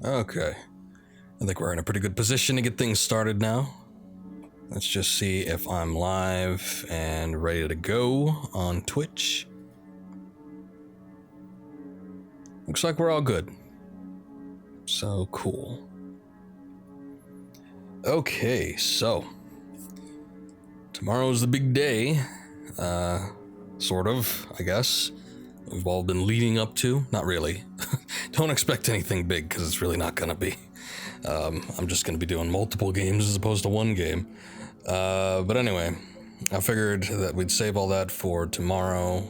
Okay. I think we're in a pretty good position to get things started now. Let's just see if I'm live and ready to go on Twitch. Looks like we're all good. So cool. Okay, so tomorrow's the big day. Sort of, I guess. We've all been leading up to. Not really. Don't expect anything big, because it's really not going to be. I'm just going to be doing multiple games as opposed to one game. But anyway, I figured that we'd save all that for tomorrow,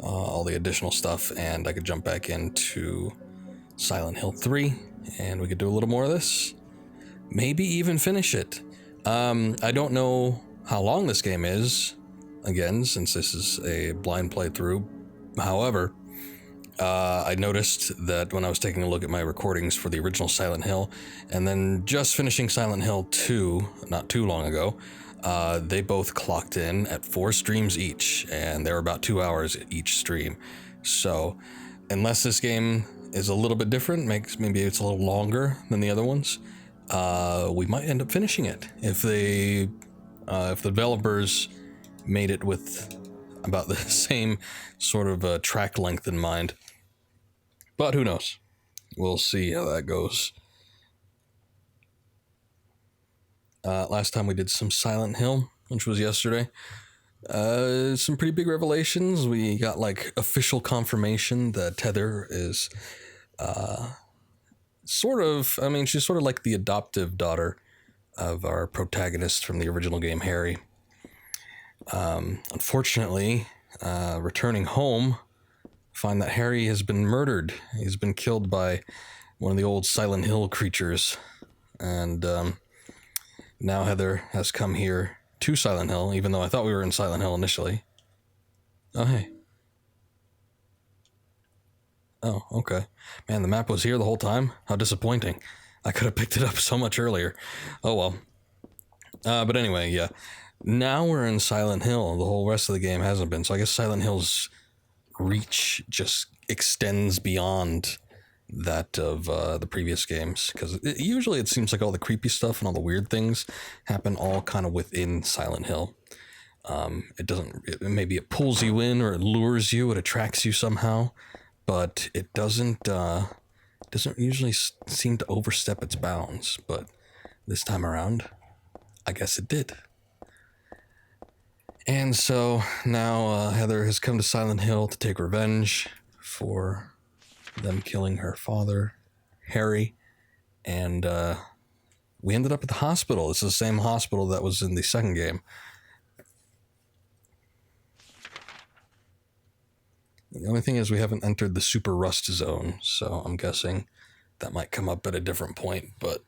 all the additional stuff, and I could jump back into Silent Hill 3, and we could do a little more of this. Maybe even finish it. I don't know how long this game is, again, since this is a blind playthrough. However, I noticed that when I was taking a look at my recordings for the original Silent Hill, and then just finishing Silent Hill 2 not too long ago, they both clocked in at 4 streams each, and they were about 2 hours each stream. So, unless this game is a little bit different, maybe it's a little longer than the other ones, we might end up finishing it if the developers made it with about the same sort of track length in mind. But who knows? We'll see how that goes. Last time we did some Silent Hill, which was yesterday. Some pretty big revelations. We got like official confirmation that Heather is she's sort of like the adoptive daughter of our protagonist from the original game, Harry. Unfortunately, returning home, find that Harry has been murdered. He's been killed by one of the old Silent Hill creatures. And now Heather has come here to Silent Hill, even though I thought we were in Silent Hill initially. Oh, hey. Oh, okay. Man, the map was here the whole time? How disappointing. I could have picked it up so much earlier. Oh, well. But anyway, yeah. Now we're in Silent Hill. The whole rest of the game hasn't been. So I guess Silent Hill's reach just extends beyond that of the previous games, because usually it seems like all the creepy stuff and all the weird things happen all kind of within Silent Hill. Maybe it pulls you in, or it lures you, it attracts you somehow, but it doesn't usually seem to overstep its bounds. But this time around, I guess it did. And so now Heather has come to Silent Hill to take revenge for them killing her father, Harry. And we ended up at the hospital. It's the same hospital that was in the second game. The only thing is we haven't entered the super rust zone, so I'm guessing that might come up at a different point, but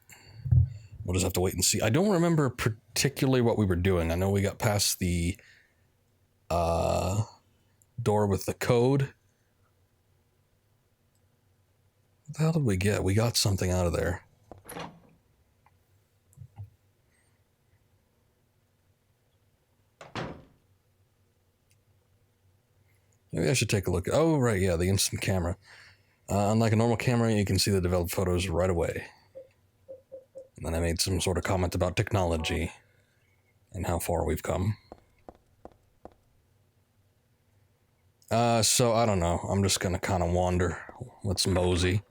we'll just have to wait and see. I don't remember particularly what we were doing. I know we got past the door with the code. What the hell did we get? We got something out of there. Maybe I should take a look. Oh, right, yeah, the instant camera. Unlike a normal camera, you can see the developed photos right away. And then I made some sort of comment about technology and how far we've come. So I don't know. I'm just gonna kind of wander. Let's mosey.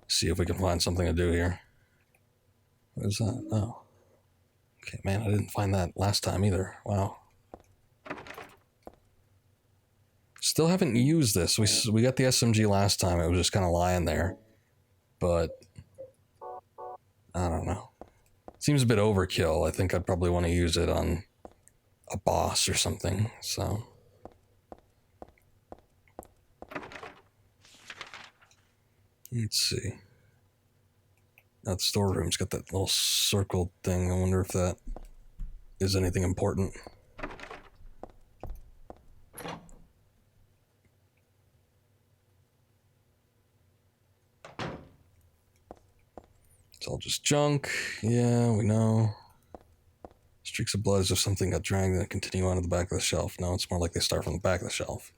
See if we can find something to do here. What is that? Oh. Okay, man, I didn't find that last time either. Wow. Still haven't used this. We got the SMG last time. It was just kind of lying there. But I don't know. Seems a bit overkill. I think I'd probably want to use it on a boss or something. So let's see. That storeroom's got that little circle thing. I wonder if that is anything important. It's all just junk. Yeah, we know. Streaks of blood as if something got dragged and continue on to the back of the shelf. No, it's more like they start from the back of the shelf.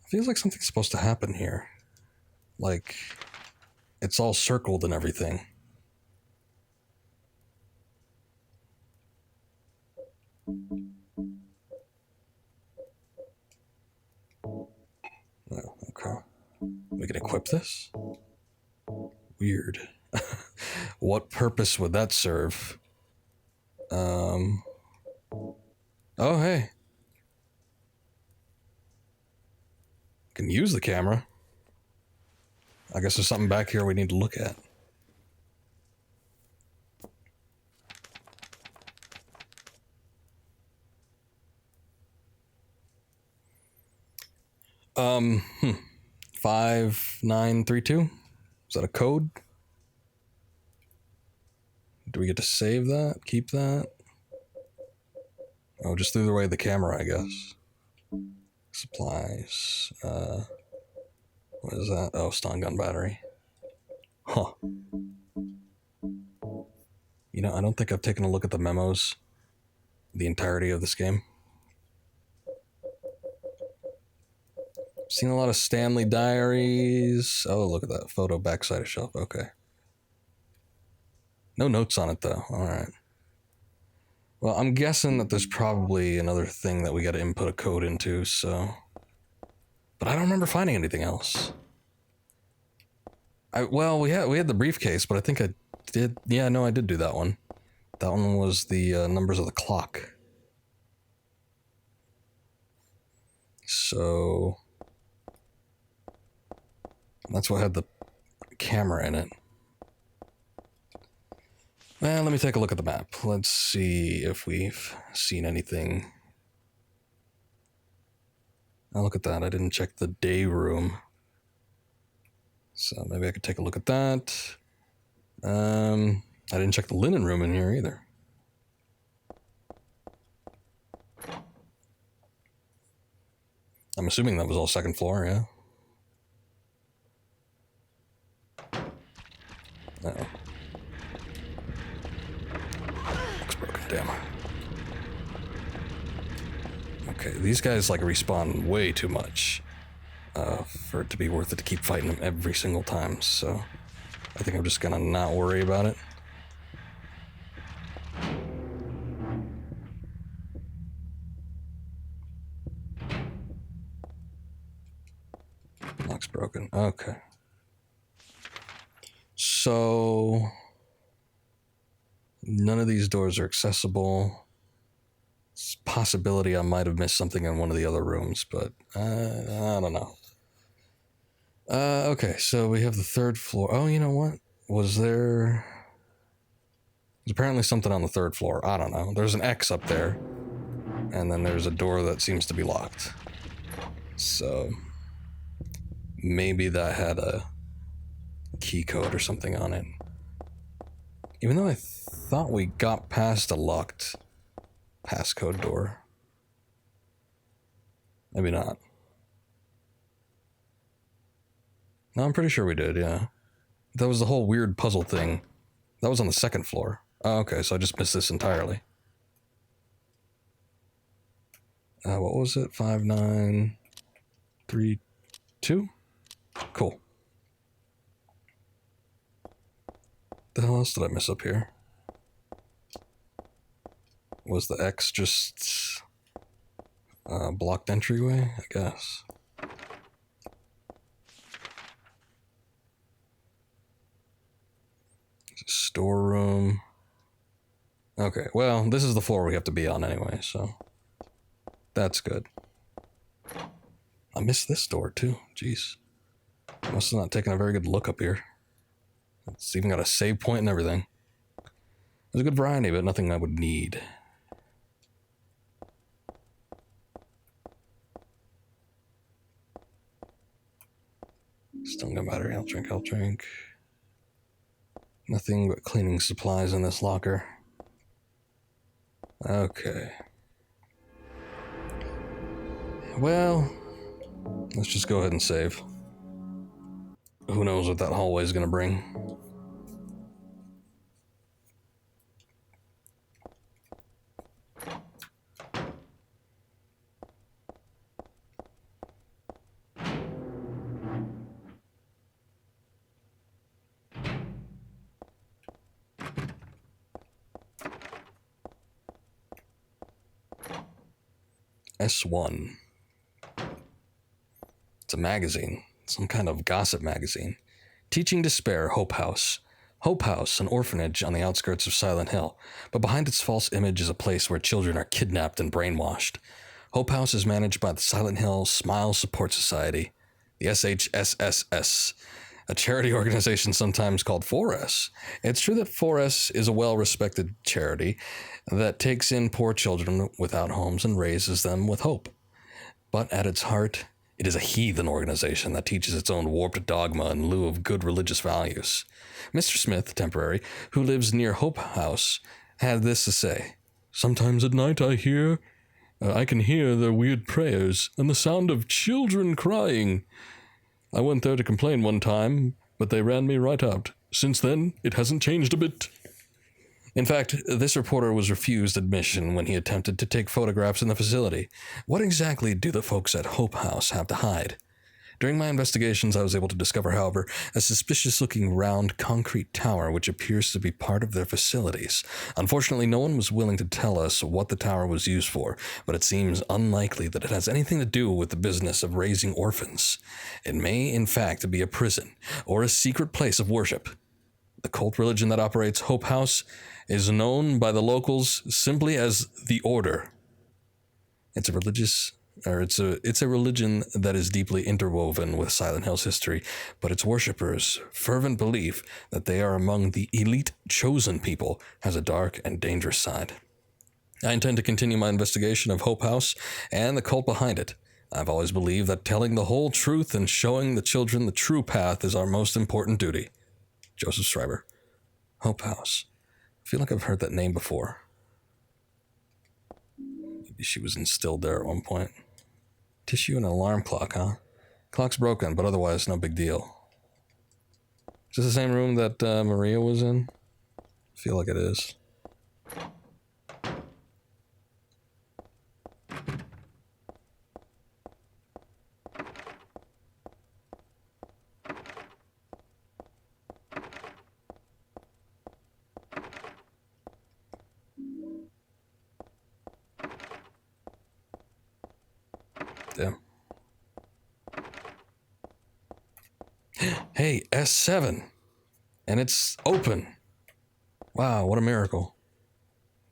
Feels like something's supposed to happen here. Like, it's all circled and everything. Oh, okay. We can equip this? Weird. What purpose would that serve? Oh, hey. Can use the camera. I guess there's something back here we need to look at. Hmm. 5932? Is that a code? Do we get to save that? Keep that? Oh, just threw away the camera, I guess. Supplies. What is that? Oh, stun gun battery. Huh. You know, I don't think I've taken a look at the memos the entirety of this game. Seen a lot of Stanley diaries. Oh, look at that photo backside of shelf. Okay. No notes on it, though. All right. Well, I'm guessing that there's probably another thing that we got to input a code into, so... But I don't remember finding anything else. Well, we had the briefcase, but I think I did... Yeah, no, I did do that one. That one was the numbers of the clock. So... That's what had the camera in it. Well, let me take a look at the map. Let's see if we've seen anything. Oh, look at that. I didn't check the day room. So maybe I could take a look at that. I didn't check the linen room in here either. I'm assuming that was all second floor, yeah? Uh-oh. Looks broken, damn. Okay, these guys like respawn way too much for it to be worth it to keep fighting them every single time, so I think I'm just gonna not worry about it. Lock's broken. Okay. So none of these doors are accessible. It's a possibility I might have missed something in one of the other rooms, but I don't know. Okay, so we have the third floor. Oh, you know what? There's apparently something on the third floor. I don't know. There's an X up there, and then there's a door that seems to be locked. So maybe that had a key code or something on it. Even though I thought we got past a locked passcode door. Maybe not. No, I'm pretty sure we did, yeah. That was the whole weird puzzle thing. That was on the second floor. Oh, okay, so I just missed this entirely. What was it? 5932? Cool. The hell else did I miss up here? Was the X just blocked entryway? I guess. Storeroom. Okay, well, this is the floor we have to be on anyway, so that's good. I missed this door too. Jeez. Must have not taken a very good look up here. It's even got a save point and everything. There's a good variety, but nothing I would need. Stun gun battery, health drink. Nothing but cleaning supplies in this locker. Okay. Well, let's just go ahead and save. Who knows what that hallway is going to bring. S1. It's a magazine, some kind of gossip magazine. Teaching Despair, Hope House. Hope House, an orphanage on the outskirts of Silent Hill, but behind its false image is a place where children are kidnapped and brainwashed. Hope House is managed by the Silent Hill Smile Support Society, the SHSSS, a charity organization sometimes called 4S. It's true that 4S is a well-respected charity that takes in poor children without homes and raises them with hope. But at its heart, it is a heathen organization that teaches its own warped dogma in lieu of good religious values. Mr. Smith, temporary, who lives near Hope House, had this to say. Sometimes at night I can hear their weird prayers and the sound of children crying. I went there to complain one time, but they ran me right out. Since then, it hasn't changed a bit. In fact, this reporter was refused admission when he attempted to take photographs in the facility. What exactly do the folks at Hope House have to hide? During my investigations, I was able to discover, however, a suspicious-looking round concrete tower which appears to be part of their facilities. Unfortunately, no one was willing to tell us what the tower was used for, but it seems unlikely that it has anything to do with the business of raising orphans. It may, in fact, be a prison, or a secret place of worship. The cult religion that operates Hope House is known by the locals simply as the Order. It's a religion that is deeply interwoven with Silent Hill's history, but its worshippers' fervent belief that they are among the elite chosen people has a dark and dangerous side. I intend to continue my investigation of Hope House and the cult behind it. I've always believed that telling the whole truth and showing the children the true path is our most important duty. Joseph Schreiber. Hope House. I feel like I've heard that name before. Maybe she was instilled there at one point. Tissue and an alarm clock, huh? Clock's broken, but otherwise no big deal. Is this the same room that Maria was in? I feel like it is. Damn. Hey, S7. And it's open. Wow, what a miracle.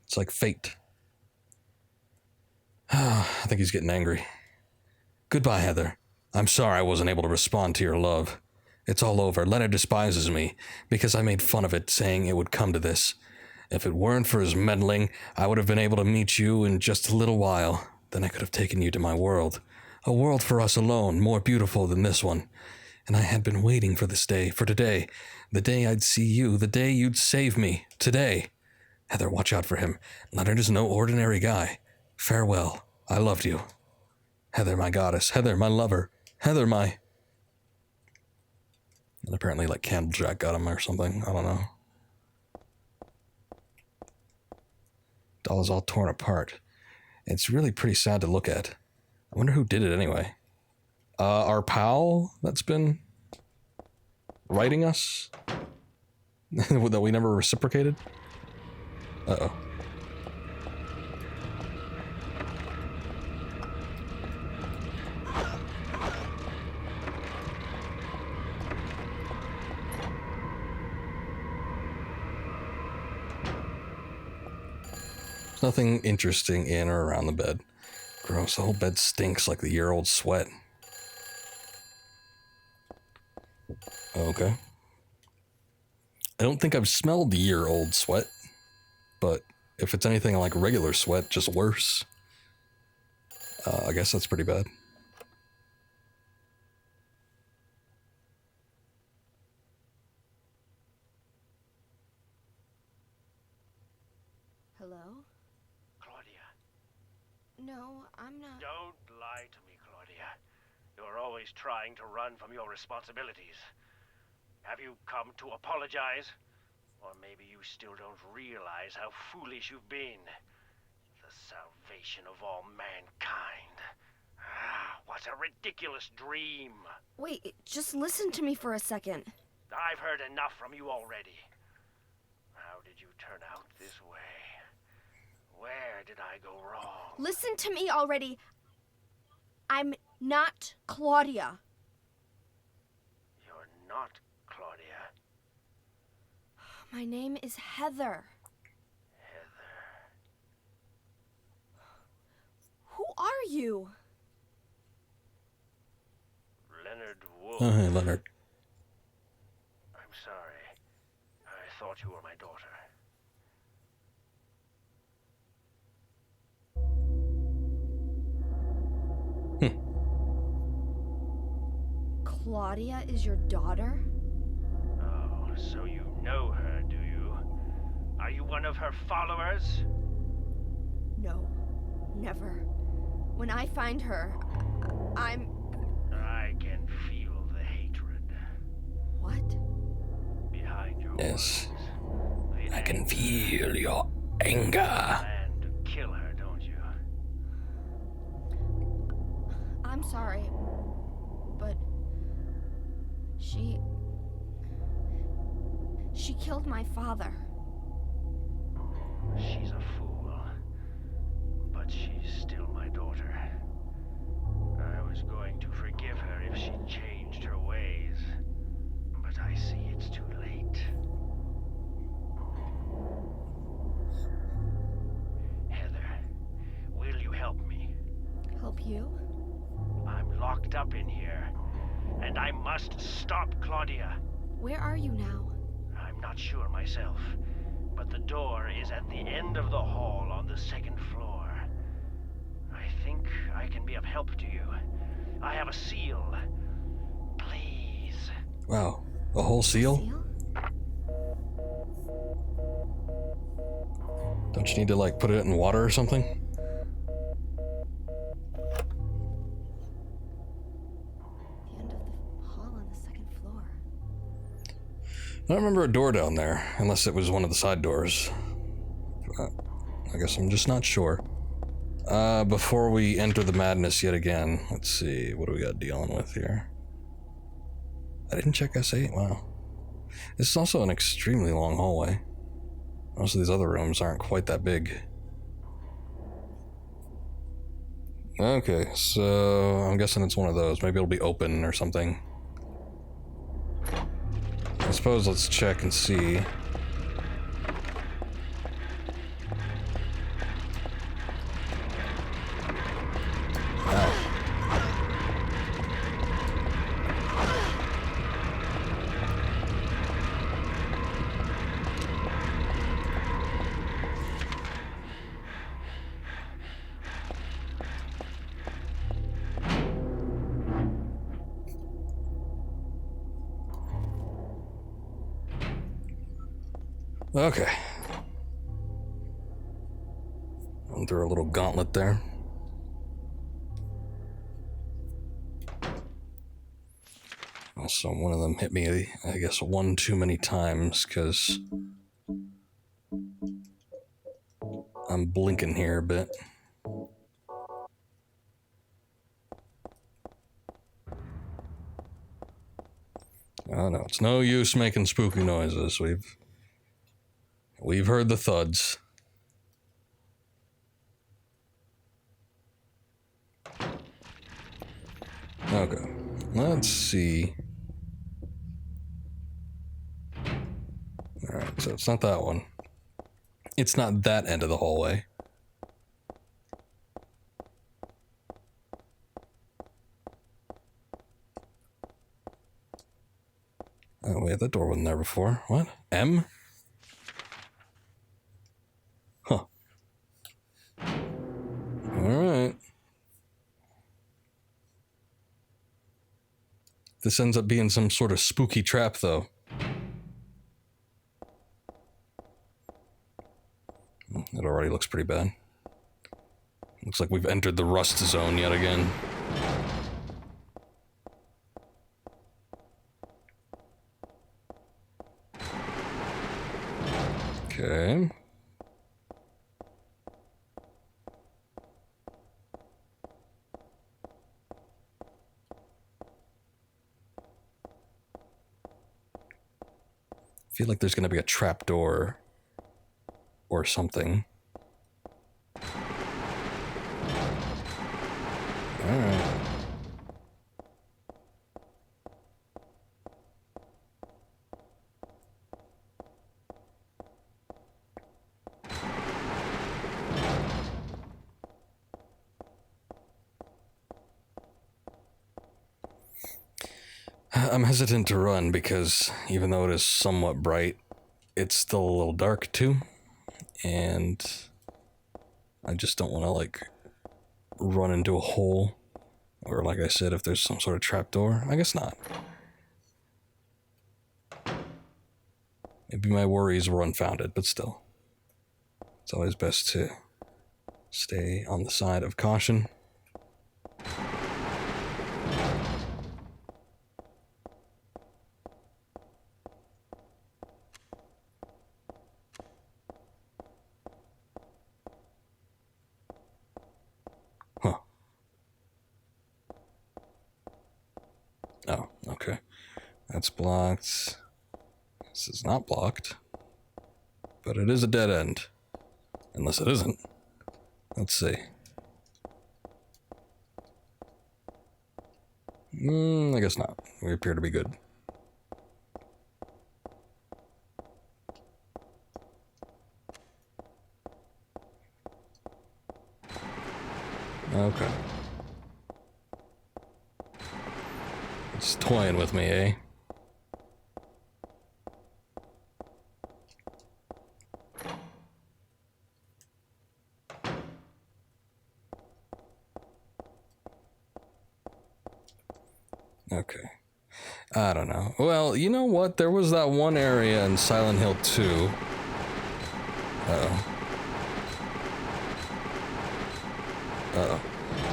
It's like fate. I think he's getting angry. Goodbye, Heather. I'm sorry I wasn't able to respond to your love. It's all over. Leonard despises me because I made fun of it, saying it would come to this. If it weren't for his meddling, I would have been able to meet you in just a little while. Then I could have taken you to my world. A world for us alone, more beautiful than this one. And I had been waiting for this day, for today. The day I'd see you, the day you'd save me. Today. Heather, watch out for him. Leonard is no ordinary guy. Farewell. I loved you. Heather, my goddess. Heather, my lover. Heather, my... And apparently, like, Candlejack got him or something. I don't know. Doll is all torn apart. It's really pretty sad to look at. I wonder who did it anyway. Our pal that's been writing us? That we never reciprocated? Uh-oh. There's nothing interesting in or around the bed. Gross, the whole bed stinks like the year-old sweat. Okay. I don't think I've smelled the year-old sweat, but if it's anything like regular sweat, just worse. I guess that's pretty bad. Hello? Claudia. No, I'm not. Don't lie to me, Claudia. You're always trying to run from your responsibilities. Have you come to apologize? Or maybe you still don't realize how foolish you've been. The salvation of all mankind. What a ridiculous dream. Wait, just listen to me for a second. I've heard enough from you already. How did you turn out this way? Where did I go wrong? Listen to me already. I'm not Claudia. You're not Claudia. My name is Heather. Heather. Who are you? Leonard Wolf. Oh, hey, Leonard. I'm sorry. I thought you were my daughter. Claudia is your daughter? Oh, so you know her, do you? Are you one of her followers? No, never. When I find her, I'm... I can feel the hatred What? behind your Yes. words. The I can anger. feel your anger. Plan to kill her, don't you? I'm sorry, but... She killed my father. She's a fool, but she's still my daughter. I was going to forgive her if she changed her ways, but I see it's too late. Heather, will you help me? Help you? I'm locked up in here, and I must stop Claudia. Where are you now? I'm not sure myself, but the door is at the end of the hall on the second floor. I think I can be of help to you. I have a seal. Please. Wow. A whole seal? Don't you need to, like, put it in water or something? The end of the hall on the second floor. I don't remember a door down there, unless it was one of the side doors. I guess I'm just not sure. Before we enter the madness yet again, let's see, what do we got dealing with here? I didn't check S8, wow. This is also an extremely long hallway. Most of these other rooms aren't quite that big. Okay, so I'm guessing it's one of those. Maybe it'll be open or something. I suppose let's check and see. Okay. Run through a little gauntlet there. Also, one of them hit me, I guess, one too many times, because I'm blinking here a bit. Oh no, it's no use making spooky noises. We've heard the thuds. Okay, let's see. Alright, so it's not that one. It's not that end of the hallway. Oh wait, that door wasn't there before. What? M? Huh. Alright. This ends up being some sort of spooky trap, though. It already looks pretty bad. Looks like we've entered the rust zone yet again. Okay. I feel like there's gonna be a trap door or something. Alright. I'm hesitant to run because even though it is somewhat bright, it's still a little dark too. And I just don't want to, like, run into a hole. Or, like I said, if there's some sort of trapdoor. I guess not. Maybe my worries were unfounded, but still. It's always best to stay on the side of caution. Huh. Oh, okay. That's blocked. This is not blocked. But it is a dead end. Unless it isn't. Let's see. I guess not. We appear to be good. Okay. It's toying with me, eh? Okay. I don't know. Well, you know what? There was that one area in Silent Hill 2. Uh-oh. Uh-oh.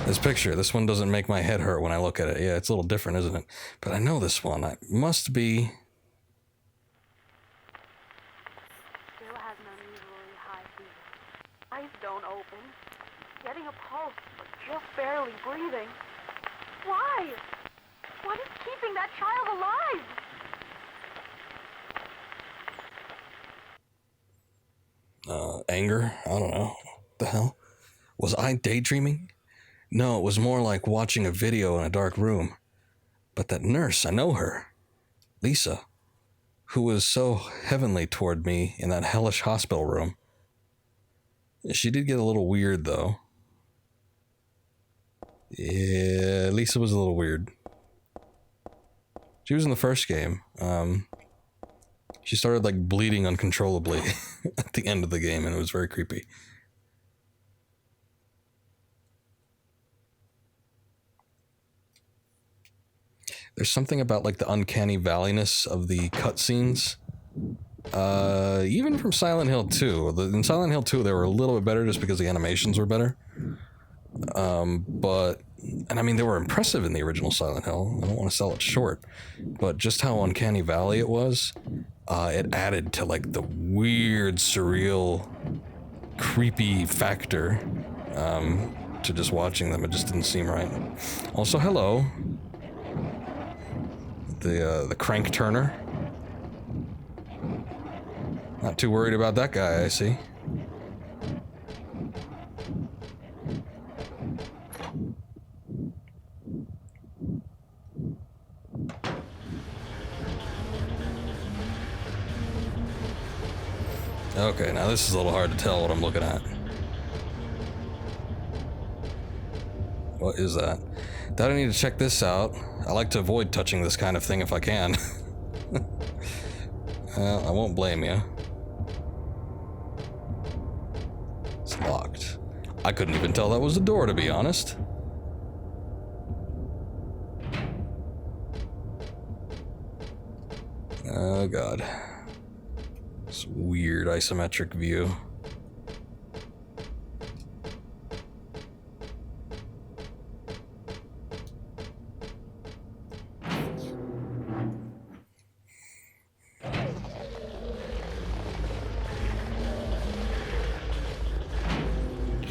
This picture, this one doesn't make my head hurt when I look at it. Yeah, it's a little different, isn't it? But I know this one. I must be... Still has an unusually high fever. Eyes don't open. Getting a pulse, but just barely breathing. Why? What is keeping that child alive? Anger? I don't know. What the hell? Was I daydreaming? No, it was more like watching a video in a dark room. But that nurse, I know her. Lisa. Who was so heavenly toward me in that hellish hospital room. She did get a little weird, though. Yeah, Lisa was a little weird. She was in the first game. She started, like, bleeding uncontrollably at the end of the game, and it was very creepy. There's something about, like, the uncanny valleyness of the cutscenes. Even from Silent Hill 2. In Silent Hill 2, they were a little bit better just because the animations were better. And I mean, they were impressive in the original Silent Hill. I don't want to sell it short. But just how uncanny valley it was, it added to, like, the weird, surreal, creepy factor to just watching them. It just didn't seem right. Also, hello. The crank turner. Not too worried about that guy, I see. Okay, now this is a little hard to tell what I'm looking at. What is that? That I need to check this out. I like to avoid touching this kind of thing if I can. Well, I won't blame you. It's locked. I couldn't even tell that was a door, to be honest. Oh god. This weird isometric view.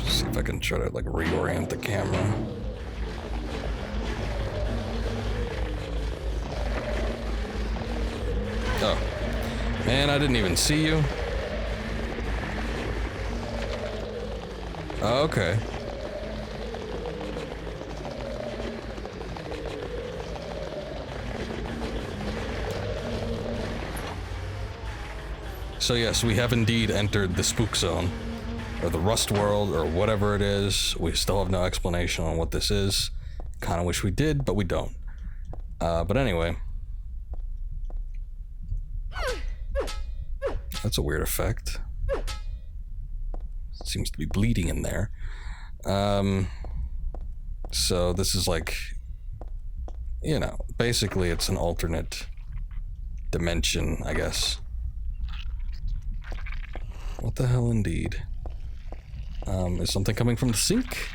See if I can try to, like, reorient the camera. Oh. Man, I didn't even see you. Oh, okay. So yes, we have indeed entered the spook zone, or the rust world, or whatever it is. We still have no explanation on what this is. Kind of wish we did, but we don't. But anyway, That's a weird effect. Seems to be bleeding in there. So this is like, you know, basically it's an alternate dimension, I guess. What the hell indeed? Is something coming from the sink?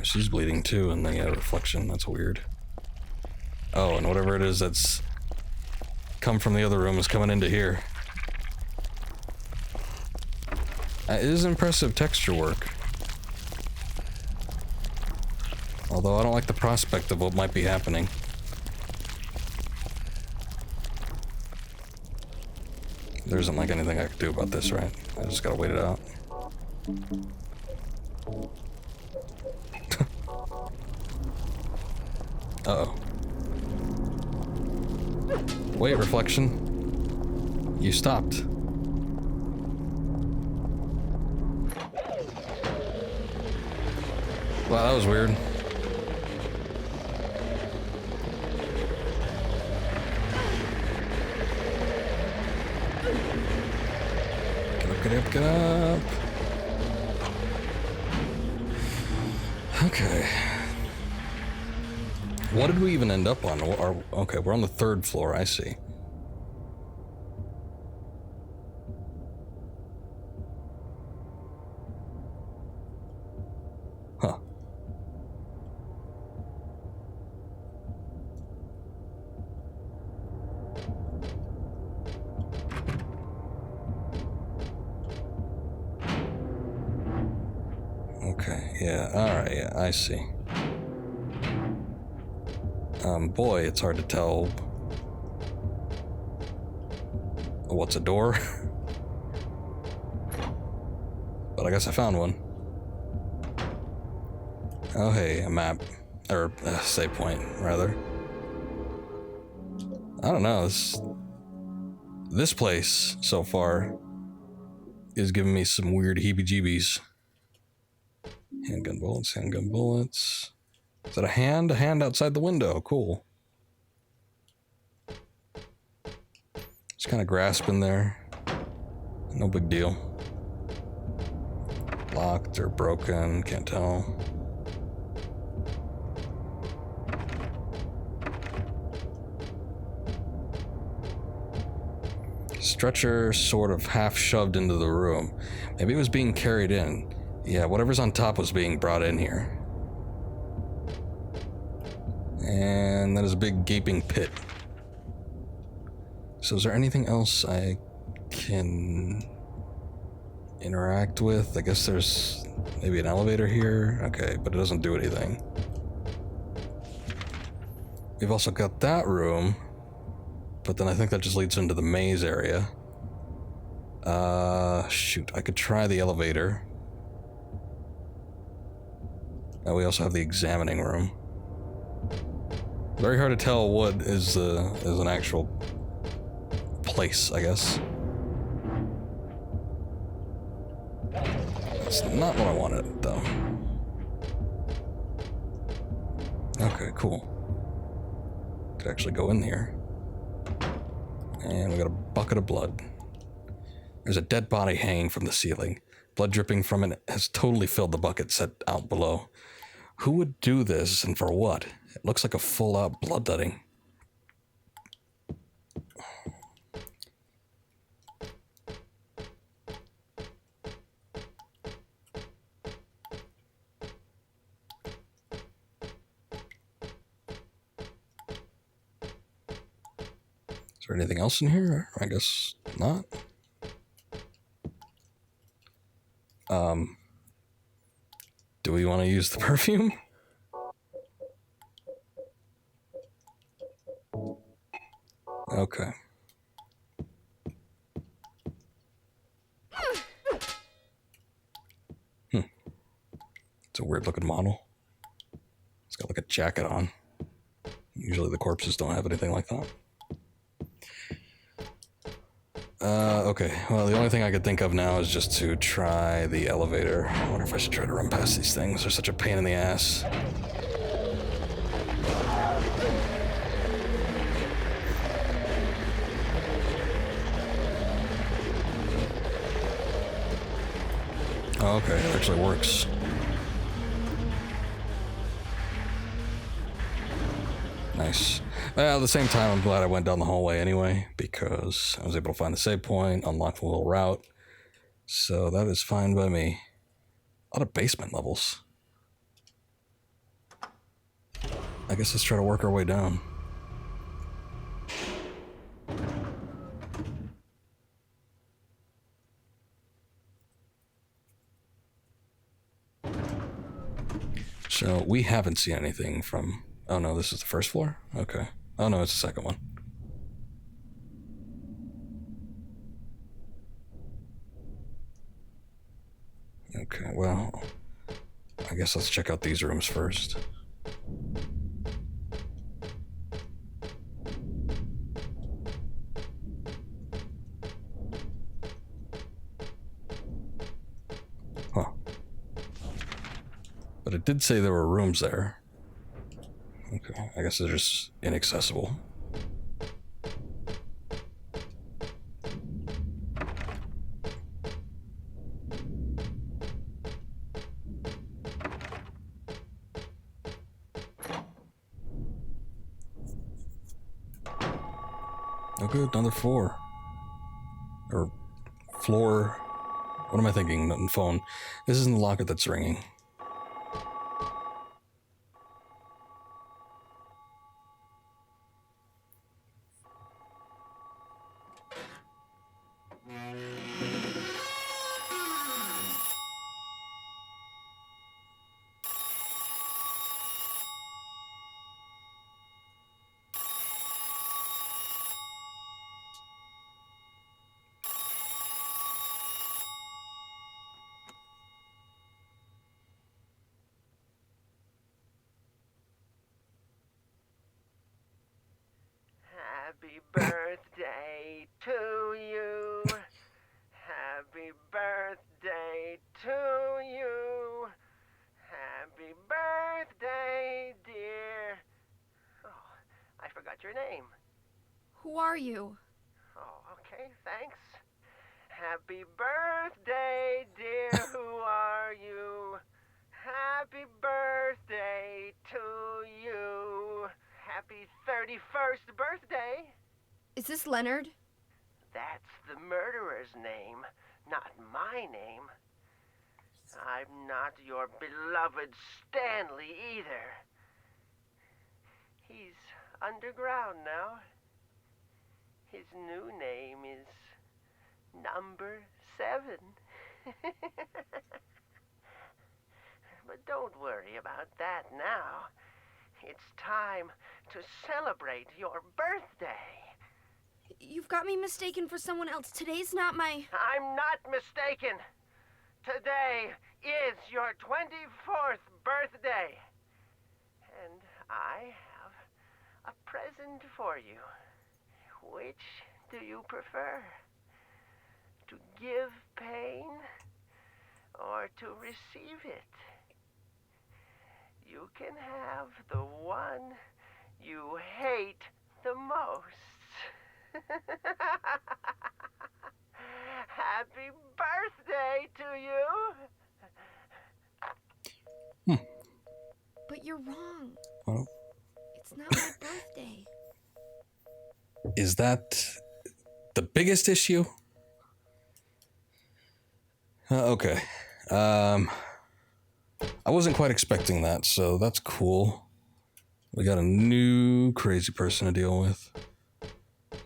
She's bleeding too in the reflection. That's weird. Oh, and whatever it is that's come from the other room is coming into here. It is impressive texture work. Although I don't like the prospect of what might be happening. There isn't like anything I could do about this, right? I just gotta wait it out. Uh-oh. Wait, reflection. You stopped. Wow, that was weird. Get up, get up. Okay. What did we even end up on? Okay, we're on the 3rd floor, I see. Huh. Okay, yeah, alright, yeah, I see. Boy, it's hard to tell what's a door. But I guess I found one. Oh hey, a map. Or a save point, rather. I don't know, this place, so far, is giving me some weird heebie-jeebies. Handgun bullets, handgun bullets. Is that a hand? A hand outside the window. Cool. Just kind of grasping there. No big deal. Locked or broken, can't tell. Stretcher sort of half shoved into the room. Maybe it was being carried in. Yeah, whatever's on top was being brought in here. And that is a big gaping pit. So is there anything else I can interact with? I guess there's maybe an elevator here. Okay, but it doesn't do anything. We've also got that room, but then I think that just leads into the maze area. Shoot, I could try the elevator. And we also have the examining room. Very hard to tell what is an actual place, I guess. That's not what I wanted, though. Okay, cool. Could actually go in here. And we got a bucket of blood. There's a dead body hanging from the ceiling. Blood dripping from it has totally filled the bucket set out below. Who would do this and for what? It looks like a full-out bloodletting. Is there anything else in here? I guess not. Do we want to use the perfume? Okay. It's a weird looking model. It's got like a jacket on. Usually the corpses don't have anything like that. Okay, well, the only thing I could think of now is just to try the elevator. I wonder if I should try to run past these things. They're such a pain in the ass. Oh, okay, it actually works. Nice. Well, at the same time, I'm glad I went down the hallway anyway, because I was able to find the save point, unlock the little route. So that is fine by me. A lot of basement levels. I guess let's try to work our way down. So we haven't seen anything from... Oh no, this is the first floor? Okay. Oh no, it's the second one. Okay, well... I guess let's check out these rooms first. Huh. But it did say there were rooms there. Okay, I guess they're just inaccessible. Oh good, another floor. Or floor... What am I thinking? Nothing phone. This isn't the locket that's ringing. Happy birthday to you. Happy birthday to you. Happy birthday, dear. Oh, I forgot your name. Who are you? Oh, okay, thanks. Happy birthday, dear. Who are you? Happy birthday to you. Happy 31st birthday. Is this Leonard? That's the murderer's name, not my name. I'm not your beloved Stanley either. He's underground now. His new name is Number 7. But don't worry about that now. It's time to celebrate your birthday. You've got me mistaken for someone else. Today's not my... I'm not mistaken. Today is your 24th birthday. And I have a present for you. Which do you prefer? To give pain or to receive it? You can have the one you hate the most. Happy birthday to you! But you're wrong. Oh. It's not my birthday. Is that the biggest issue? Okay. I wasn't quite expecting that, so that's cool. We got a new crazy person to deal with.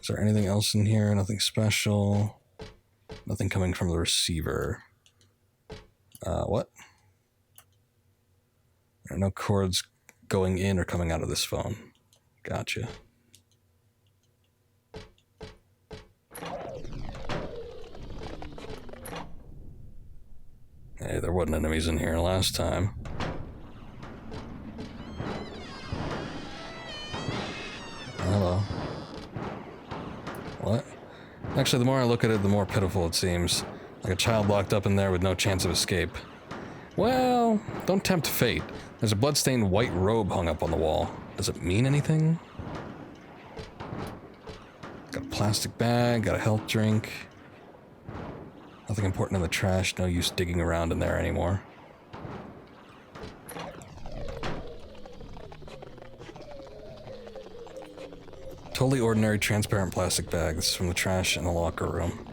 Is there anything else in here? Nothing special. Nothing coming from the receiver. What? There are no cords going in or coming out of this phone. Gotcha. Hey, there wasn't enemies in here last time. Hello. What? Actually, the more I look at it, the more pitiful it seems. Like a child locked up in there with no chance of escape. Well, don't tempt fate. There's a bloodstained white robe hung up on the wall. Does it mean anything? Got a plastic bag, got a health drink. Nothing important in the trash. No use digging around in there anymore. Totally ordinary transparent plastic bags from the trash in the locker room.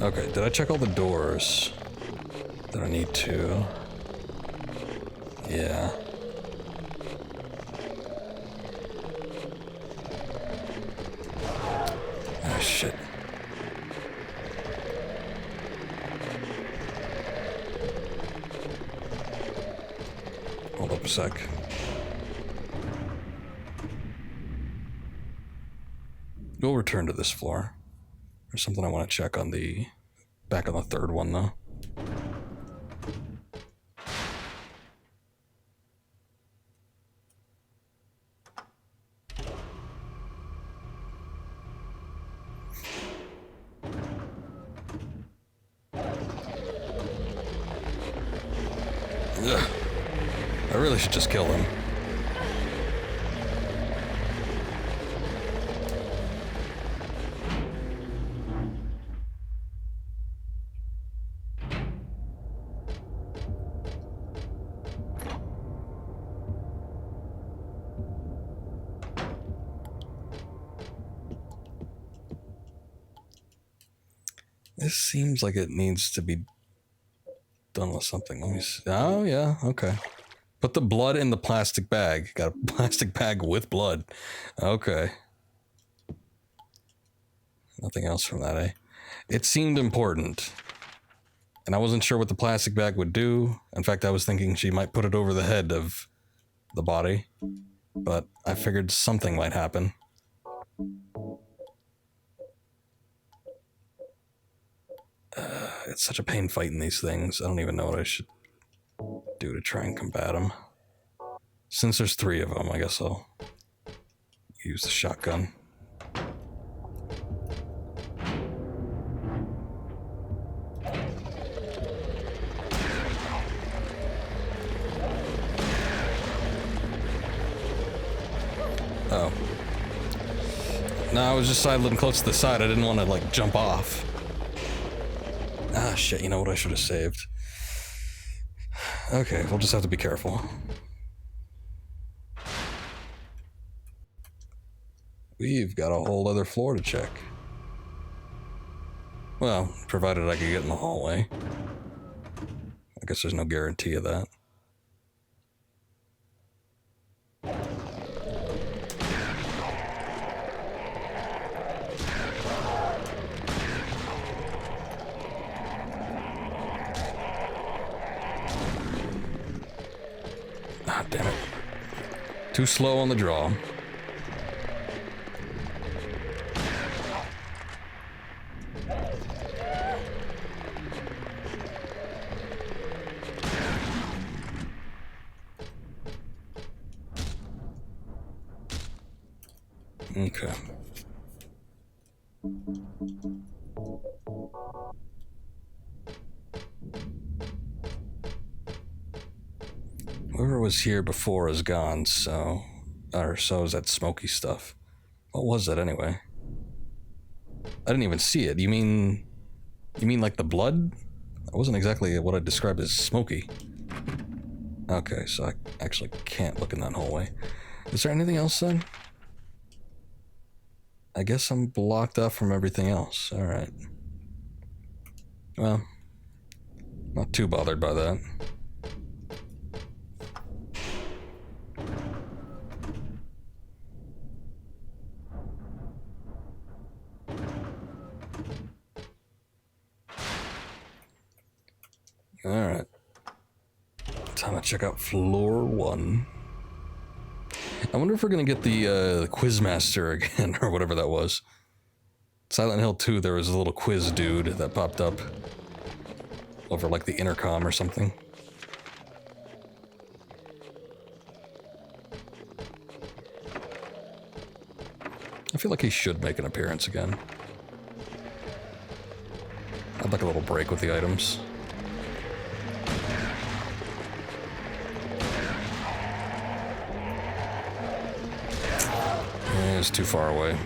Okay, did I check all the doors that I need to? Yeah. Ah, shit. Hold up a sec. We'll return to this floor. There's something I want to check on the... back on the third one, though. Ugh. I really should just kill him. This seems like it needs to be done with something. Let me see. Oh, yeah, okay. Put the blood in the plastic bag. Got a plastic bag with blood. Okay. Nothing else from that, eh? It seemed important. And I wasn't sure what the plastic bag would do. In fact, I was thinking she might put it over the head of the body. But I figured something might happen. It's such a pain fighting these things. I don't even know what I should do to try and combat them. Since there's 3 of them, I guess I'll use the shotgun. Oh. No, I was just sidling close to the side. I didn't want to, like, jump off. Ah, shit, you know what I should have saved. Okay, we'll just have to be careful. We've got a whole other floor to check. Well, provided I could get in the hallway. I guess there's no guarantee of that. Ah, damn it. Too slow on the draw. Okay. Whoever was here before is gone, so... Or so is that smoky stuff. What was that anyway? I didn't even see it. You mean like the blood? That wasn't exactly what I'd describe as smoky. Okay, so I actually can't look in that hallway. Is there anything else then? I guess I'm blocked off from everything else. Alright. Well, not too bothered by that. Alright. Time to check out floor 1. I wonder if we're gonna get the Quizmaster again, or whatever that was. Silent Hill 2, there was a little quiz dude that popped up over like the intercom or something. I feel like he should make an appearance again. I'd like a little break with the items. was too far away.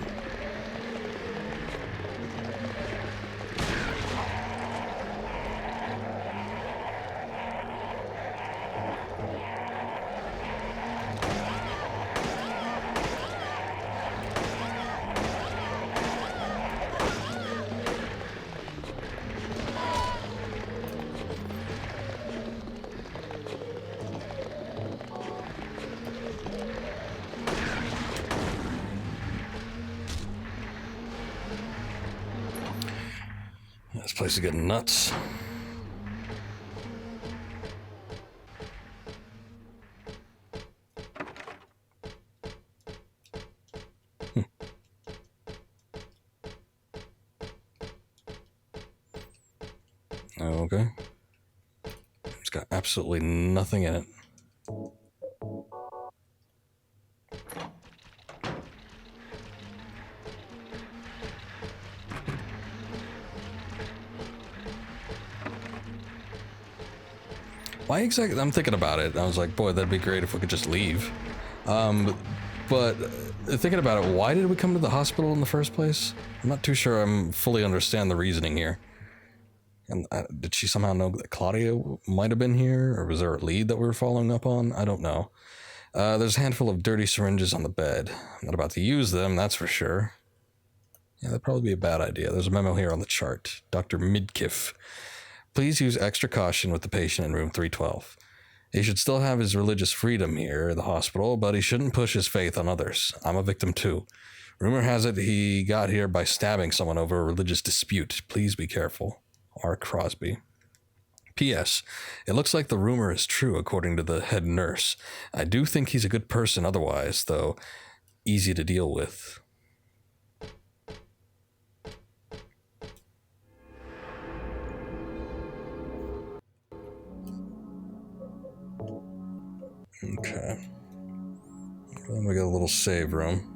This place is getting nuts. Okay. It's got absolutely nothing in it. Why exactly? I'm thinking about it. I was like, boy, that'd be great if we could just leave. But thinking about it, why did we come to the hospital in the first place? I'm not too sure I fully understand the reasoning here. And did she somehow know that Claudia might have been here? Or was there a lead that we were following up on? I don't know. There's a handful of dirty syringes on the bed. I'm not about to use them, that's for sure. Yeah, that'd probably be a bad idea. There's a memo here on the chart. Dr. Midkiff. Please use extra caution with the patient in room 312. He should still have his religious freedom here at the hospital, but he shouldn't push his faith on others. I'm a victim too. Rumor has it he got here by stabbing someone over a religious dispute. Please be careful. R. Crosby. P.S. It looks like the rumor is true according to the head nurse. I do think he's a good person otherwise, though easy to deal with. Okay. Then we got a little save room.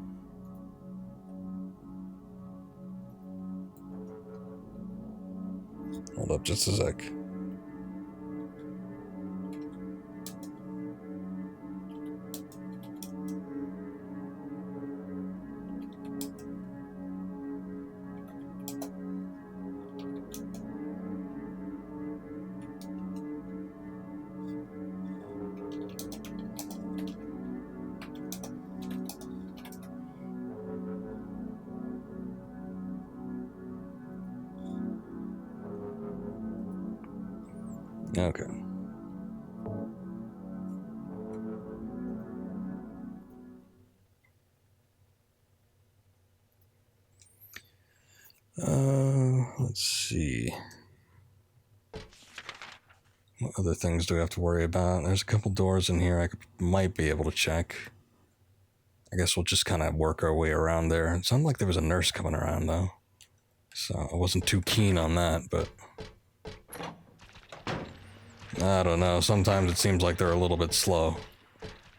Hold up just a sec. Okay. Let's see. What other things do we have to worry about? There's a couple doors in here might be able to check. I guess we'll just kind of work our way around there. It sounded like there was a nurse coming around, though. So I wasn't too keen on that, but... I don't know. Sometimes it seems like they're a little bit slow.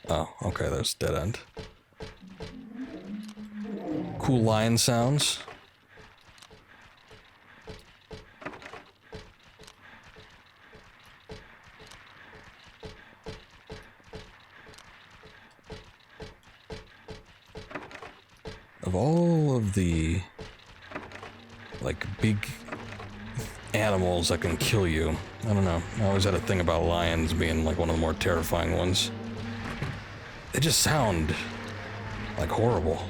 Oh, okay, there's dead end. Cool lion sounds. Of all of the, like, big animals that can kill you, I don't know. I always had a thing about lions being, like, one of the more terrifying ones. They just sound, like, horrible.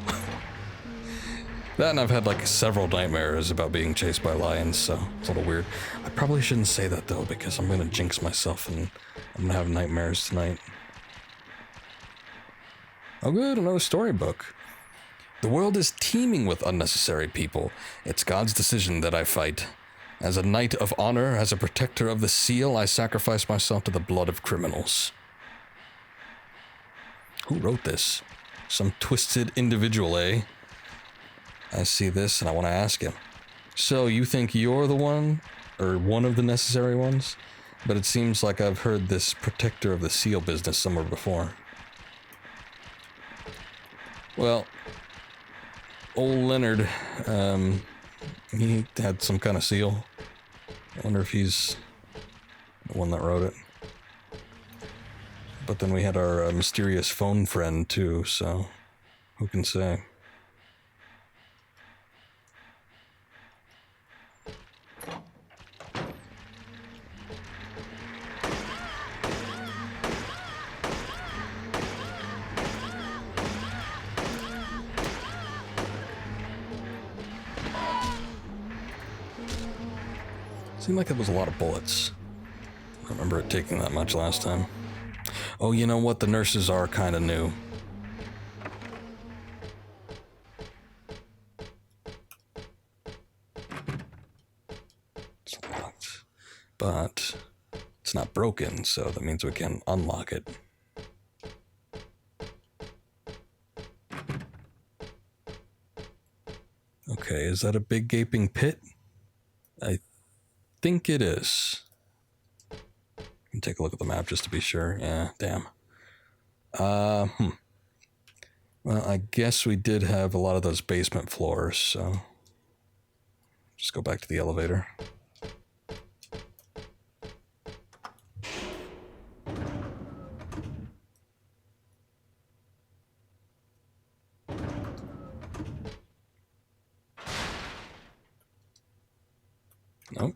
That, and I've had, like, several nightmares about being chased by lions, so it's a little weird. I probably shouldn't say that, though, because I'm gonna jinx myself and I'm gonna have nightmares tonight. Oh, good, another storybook. The world is teeming with unnecessary people. It's God's decision that I fight. As a knight of honor, as a protector of the seal, I sacrifice myself to the blood of criminals. Who wrote this? Some twisted individual, eh? I see this and I want to ask him. So you think you're the one? Or one of the necessary ones? But it seems like I've heard this protector of the seal business somewhere before. Well... Old Leonard, he had some kind of seal. I wonder if he's the one that wrote it. But then we had our mysterious phone friend too, so who can say? Seemed like it was a lot of bullets. I don't remember it taking that much last time. Oh, you know what? The nurses are kind of new. It's locked. But it's not broken, so that means we can unlock it. Okay, is that a big gaping pit? I think it is. Let me take a look at the map just to be sure. Yeah, damn. Well, I guess we did have a lot of those basement floors, so just go back to the elevator. Nope.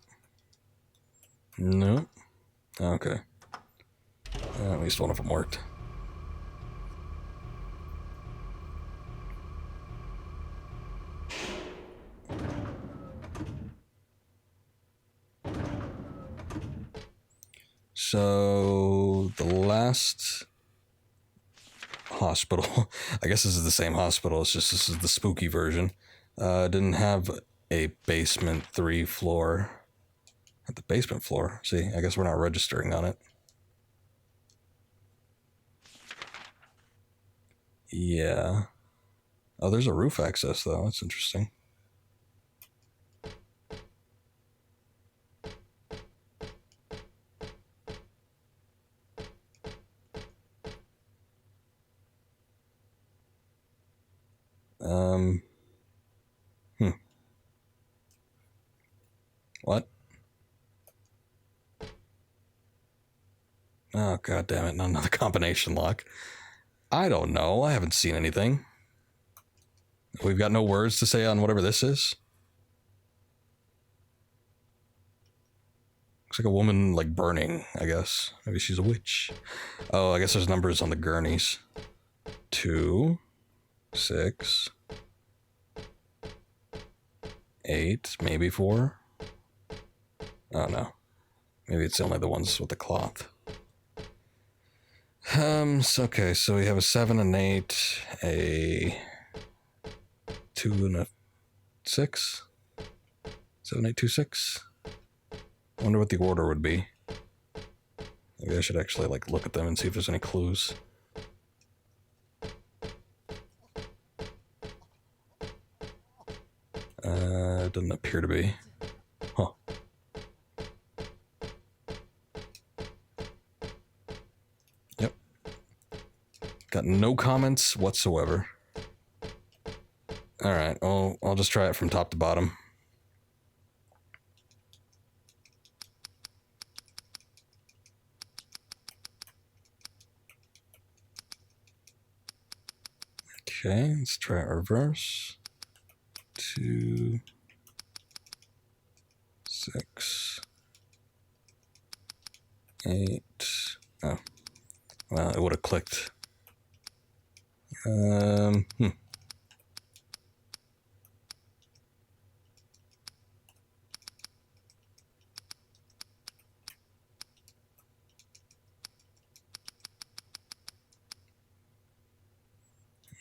Nope. Okay. At least one of them worked. So the last hospital, I guess this is the same hospital, it's just this is the spooky version, didn't have a basement 3 floor. At the basement floor, see, I guess we're not registering on it. Yeah. Oh, there's a roof access though, that's interesting. What? Oh, god damn it, not another combination lock. I don't know, I haven't seen anything. We've got no words to say on whatever this is. Looks like a woman, like, burning, I guess. Maybe she's a witch. Oh, I guess there's numbers on the gurneys. 2, 6, 8, maybe 4. Oh no. Maybe it's only the ones with the cloth. Okay, so we have a 7 and 8, a 2 and a 6. 7, 8, 2, 6. I wonder what the order would be. Maybe I should actually, like, look at them and see if there's any clues. Doesn't appear to be. Huh. Yep. Got no comments whatsoever. Alright, well, I'll just try it from top to bottom. Okay, let's try it reverse. 2, 6, 8. Oh, well, it would have clicked.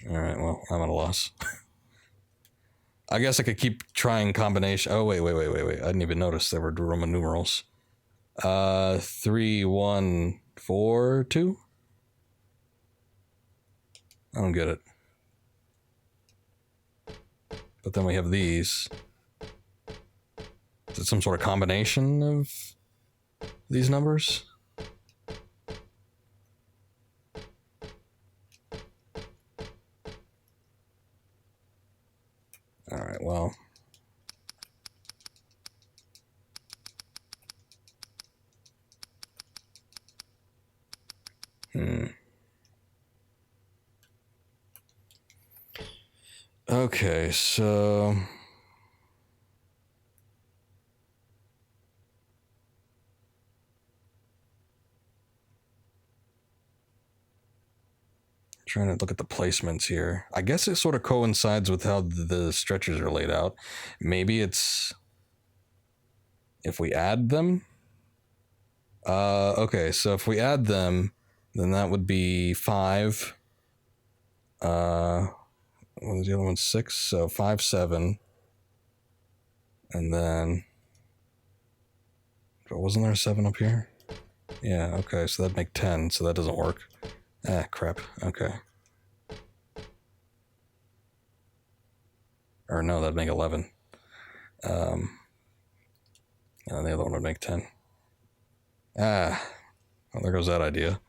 Alright, well, I'm at a loss. I guess I could keep trying combination. Oh, wait. I didn't even notice there were Roman numerals. 3, 1, 4, 2? I don't get it. But then we have these. Is it some sort of combination of these numbers? Alright, well. Okay, so... Trying to look at the placements here. I guess it sort of coincides with how the stretchers are laid out. Maybe it's if we add them. Okay, so if we add them, then that would be 5. What was the other one? 6, so 5, 7. And then... But wasn't there a 7 up here? Yeah, okay, so that'd make 10, so that doesn't work. Ah, crap, okay. Or no, that'd make 11. And the other one would make 10. Ah, well, there goes that idea.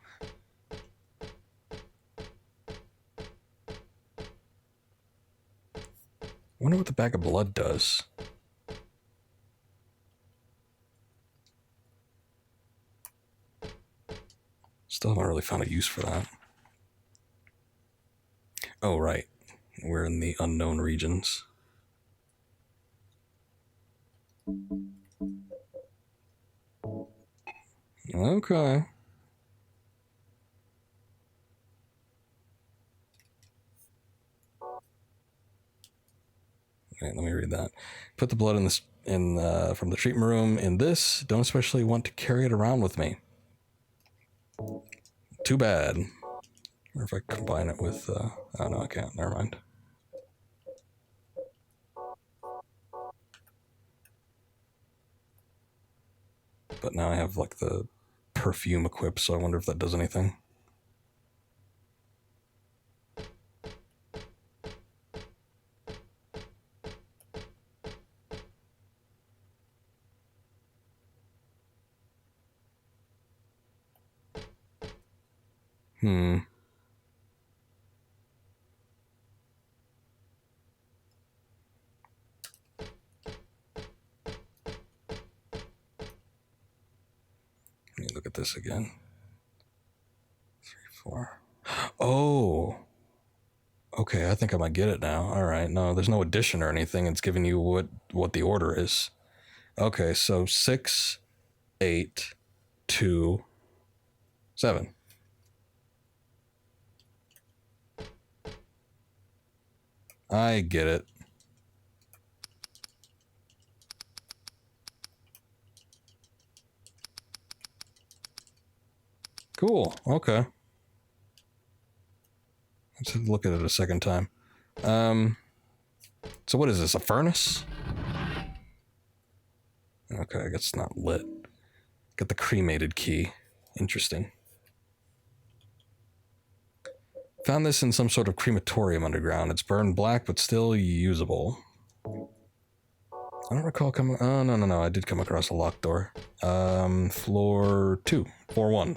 I wonder what the bag of blood does. Still haven't really found a use for that. Oh, right. We're in the unknown regions. Okay. Okay, let me read that. Put the blood in this from the treatment room in this. Don't especially want to carry it around with me. Too bad. Or if I combine it with oh no, I can't. Never mind. But now I have like the perfume equipped, so I wonder if that does anything. Let me look at this again. 3, 4. Oh! Okay, I think I might get it now. Alright, no, there's no addition or anything. It's giving you what the order is. Okay, so 6, 8, 2, 7. I get it. Cool, okay. Let's look at it a second time. So what is this, a furnace? Okay, I guess it's not lit. Got the cremated key. Interesting. Found this in some sort of crematorium underground. It's burned black, but still usable. I don't recall coming... Oh, no. I did come across a locked door. Floor 2. Floor 1.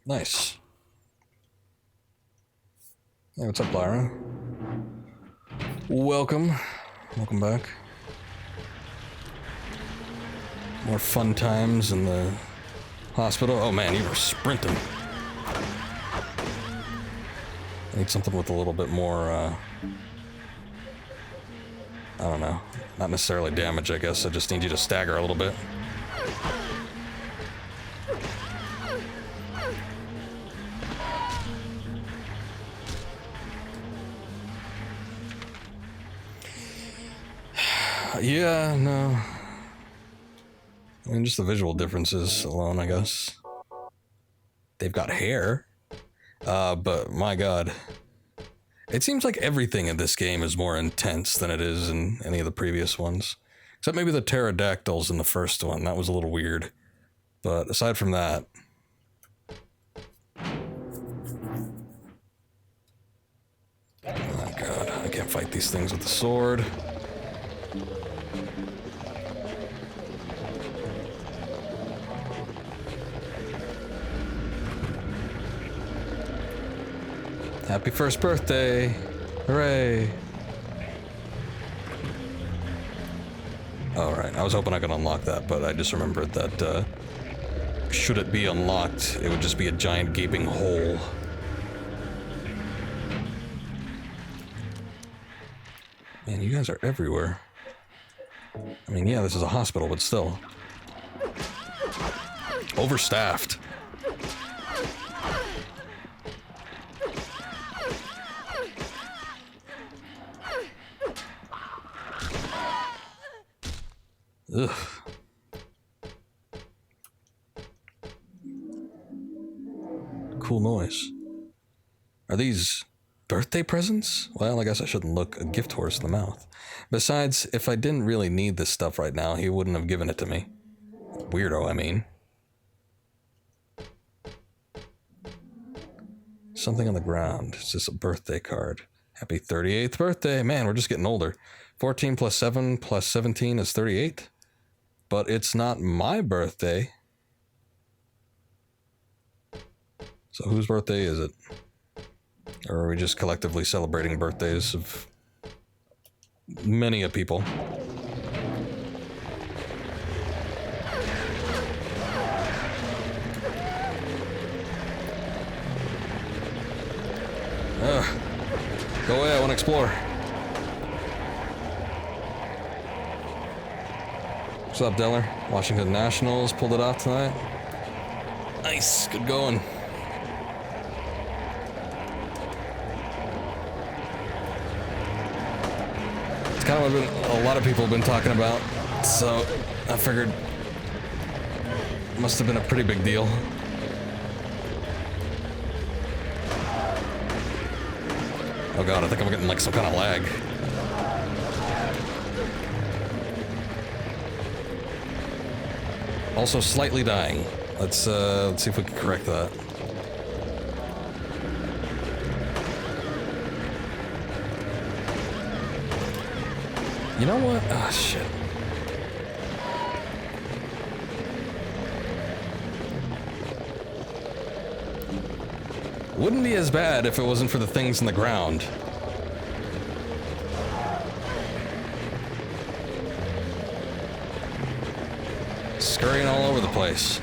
Nice. Hey, what's up, Lyra? Welcome. Welcome back. More fun times in the hospital. Oh man, you were sprinting. I need something with a little bit more, I don't know. Not necessarily damage, I guess. I just need you to stagger a little bit. Yeah, no. I mean, just the visual differences alone, I guess. They've got hair. But my god. It seems like everything in this game is more intense than it is in any of the previous ones. Except maybe the pterodactyls in the first one. That was a little weird. But aside from that... Oh god, I can't fight these things with the sword. Happy first birthday! Hooray! Alright, I was hoping I could unlock that, but I just remembered that, should it be unlocked, it would just be a giant gaping hole. Man, you guys are everywhere. I mean, yeah, this is a hospital, but still. Overstaffed. Ugh. Cool noise. Are these birthday presents? Well, I guess I shouldn't look a gift horse in the mouth. Besides, if I didn't really need this stuff right now, he wouldn't have given it to me. Weirdo, I mean. Something on the ground. It's just a birthday card. Happy 38th birthday. Man, we're just getting older. 14 plus 7 plus 17 is 38. But it's not my birthday. So whose birthday is it? Or are we just collectively celebrating birthdays of many a people? Go away, I want to explore. What's up, Deller? Washington Nationals pulled it off tonight. Nice, good going. It's kind of what a lot of people have been talking about, so I figured it must have been a pretty big deal. Oh god, I think I'm getting like some kind of lag. Also slightly dying. Let's see if we can correct that. You know what? Ah, shit. Wouldn't be as bad if it wasn't for the things in the ground. Scurrying all over the place.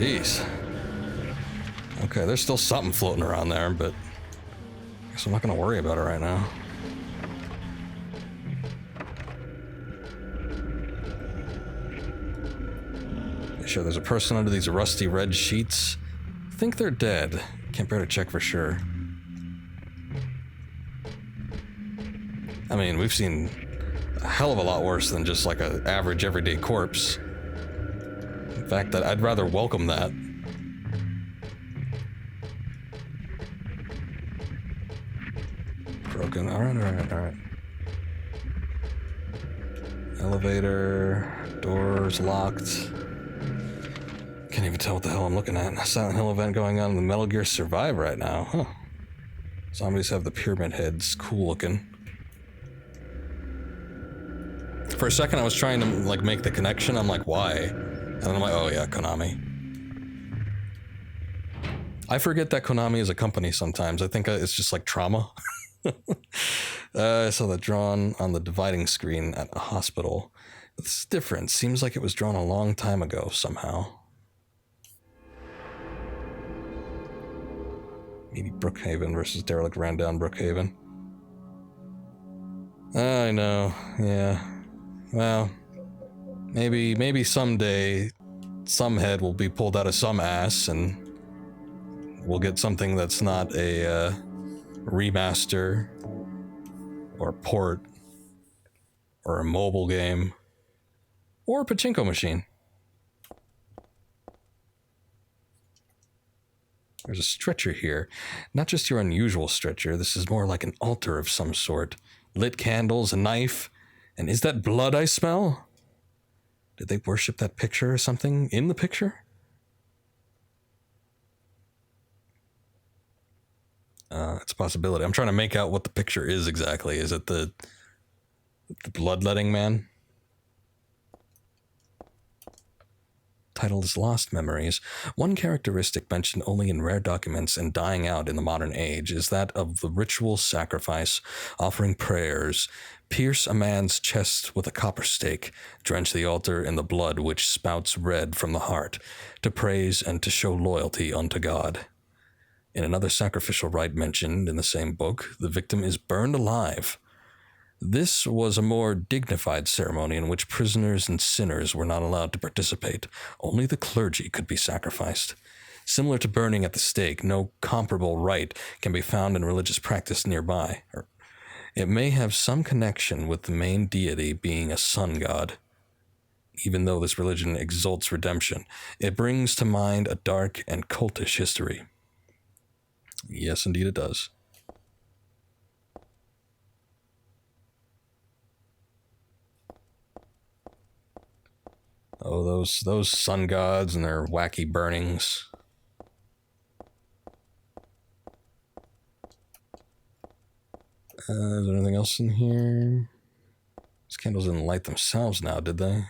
Jeez. Okay, there's still something floating around there, but I guess I'm not gonna worry about it right now. You sure there's a person under these rusty red sheets? I think they're dead. Can't bear to check for sure. I mean, we've seen a hell of a lot worse than just like an average everyday corpse. In fact, I'd rather welcome that. Broken. Alright. Elevator. Doors locked. Can't even tell what the hell I'm looking at. A Silent Hill event going on in the Metal Gear Survive right now. Huh. Zombies have the pyramid heads. Cool looking. For a second I was trying to like make the connection. I'm like, why? And then I'm like, oh yeah, Konami. I forget that Konami is a company sometimes. I think it's just like trauma. I saw that drawn on the dividing screen at a hospital. It's different. Seems like it was drawn a long time ago somehow. Maybe Brookhaven versus Derelict ran down Brookhaven. I know, yeah. Well, maybe someday some head will be pulled out of some ass and we'll get something that's not a remaster or port or a mobile game or a pachinko machine. There's a stretcher here. Not just your unusual stretcher. This is more like an altar of some sort. Lit candles, a knife. And is that blood I smell? Did they worship that picture or something in the picture? It's a possibility. I'm trying to make out what the picture is exactly. Is it the bloodletting man? Title is Lost Memories. One characteristic mentioned only in rare documents and dying out in the modern age is that of the ritual sacrifice, offering prayers, pierce a man's chest with a copper stake, drench the altar in the blood which spouts red from the heart, to praise and to show loyalty unto God. In another sacrificial rite mentioned in the same book, the victim is burned alive. This was a more dignified ceremony in which prisoners and sinners were not allowed to participate. Only the clergy could be sacrificed. Similar to burning at the stake, no comparable rite can be found in religious practice nearby. It may have some connection with the main deity being a sun god. Even though this religion exalts redemption, it brings to mind a dark and cultish history. Yes, indeed it does. Oh, those sun gods and their wacky burnings. Is there anything else in here? These candles didn't light themselves now, did they?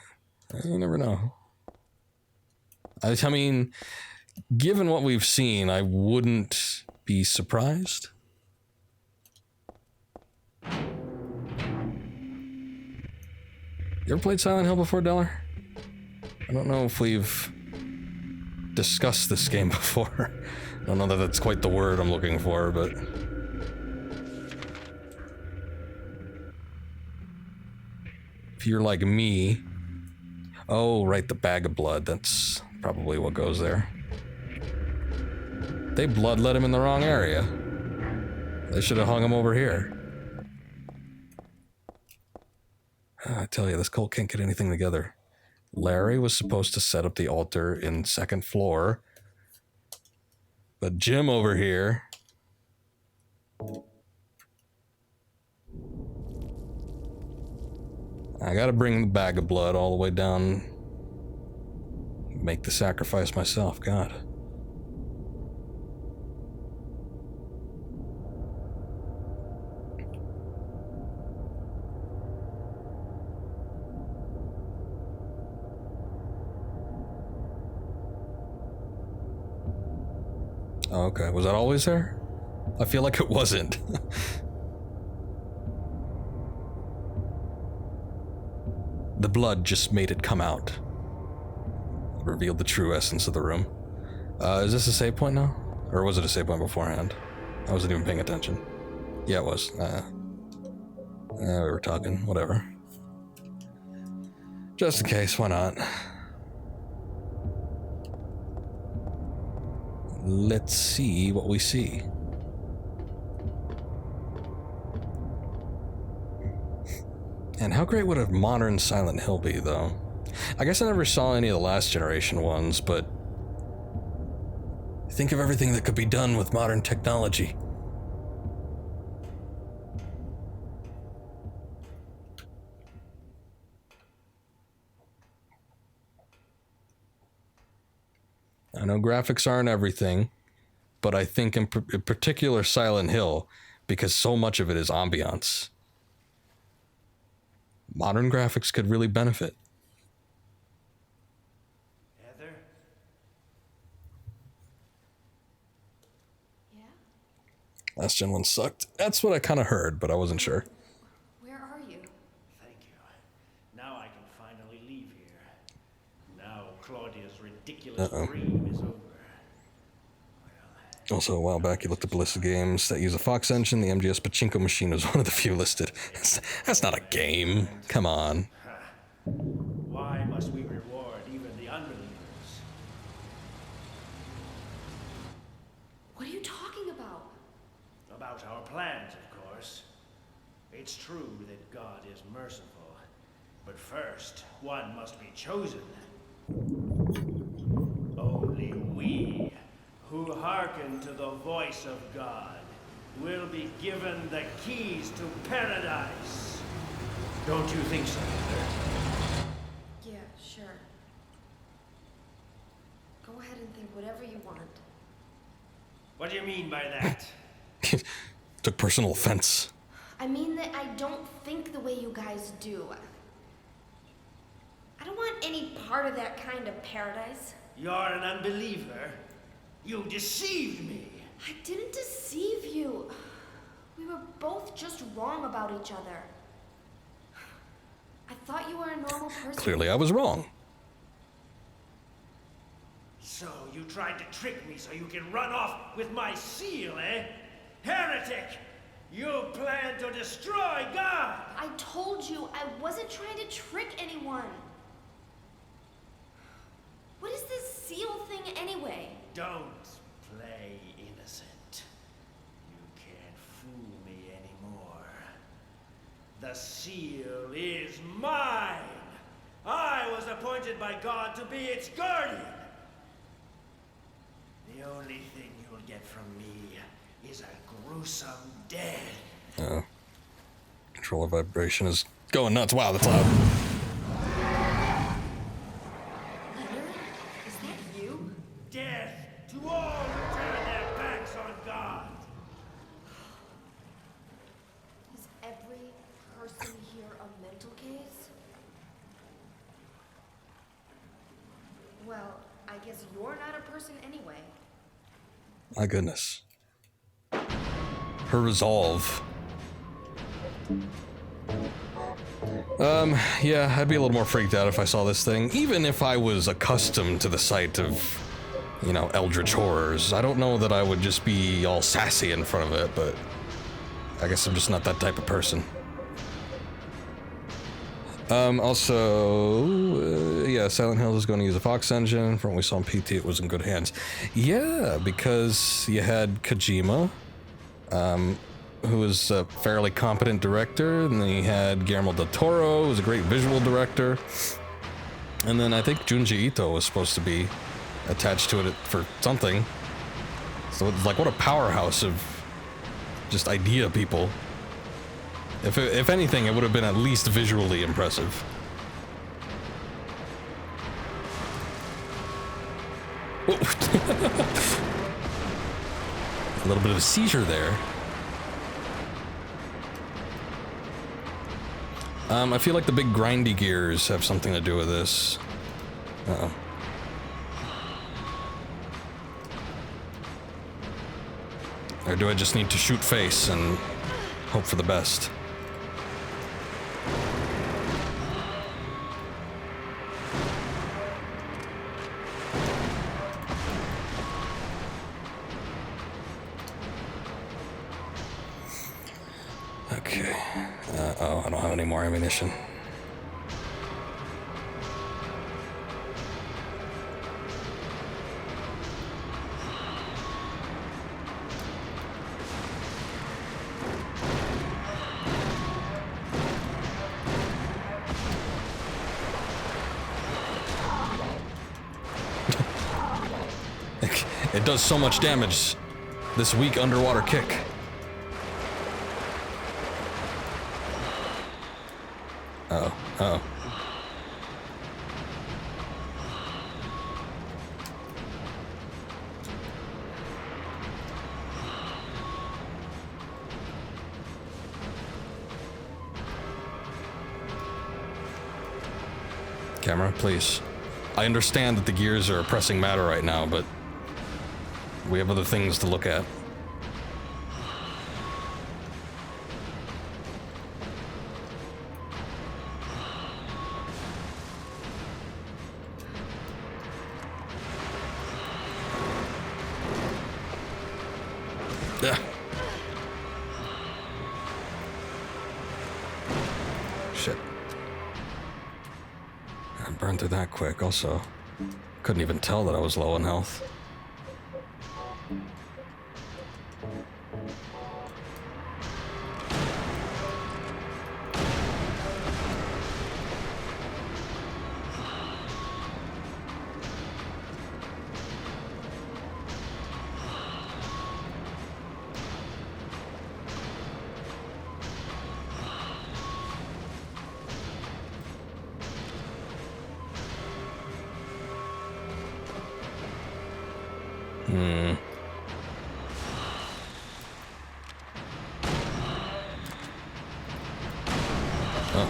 You never know. I mean, given what we've seen, I wouldn't be surprised. You ever played Silent Hill before, Deller? I don't know if we've discussed this game before. I don't know that that's quite the word I'm looking for, but... if you're like me... oh, right, the bag of blood. That's probably what goes there. They bloodlet him in the wrong area. They should have hung him over here. I tell you, this cult can't get anything together. Larry was supposed to set up the altar in second floor. But Jim over here... I gotta bring the bag of blood all the way down. Make the sacrifice myself, God. Oh, okay, was that always there? I feel like it wasn't. The blood just made it come out. Revealed the true essence of the room. Is this a save point now? Or was it a save point beforehand? I wasn't even paying attention. Yeah, it was. We were talking, whatever. Just in case, why not? Let's see what we see. And how great would a modern Silent Hill be, though? I guess I never saw any of the last generation ones, but think of everything that could be done with modern technology. I know graphics aren't everything, but I think in particular Silent Hill, because so much of it is ambiance. Modern graphics could really benefit. Heather? Yeah? Last gen one sucked. That's what I kind of heard, but I wasn't sure. Where are you? Thank you. Now I can finally leave here. Now Claudia's ridiculous dream is over. Also, a while back, you looked at the list of games that use a Fox engine. The MGS Pachinko machine was one of the few listed. That's not a game. Come on. Why must we reward even the unbelievers? What are you talking about? About our plans, of course. It's true that God is merciful, but first, one must be chosen. Only we, who hearken hearken to the voice of God will be given the keys to paradise. Don't you think so, Mother? Yeah, sure. Go ahead and think whatever you want. What do you mean by that? Took personal offense. I mean that I don't think the way you guys do. I don't want any part of that kind of paradise. You're an unbeliever. You deceived me. I didn't deceive you. We were both just wrong about each other. I thought you were a normal person. Clearly I was wrong. So you tried to trick me so you can run off with my seal, eh? Heretic! You plan to destroy God! I told you I wasn't trying to trick anyone. What is this seal thing anyway? Don't play innocent. You can't fool me anymore. The seal is mine! I was appointed by God to be its guardian! The only thing you'll get from me is a gruesome death. Controller vibration is going nuts. Wow, that's loud. Leonard? Is that you? Death to all who turn their backs on God! Is every person here a mental case? Well, I guess you're not a person anyway. My goodness. Her resolve. Yeah, I'd be a little more freaked out if I saw this thing. Even if I was accustomed to the sight of, you know, eldritch horrors. I don't know that I would just be all sassy in front of it, but I guess I'm just not that type of person. Also, yeah, Silent Hill is going to use a Fox engine. From what we saw in PT, it was in good hands. Yeah, because you had Kojima, who was a fairly competent director, and then you had Guillermo del Toro, who was a great visual director, and then I think Junji Ito was supposed to be attached to it for something. So it's like, what a powerhouse of just idea people. If anything, it would have been at least visually impressive. Whoa. A little bit of a seizure there. I feel like the big grindy gears have something to do with this. Uh-oh. Or do I just need to shoot face and hope for the best? Okay. Oh, I don't have any more ammunition. It does so much damage. This weak underwater kick. Oh, oh. Camera, please. I understand that the gears are a pressing matter right now, but we have other things to look at. Yeah. Shit. I burned through that quick. Also, couldn't even tell that I was low on health. Hmm. Oh.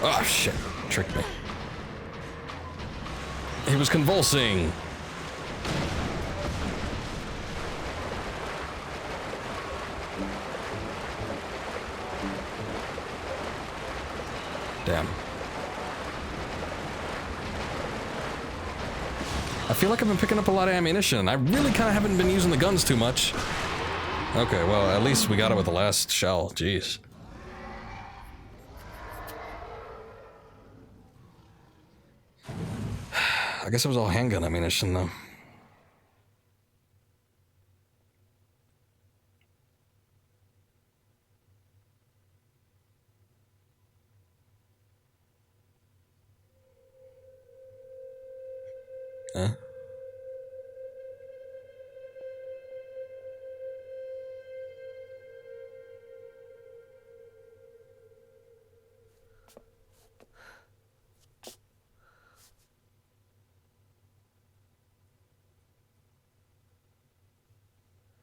Oh, shit. Tricked me. He was convulsing. Damn. I feel like I've been picking up a lot of ammunition. I really kind of haven't been using the guns too much. Okay, well, at least we got it with the last shell. Jeez. I guess it was all handgun ammunition, though. Huh?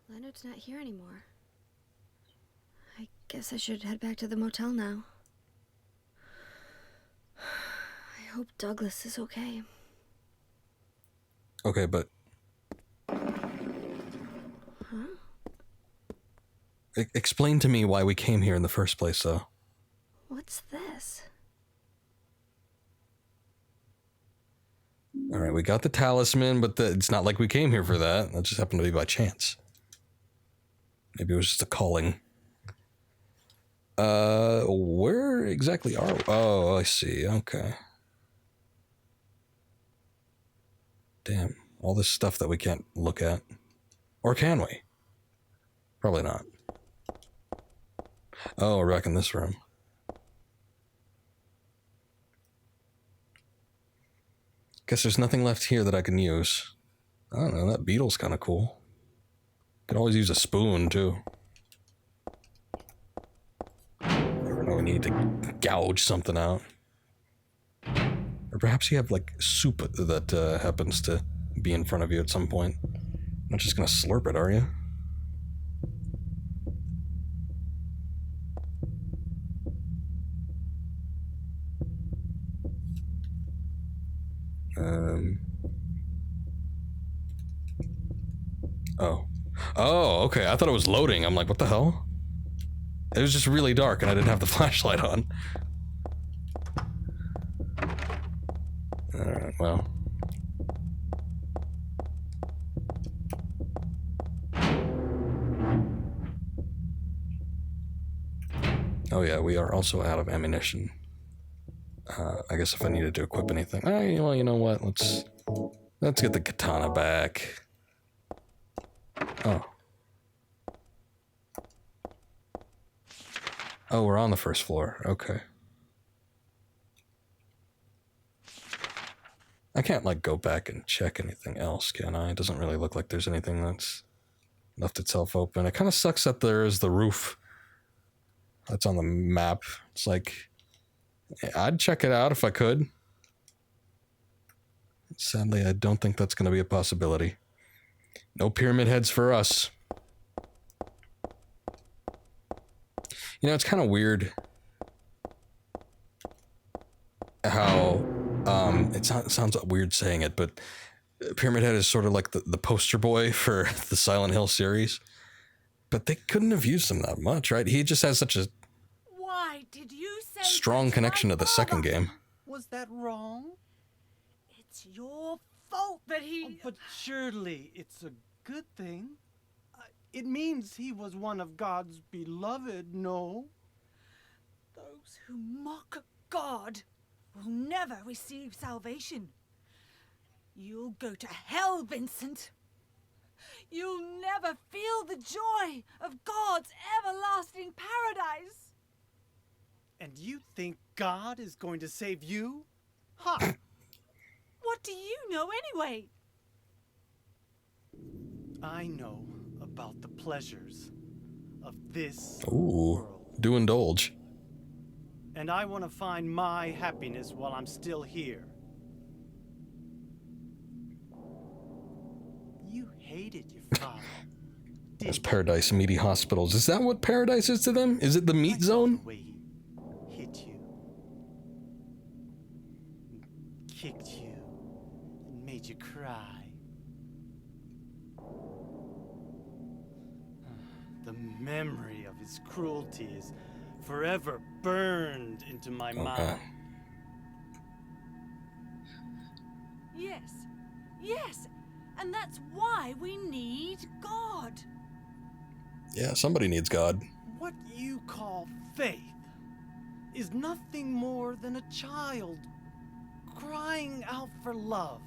Leonard's not here anymore. I guess I should head back to the motel now. I hope Douglas is okay. Okay, but... Huh? Explain to me why we came here in the first place, though. What's this? Alright, we got the talisman, but it's not like we came here for that. That just happened to be by chance. Maybe it was just a calling. Where exactly are we? Oh, I see. Okay. Damn. All this stuff that we can't look at. Or can we? Probably not. Oh, we're back in this room. Guess there's nothing left here that I can use. I don't know, that beetle's kind of cool. Could always use a spoon, too. Never know, we need to gouge something out. Or perhaps you have, like, soup that happens to be in front of you at some point. You're not just gonna slurp it, are you? Oh. Oh, okay. I thought it was loading. I'm like, what the hell? It was just really dark and I didn't have the flashlight on. Alright, well. Oh yeah, we are also out of ammunition. I guess if I needed to equip anything. Well, you know what? Let's get the katana back. Oh. Oh, we're on the first floor. Okay. I can't, like, go back and check anything else, can I? It doesn't really look like there's anything that's left itself open. It kind of sucks that there is the roof that's on the map. It's like, I'd check it out if I could. Sadly, I don't think that's going to be a possibility. No pyramid heads for us. You know, it's kind of weird how, it sounds weird saying it, but Pyramid Head is sort of like the poster boy for the Silent Hill series. But they couldn't have used him that much, right? He just has such a Why did you say strong that connection my to the father? second game. Was that wrong? It's your fault that he... Oh, but surely it's a good thing. It means he was one of God's beloved, no? Those who mock God will never receive salvation. You'll go to hell, Vincent. You'll never feel the joy of God's everlasting paradise. And you think God is going to save you? Ha! What do you know anyway? I know about the pleasures of this Ooh, world. do indulge. And I want to find my happiness while I'm still here. You hated your father. There's Paradise Meaty Hospitals. Is that what Paradise is to them? Is it the meat zone? The way he hit you, kicked you, and made you cry. The memory of his cruelty is forever burned into my mind. Yes. Yes. And that's why we need God. Yeah, somebody needs God. What you call faith is nothing more than a child crying out for love.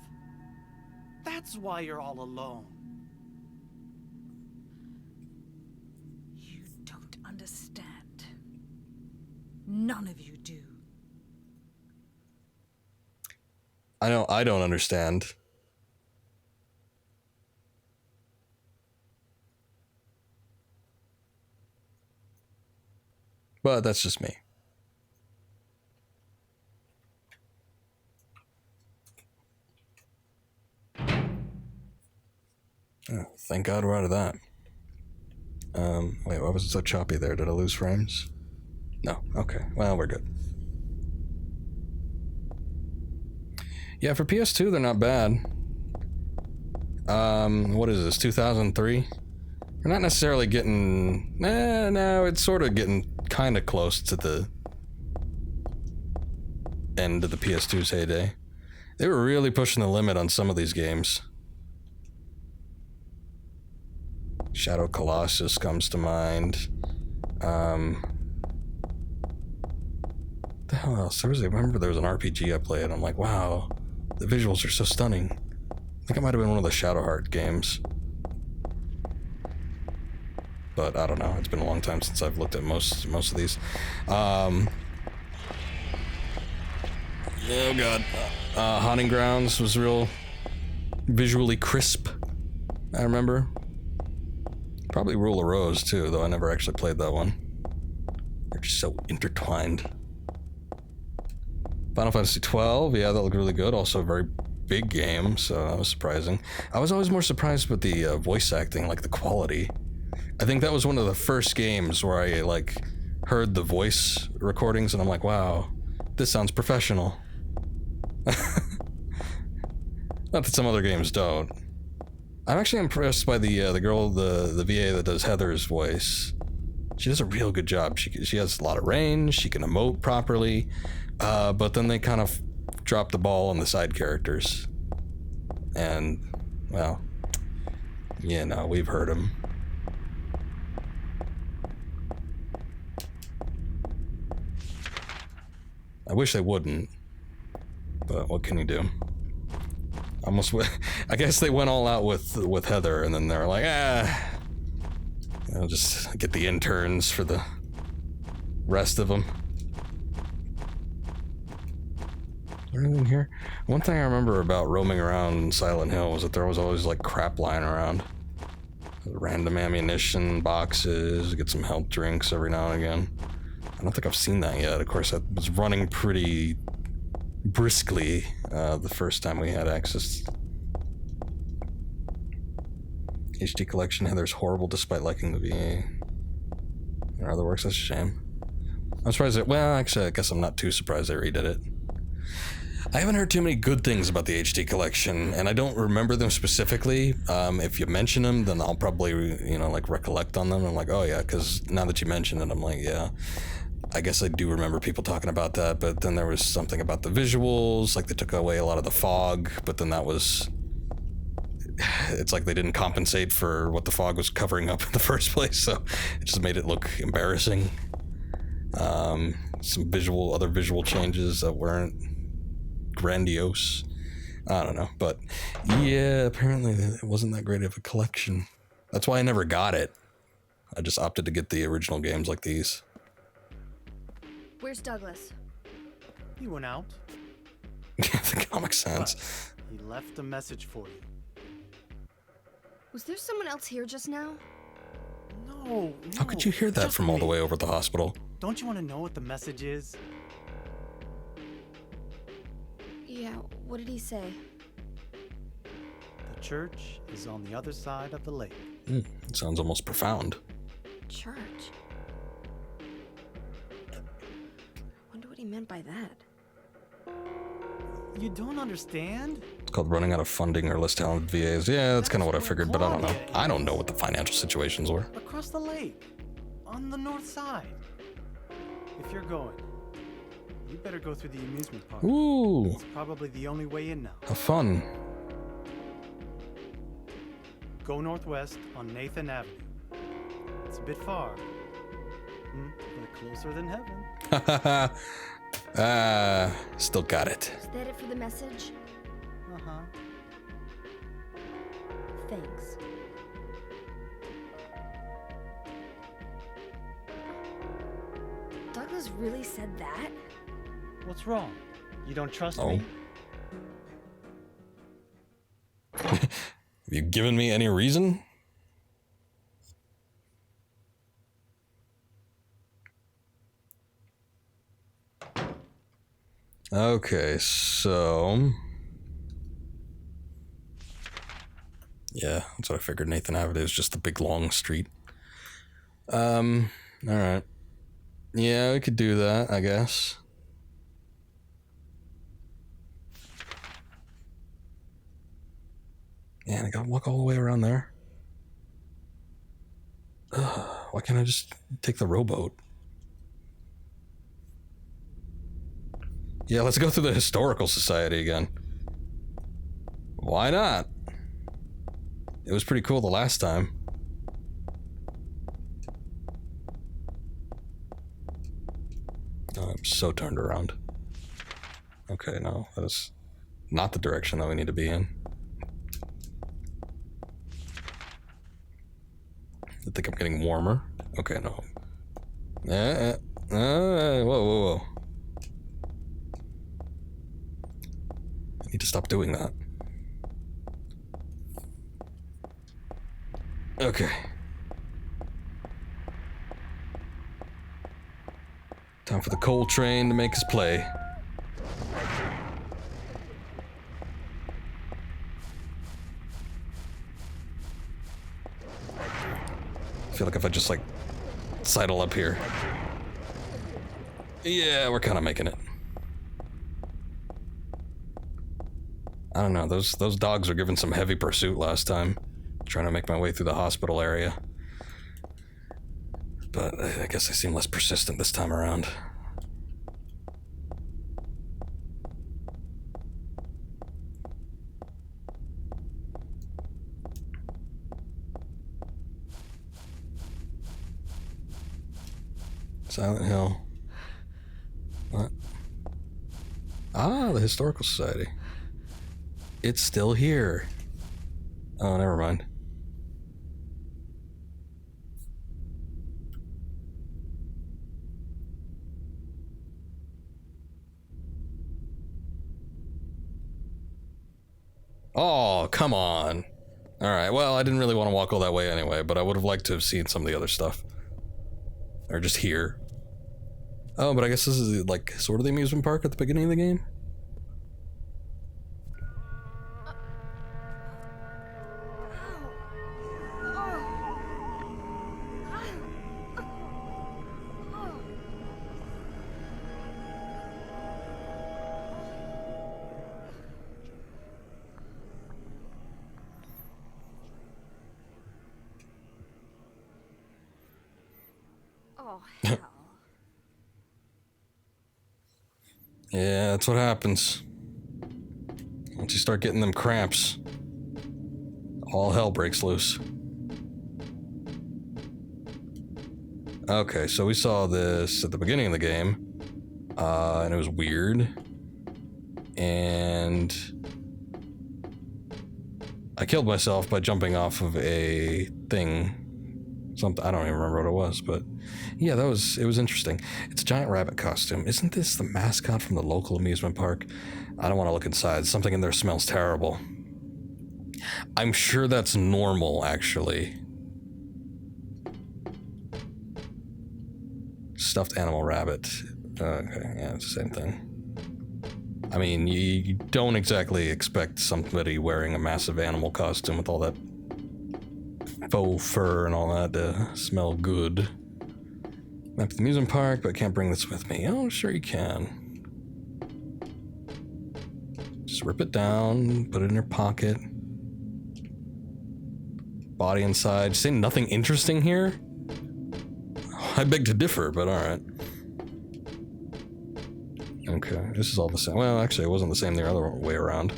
That's why you're all alone. You don't understand. None of you do. I know I don't understand. But that's just me. Oh, thank God we're out of that. Wait, why was it so choppy there? Did I lose frames? No. Okay. Well, we're good. Yeah, for PS2, they're not bad. What is this? 2003? We're not necessarily getting... no, it's sort of getting kind of close to the end of the PS2's heyday. They were really pushing the limit on some of these games. Shadow Colossus comes to mind. What the hell else? I remember there was an RPG I played, and I'm like, wow, the visuals are so stunning. I think it might have been one of the Shadowheart games. But I don't know. It's been a long time since I've looked at most of these. Oh god. Haunting Grounds was real visually crisp, I remember. Probably Rule of Rose too, though I never actually played that one. They're just so intertwined. Final Fantasy 12, yeah, that looked really good. Also a very big game, so that was surprising. I was always more surprised with the voice acting, like the quality. I think that was one of the first games where I like heard the voice recordings and I'm like, wow, this sounds professional. Not that some other games don't. I'm actually impressed by the girl, the VA that does Heather's voice. She does a real good job. She has a lot of range. She can emote properly, but then they kind of drop the ball on the side characters. And well, you know, we've heard them. I wish they wouldn't, but what can you do? I guess they went all out with Heather, and then they're like, I'll just get the interns for the rest of them. Is there anything here? One thing I remember about roaming around Silent Hill was that there was always like crap lying around. Random ammunition boxes, get some health drinks every now and again. I don't think I've seen that yet. Of course, I was running pretty briskly the first time we had access. HD collection, Heather's horrible despite liking the VA. In other words, that's a shame. I'm surprised that, well, actually, I guess I'm not too surprised they redid it. I haven't heard too many good things about the HD collection, and I don't remember them specifically. If you mention them, then I'll probably, like recollect on them. I'm like, oh yeah, because now that you mention it, I'm like, yeah. I guess I do remember people talking about that, but then there was something about the visuals, like they took away a lot of the fog, but then that was... It's like they didn't compensate for what the fog was covering up in the first place, so it just made it look embarrassing. Some other visual changes that weren't grandiose. I don't know, but yeah, apparently it wasn't that great of a collection. That's why I never got it. I just opted to get the original games like these. Where's Douglas? He went out. The comic sense. But he left a message for you. Was there someone else here just now? No. How could you hear that just from all the me. way over at the hospital? Don't you want to know what the message is? Yeah, what did he say? The church is on the other side of the lake. Sounds almost profound. Church. Wonder what he meant by that. You don't understand? It's called running out of funding or less talented VAs. Yeah, that's kind of what I figured, but I don't know. I don't know what the financial situations were. Across the lake, on the north side. If you're going, you better go through the amusement park. Ooh, It's probably the only way in now. have fun. Go northwest on Nathan Avenue. It's a bit far, but closer than heaven. Still got it. Is that it for the message? Uh-huh. Thanks. Douglas really said that? What's wrong? You don't trust Oh. me? Have you given me any reason? Okay, so... Yeah, that's what I figured. Nathan Avenue is just the big long street. Alright. Yeah, we could do that, I guess. Man, I gotta walk all the way around there. Why can't I just take the rowboat? Yeah, let's go through the Historical Society again. Why not? It was pretty cool the last time. Oh, I'm so turned around. Okay, no, that is not the direction that we need to be in. I think I'm getting warmer. Okay, no. Whoa, whoa, whoa. I need to stop doing that. Okay. Time for the coal train to make his play. I feel like if I just, like, sidle up here. Yeah, we're kind of making it. I don't know, those dogs were given some heavy pursuit last time. Trying to make my way through the hospital area. But I guess I seem less persistent this time around. Silent Hill. What? Ah, the Historical Society. It's still here. Oh, never mind. Oh, come on. Alright, well, I didn't really want to walk all that way anyway, but I would have liked to have seen some of the other stuff. Or just here. Oh, but I guess this is, like, sort of the amusement park at the beginning of the game? Oh, hell. Yeah, that's what happens. Once you start getting them cramps, all hell breaks loose. Okay, so we saw this at the beginning of the game, and it was weird. And I killed myself by jumping off of a thing. Something, I don't even remember what it was, but yeah, it was interesting. It's a giant rabbit costume. Isn't this the mascot from the local amusement park? I don't want to look inside. Something in there smells terrible. I'm sure that's normal, actually. Stuffed animal rabbit. Okay, yeah, it's the same thing. I mean, you don't exactly expect somebody wearing a massive animal costume with all that faux fur and all that to smell good. Map to the amusement park, but I can't bring this with me. Oh, sure you can. Just rip it down, put it in your pocket. Body inside. Say nothing interesting here? I beg to differ, but alright. Okay, this is all the same. Well, actually, it wasn't the same the other way around.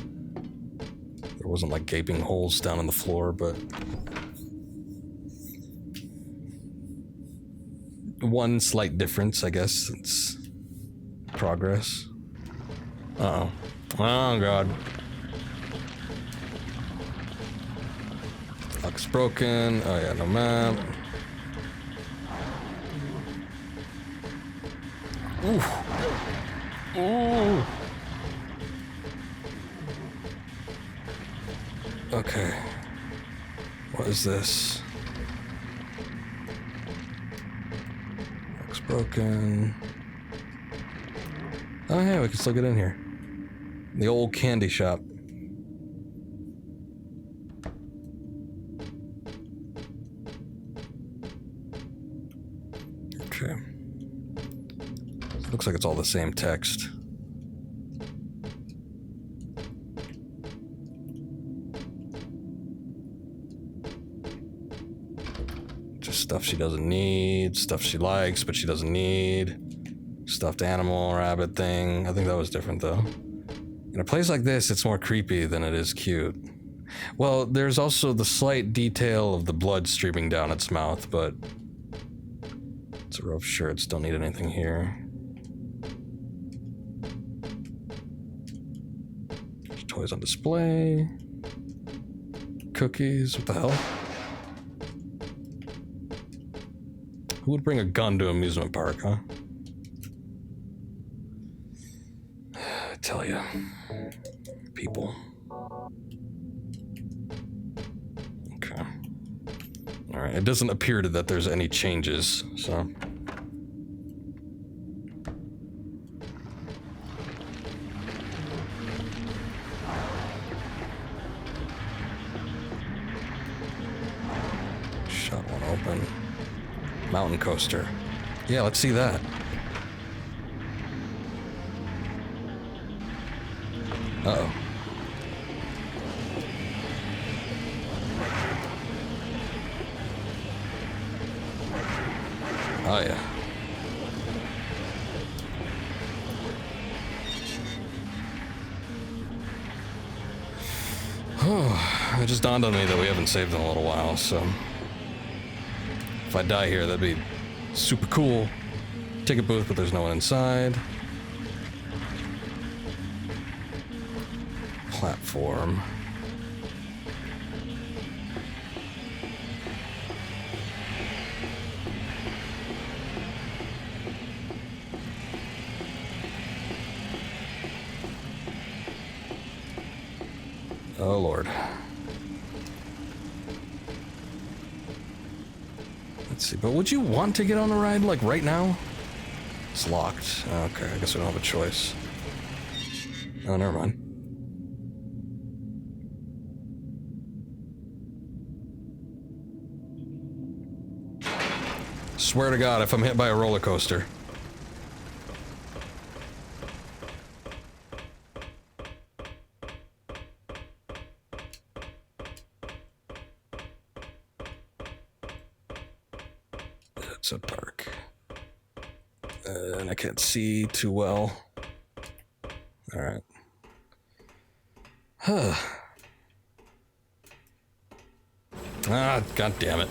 There wasn't like gaping holes down on the floor, but... one slight difference, I guess. It's progress. Uh-oh. Oh, God. Lock's broken. Oh, yeah, no map. Ooh. Ooh. Okay. What is this? Lock's broken. Oh, yeah, we can still get in here. The old candy shop. Okay. Looks like it's all the same text. Just stuff she doesn't need, stuff she likes but she doesn't need. Stuffed animal, rabbit thing. I think that was different though. In a place like this, it's more creepy than it is cute. Well, there's also the slight detail of the blood streaming down its mouth, but it's a rough shirt, don't need anything here. There's toys on display. Cookies, what the hell? Who would bring a gun to an amusement park, huh? I tell ya. People. Okay. Alright, it doesn't appear that there's any changes, so... Shut one open. Mountain coaster. Yeah, let's see that. Uh-oh. Oh, yeah. Oh, it just dawned on me that we haven't saved in a little while, so... if I die here, that'd be super cool. Ticket booth, but there's no one inside. Platform. Oh, Lord. Let's see, but would you want to get on the ride, like, right now? It's locked. Okay, I guess we don't have a choice. Oh, never mind. Swear to God, if I'm hit by a roller coaster. It's so dark. And I can't see too well. Alright. Ah, God damn it.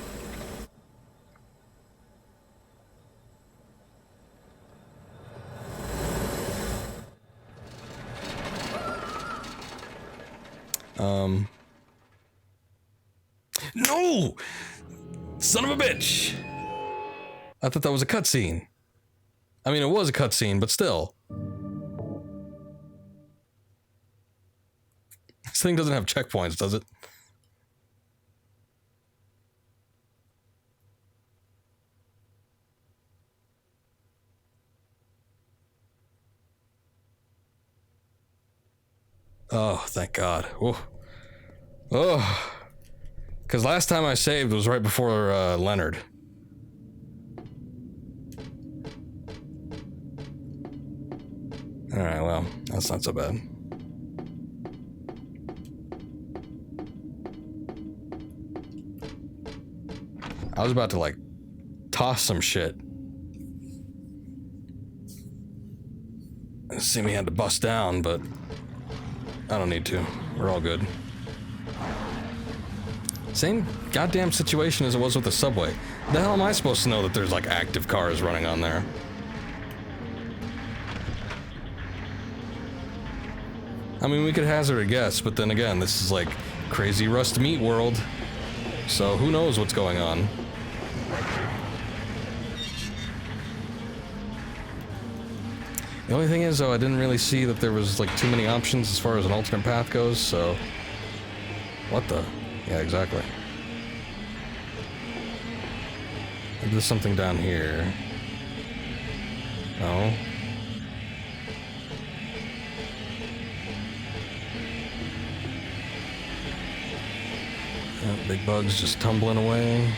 No! Son of a bitch! I thought that was a cutscene. I mean, it was a cutscene, but still. This thing doesn't have checkpoints, does it? Oh, thank God. Oh. Oh. Because last time I saved was right before Leonard. Alright, well, that's not so bad. I was about to, like, toss some shit. See me had to bust down, but I don't need to. We're all good. Same goddamn situation as it was with the subway. The hell am I supposed to know that there's, like, active cars running on there? I mean, we could hazard a guess, but then again, this is like crazy Rust Meat world. So who knows what's going on? The only thing is, though, I didn't really see that there was like too many options as far as an alternate path goes, so... What the? Yeah, exactly. Maybe there's something down here. No. Big bug's just tumbling away.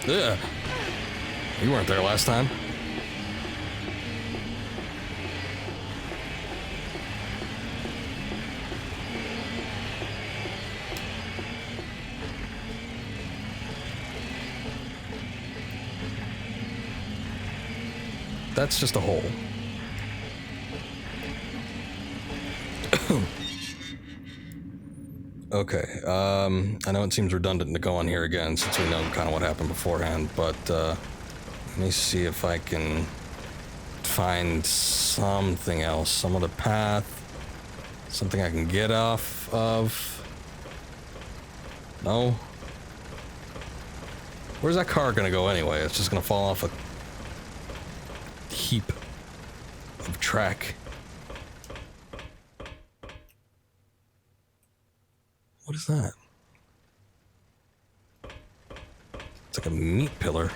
Ugh. You weren't there last time. That's just a hole. Okay, I know it seems redundant to go on here again since we know kind of what happened beforehand, but let me see if I can find something else, some other path, something I can get off of. No? Where's that car gonna go anyway? It's just gonna fall off a heap of track. What is that? It's like a meat pillar.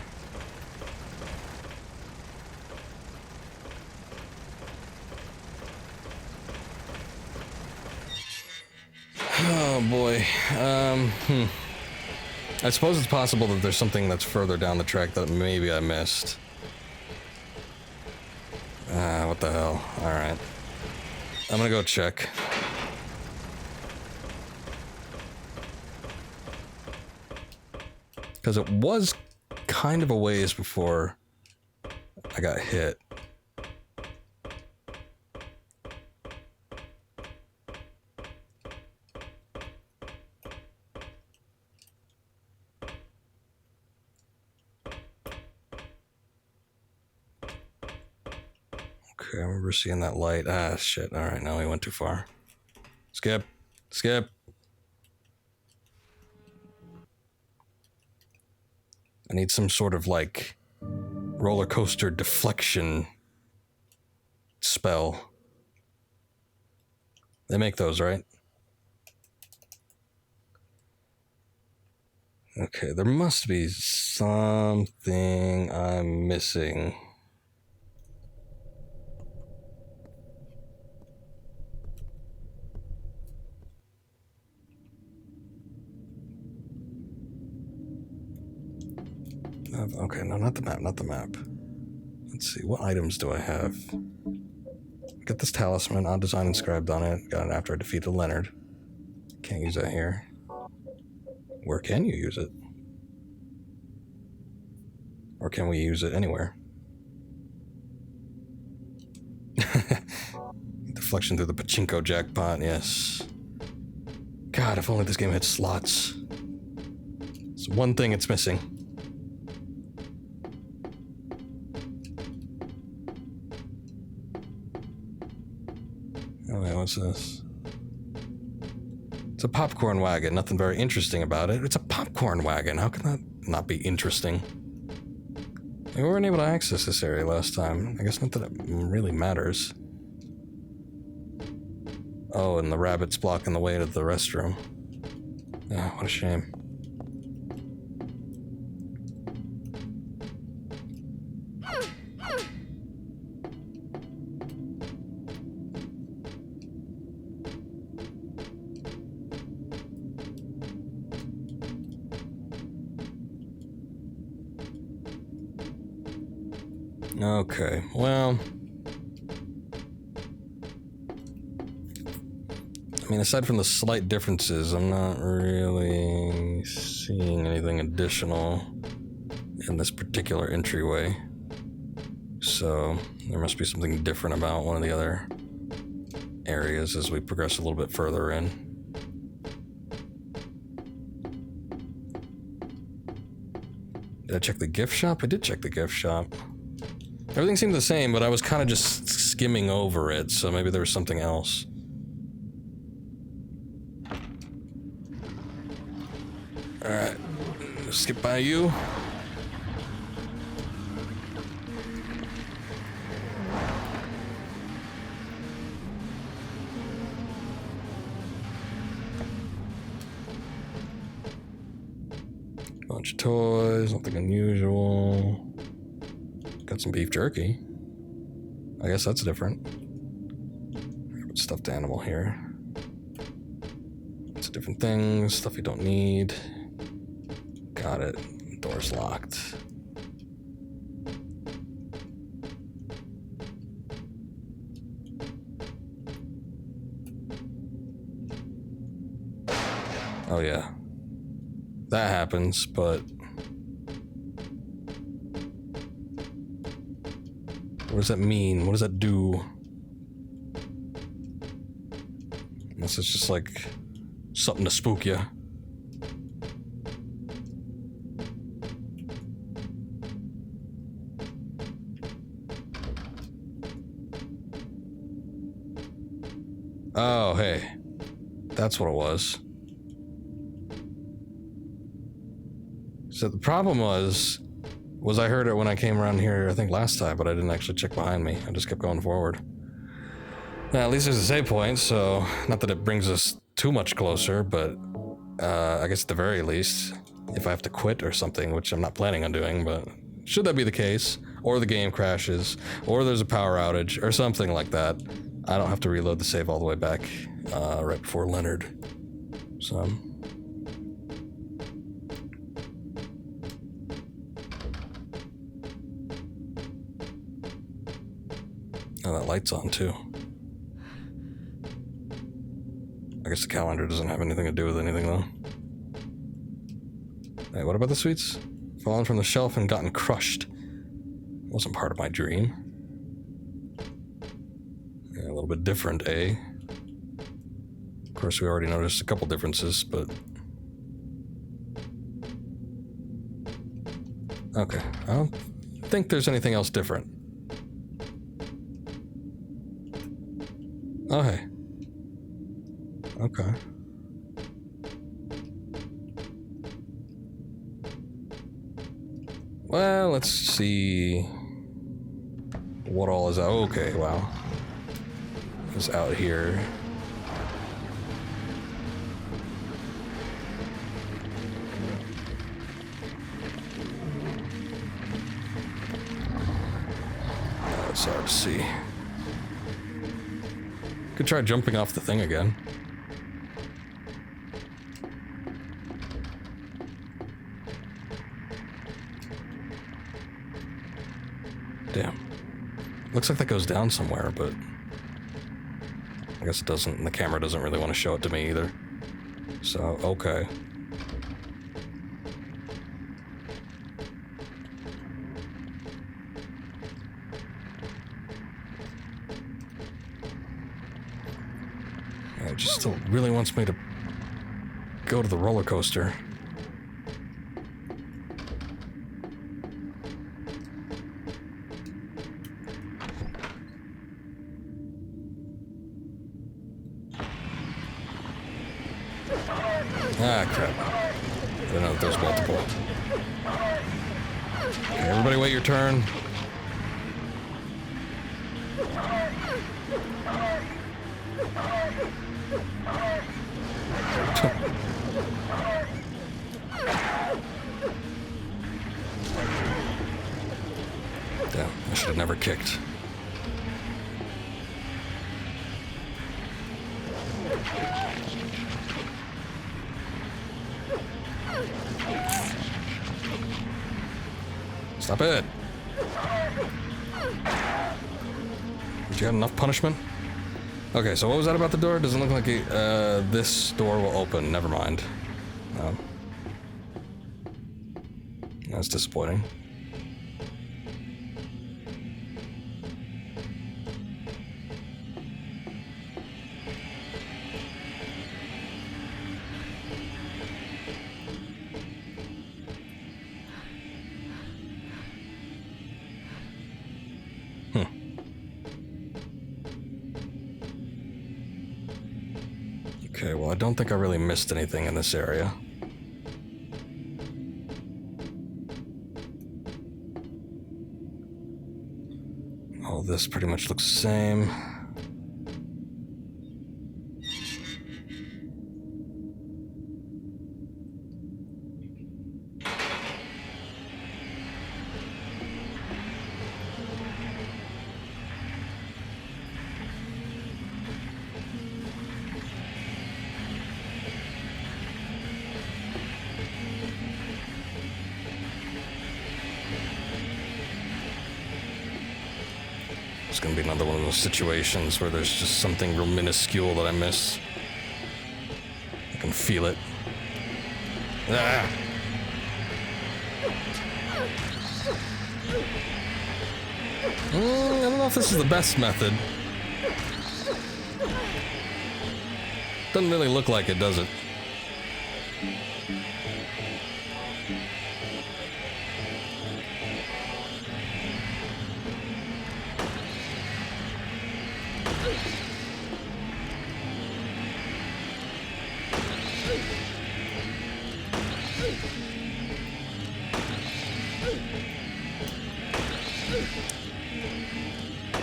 Oh boy. I suppose it's possible that there's something that's further down the track that maybe I missed. What the hell? Alright. I'm gonna go check. Because it was kind of a ways before I got hit. Okay, I remember seeing that light. Ah, shit. Alright, now we went too far. Skip. Skip. I need some sort of, like, roller coaster deflection spell. They make those, right? Okay, there must be something I'm missing. Okay, no, not the map, not the map. Let's see, what items do I have? Got this talisman, odd design inscribed on it. Got it after I defeated Leonard. Can't use that here. Where can you use it? Or can we use it anywhere? Deflection through the pachinko jackpot, yes. God, if only this game had slots. It's one thing it's missing. Okay, what's this? It's a popcorn wagon. Nothing very interesting about it. It's a popcorn wagon. How can that not be interesting? We weren't able to access this area last time. I guess not that it really matters. Oh, and the rabbit's blocking the way to the restroom. Ah, what a shame. Okay, well... I mean, aside from the slight differences, I'm not really seeing anything additional in this particular entryway. So, there must be something different about one of the other areas as we progress a little bit further in. Did I check the gift shop? I did check the gift shop. Everything seemed the same, but I was kind of just skimming over it, so maybe there was something else. Alright, skip by you. Bunch of toys, nothing unusual. Got some beef jerky. I guess that's different. Stuffed animal here. Lots of different things, stuff you don't need. Got it. Door's locked. Oh yeah. That happens, but... what does that mean? What does that do? Unless it's just like something to spook you. Oh, hey. That's what it was. So the problem was I heard it when I came around here, I think last time, but I didn't actually check behind me. I just kept going forward. Now, at least there's a save point, so not that it brings us too much closer, but I guess at the very least, if I have to quit or something, which I'm not planning on doing, but should that be the case, or the game crashes, or there's a power outage, or something like that, I don't have to reload the save all the way back right before Leonard. So... oh, that light's on too. I guess the calendar doesn't have anything to do with anything though. Hey, what about the sweets? Fallen from the shelf and gotten crushed. Wasn't part of my dream. Yeah, a little bit different, eh? Of course, we already noticed a couple differences, but... okay, I don't think there's anything else different. Oh, hey. Okay. Well, let's see what all is out. Okay, wow. Is out here. It's hard to see. Could try jumping off the thing again. Damn. Looks like that goes down somewhere, but... I guess it doesn't, and the camera doesn't really want to show it to me either. So, okay. It just still really wants me to go to the roller coaster. Ah, crap. I don't know if there's multiple. Okay, everybody wait your turn. Damn, I should have never kicked. Stop it! Did you have enough punishment? Okay, so what was that about the door? Doesn't look like this door will open. Never mind. That's disappointing. Okay, well, I don't think I really missed anything in this area. All this pretty much looks the same. It's gonna be another one of those situations where there's just something real minuscule that I miss. I can feel it. Ah! I don't know if this is the best method. Doesn't really look like it, does it?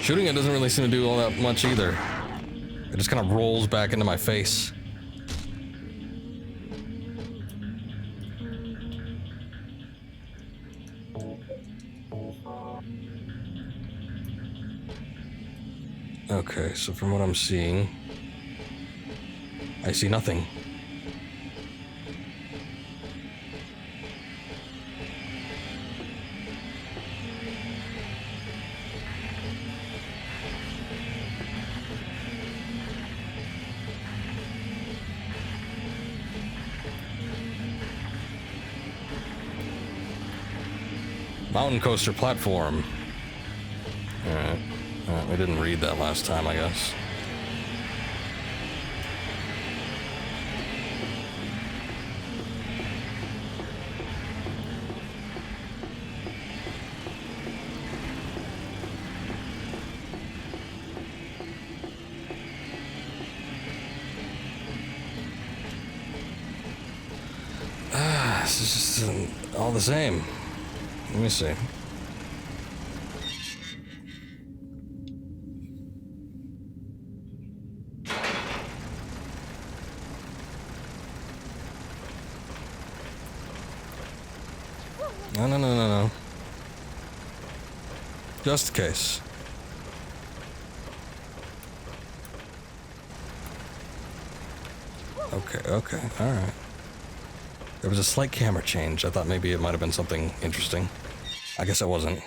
Shooting it doesn't really seem to do all that much either. It just kind of rolls back into my face. Okay, so from what I'm seeing, I see nothing. Mountain coaster platform. Alright. We didn't read that last time, I guess. This is just all the same. Let me see. No. Just in case. Okay, alright. There was a slight camera change. I thought maybe it might have been something interesting. I guess it wasn't.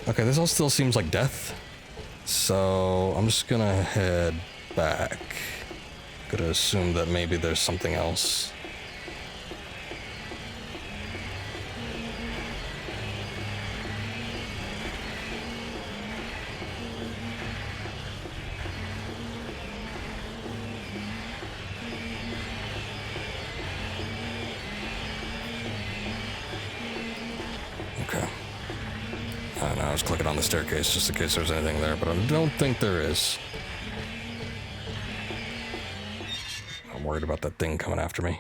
Okay, this all still seems like death. So I'm just gonna head back. Gonna assume that maybe there's something else. I was clicking on the staircase just in case there's anything there, but I don't think there is. I'm worried about that thing coming after me.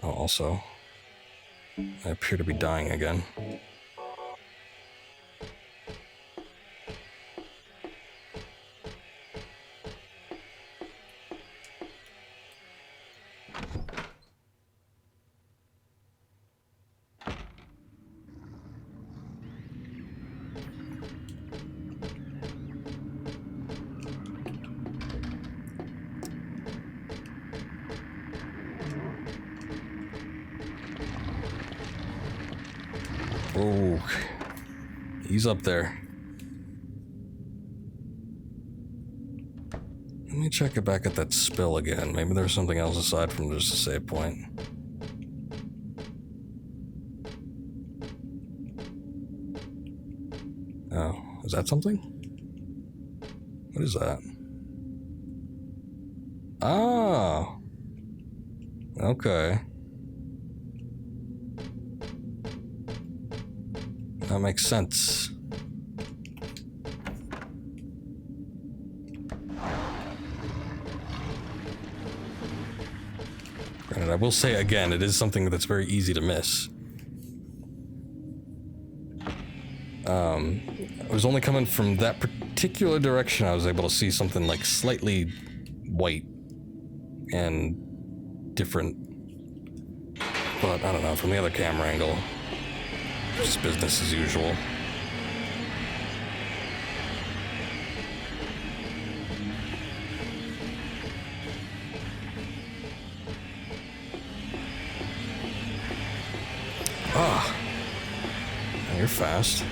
Oh, also, I appear to be dying again. Oh, he's up there. Let me check it back at that spill again. Maybe there's something else aside from just a save point. Oh, is that something? What is that? Ah! Okay. That makes sense. Granted, I will say again, it is something that's very easy to miss. I was only coming from that particular direction. I was able to see something like slightly white and different. But I don't know, from the other camera angle, just business as usual. Ah, you're fast.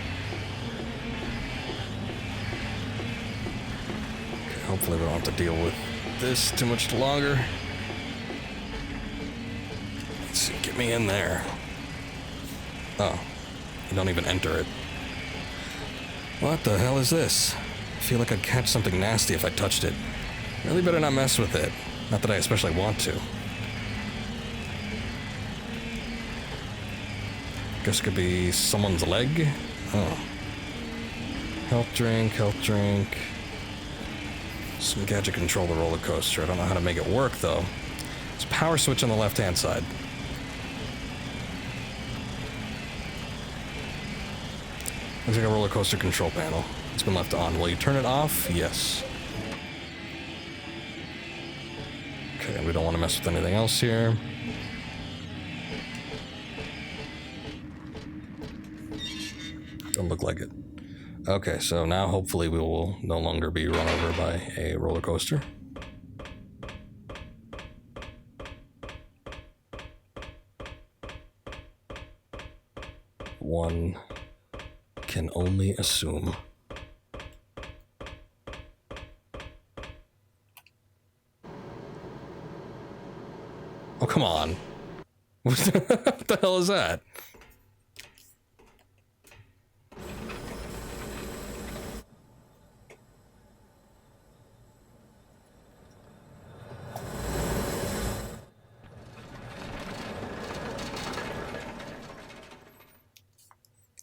Okay, hopefully we don't have to deal with this too much longer. Let's see, get me in there. Oh, you don't even enter it. What the hell is this? I feel like I'd catch something nasty if I touched it. Really better not mess with it. Not that I especially want to. Guess it could be someone's leg? Oh. Health drink, health drink. Some gadget control the roller coaster. I don't know how to make it work, though. It's a power switch on the left-hand side. Looks like a roller coaster control panel. It's been left on. Will you turn it off? Yes. Okay, we don't want to mess with anything else here. Doesn't look like it. Okay, so now hopefully we will no longer be run over by a roller coaster. One can only assume. Oh, come on. What the hell is that?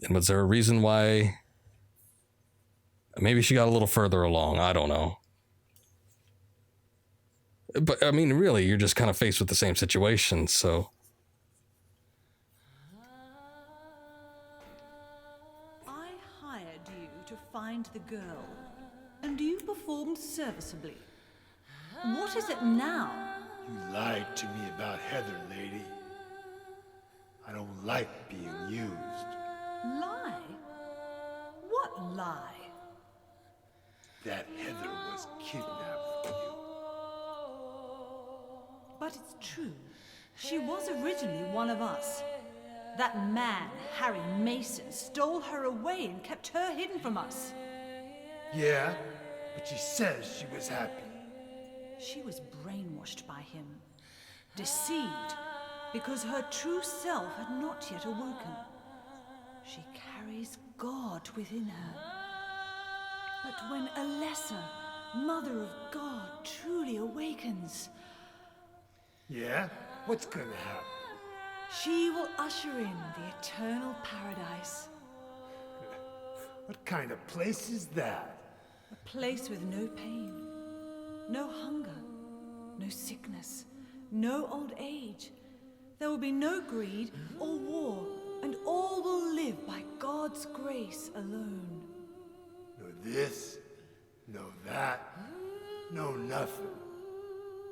And was there a reason why? Maybe she got a little further along. I don't know. But, I mean, really, you're just kind of faced with the same situation, so... I hired you to find the girl, and you performed serviceably. What is it now? You lied to me about Heather, lady. I don't like being used. Lie? What lie? That Heather was kidnapped from you. But it's true. She was originally one of us. That man, Harry Mason, stole her away and kept her hidden from us. Yeah, but she says she was happy. She was brainwashed by him, deceived, because her true self had not yet awoken. She carries God within her. But when a lesser, Mother of God, truly awakens, Yeah? What's gonna happen? she will usher in the eternal paradise. What kind of place is that? A place with no pain, no hunger, no sickness, no old age. There will be no greed or war, and all will live by God's grace alone. No this, no that, no nothing.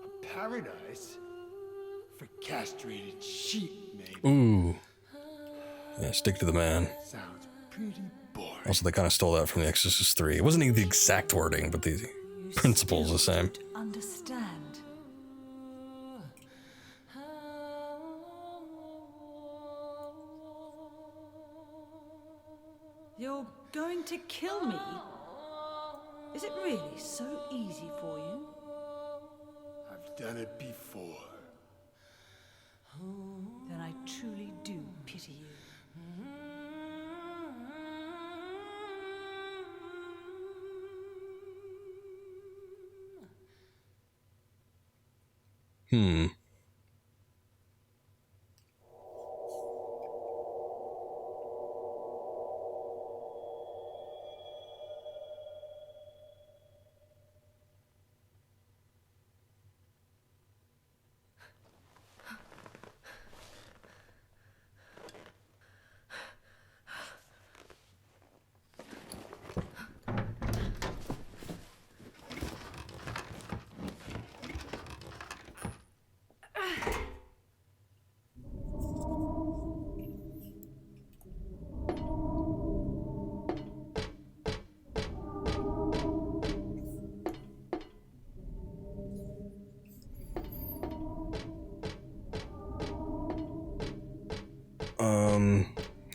A paradise? For castrated sheep, maybe. Ooh. Yeah, stick to the man. Sounds pretty boring. Also, they kind of stole that from The Exorcist 3. It wasn't even the exact wording, but the principle's the same. Don't understand. You're going to kill me? Is it really so easy for you? I've done it before. Then I truly do pity you.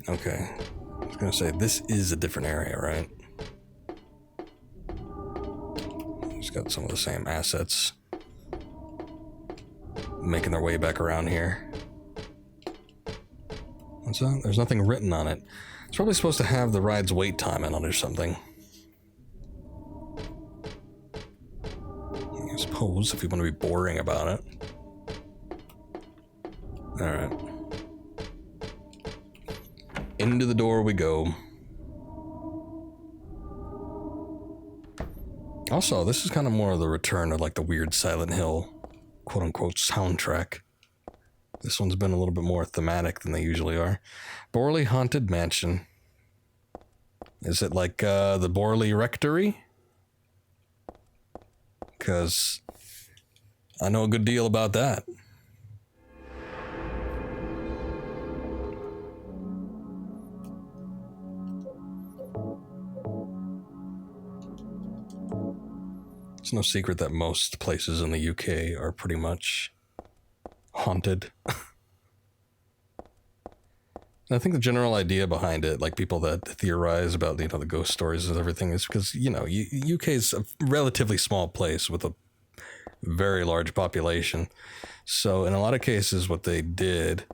Okay. I was gonna say, this is a different area, right? It's got some of the same assets making their way back around here. What's that? There's nothing written on it. It's probably supposed to have the ride's wait time in it or something. I suppose, if you want to be boring about it. Alright. Into the door we go. Also, this is kind of more of the return of like the weird Silent Hill quote-unquote soundtrack. This one's been a little bit more thematic than they usually are. Borley Haunted Mansion. Is it like the Borley Rectory? Because I know a good deal about that. It's no secret that most places in the UK are pretty much haunted. And I think the general idea behind it, like people that theorize about, the ghost stories and everything, is because, UK is a relatively small place with a very large population. So in a lot of cases, what they did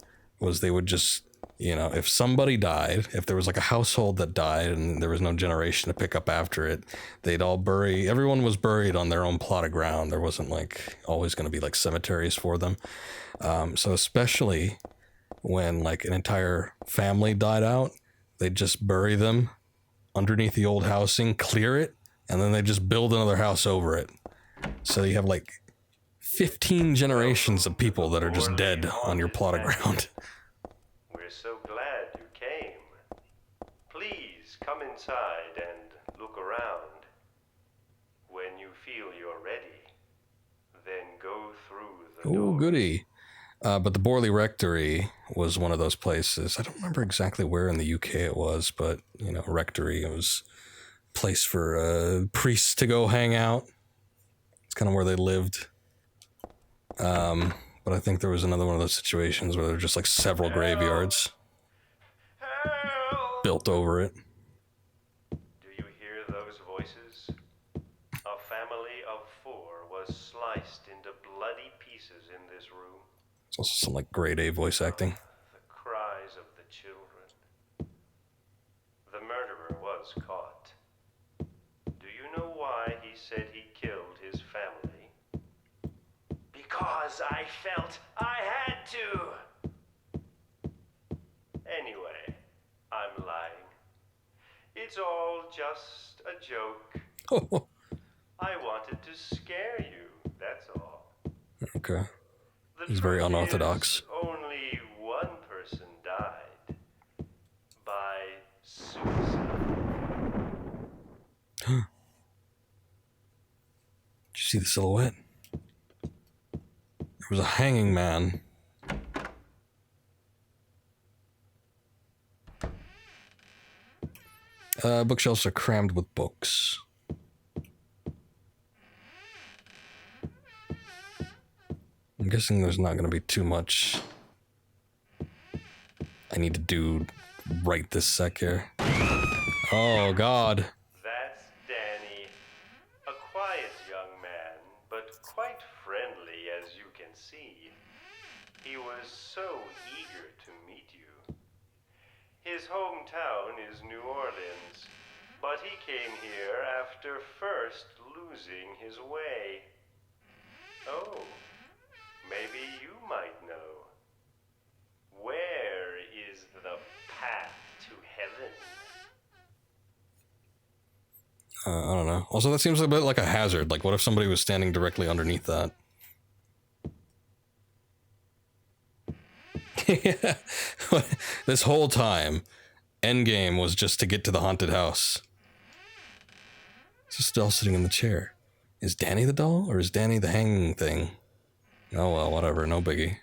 was they would just, if somebody died, if there was like a household that died and there was no generation to pick up after it, they'd all everyone was buried on their own plot of ground. There wasn't like always going to be like cemeteries for them. So especially when like an entire family died out, they'd just bury them underneath the old housing, clear it, and then they just build another house over it. So you have like 15 generations of people that are just dead on your plot of ground. We're so glad you came. Please come inside and look around. When you feel you're ready, then go through the door. Oh, goody. But the Borley Rectory was one of those places. I don't remember exactly where in the UK it was, but, rectory, it was a place for priests to go hang out. It's kind of where they lived. But I think there was another one of those situations where there were just like several graveyards built over it. Do you hear those voices? A family of 4 was sliced into bloody pieces in this room. It's also some like grade A voice acting. The cries of the children. The murderer was caught. Do you know why he said he killed his family? Because I felt I had to. Anyway, I'm lying. It's all just a joke. I wanted to scare you, that's all. Okay. The He's very truth unorthodox. is, only one person died by suicide. Did you see the silhouette? There was a hanging man. Bookshelves are crammed with books. I'm guessing there's not going to be too much I need to do right this sec here. Oh, God. That's Danny. A quiet young man, but quite friendly, as you can see. He was so eager to meet you. His hometown is New Orleans, but he came here after first losing his way. Oh, maybe you might know. Where is the path to heaven? I don't know. Also, that seems a bit like a hazard. Like, what if somebody was standing directly underneath that? This whole time, endgame was just to get to the haunted house. She's still sitting in the chair. Is Danny the doll, or is Danny the hanging thing? Oh well, whatever, no biggie.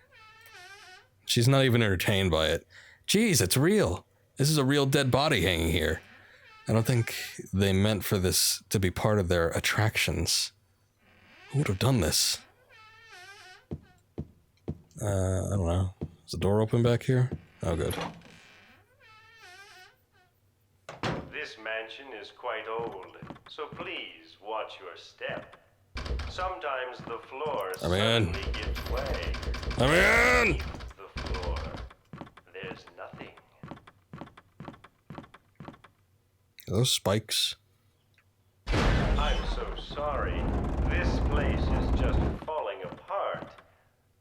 She's not even entertained by it. Jeez, it's real. This is a real dead body hanging here. I don't think they meant for this to be part of their attractions. Who would have done this? I don't know. Is the door open back here? Oh, good. This mansion is quite old, so please watch your step. Sometimes the floor suddenly gives way. I'm in! Beneath the floor, there's nothing. Are those spikes? I'm so sorry. This place is just falling apart.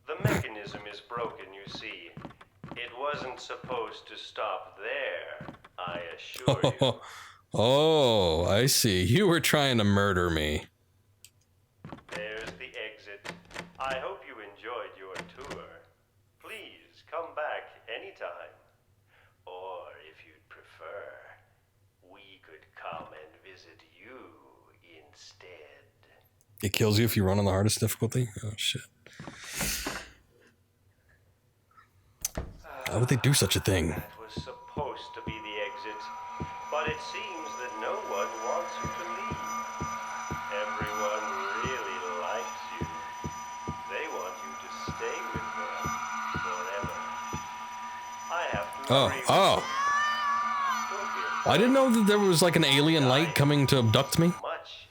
The mechanism is broken, you see. It wasn't supposed to stop there, I assure you. Oh, I see. You were trying to murder me. There's the exit. I hope you enjoyed your tour. Please come back anytime. Or if you'd prefer, we could come and visit you instead. It kills you if you run on the hardest difficulty? Oh, shit. Why would they do such a thing? That was supposed to be the exit, but it seems that no one wants you to leave. Everyone really likes you. They want you to stay with them forever. I have to agree with you. Don't be afraid. I didn't know that there was like an alien light coming to abduct me. Much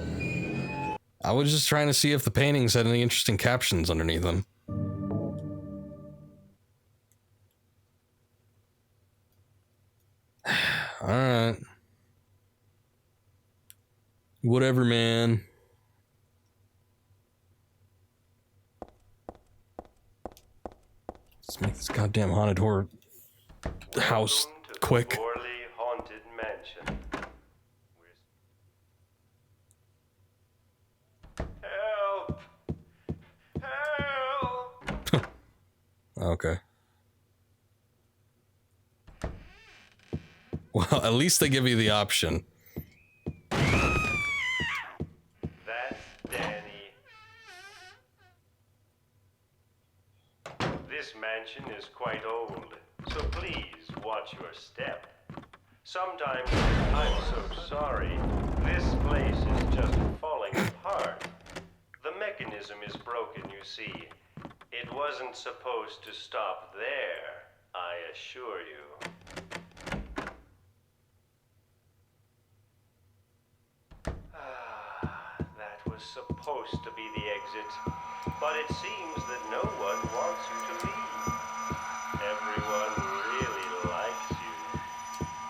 easier. I was just trying to see if the paintings had any interesting captions underneath them. Alright. Whatever, man. Let's make this goddamn haunted horror house Welcome to quick. the poorly haunted mansion. Help! Help! Okay. Well, at least they give you the option. That's Danny. This mansion is quite old, so please watch your step. Sometimes, I'm so sorry, this place is just falling apart. The mechanism is broken, you see. It wasn't supposed to stop there, I assure you. That was supposed to be the exit, but it seems that no one wants you to leave. Everyone really likes you.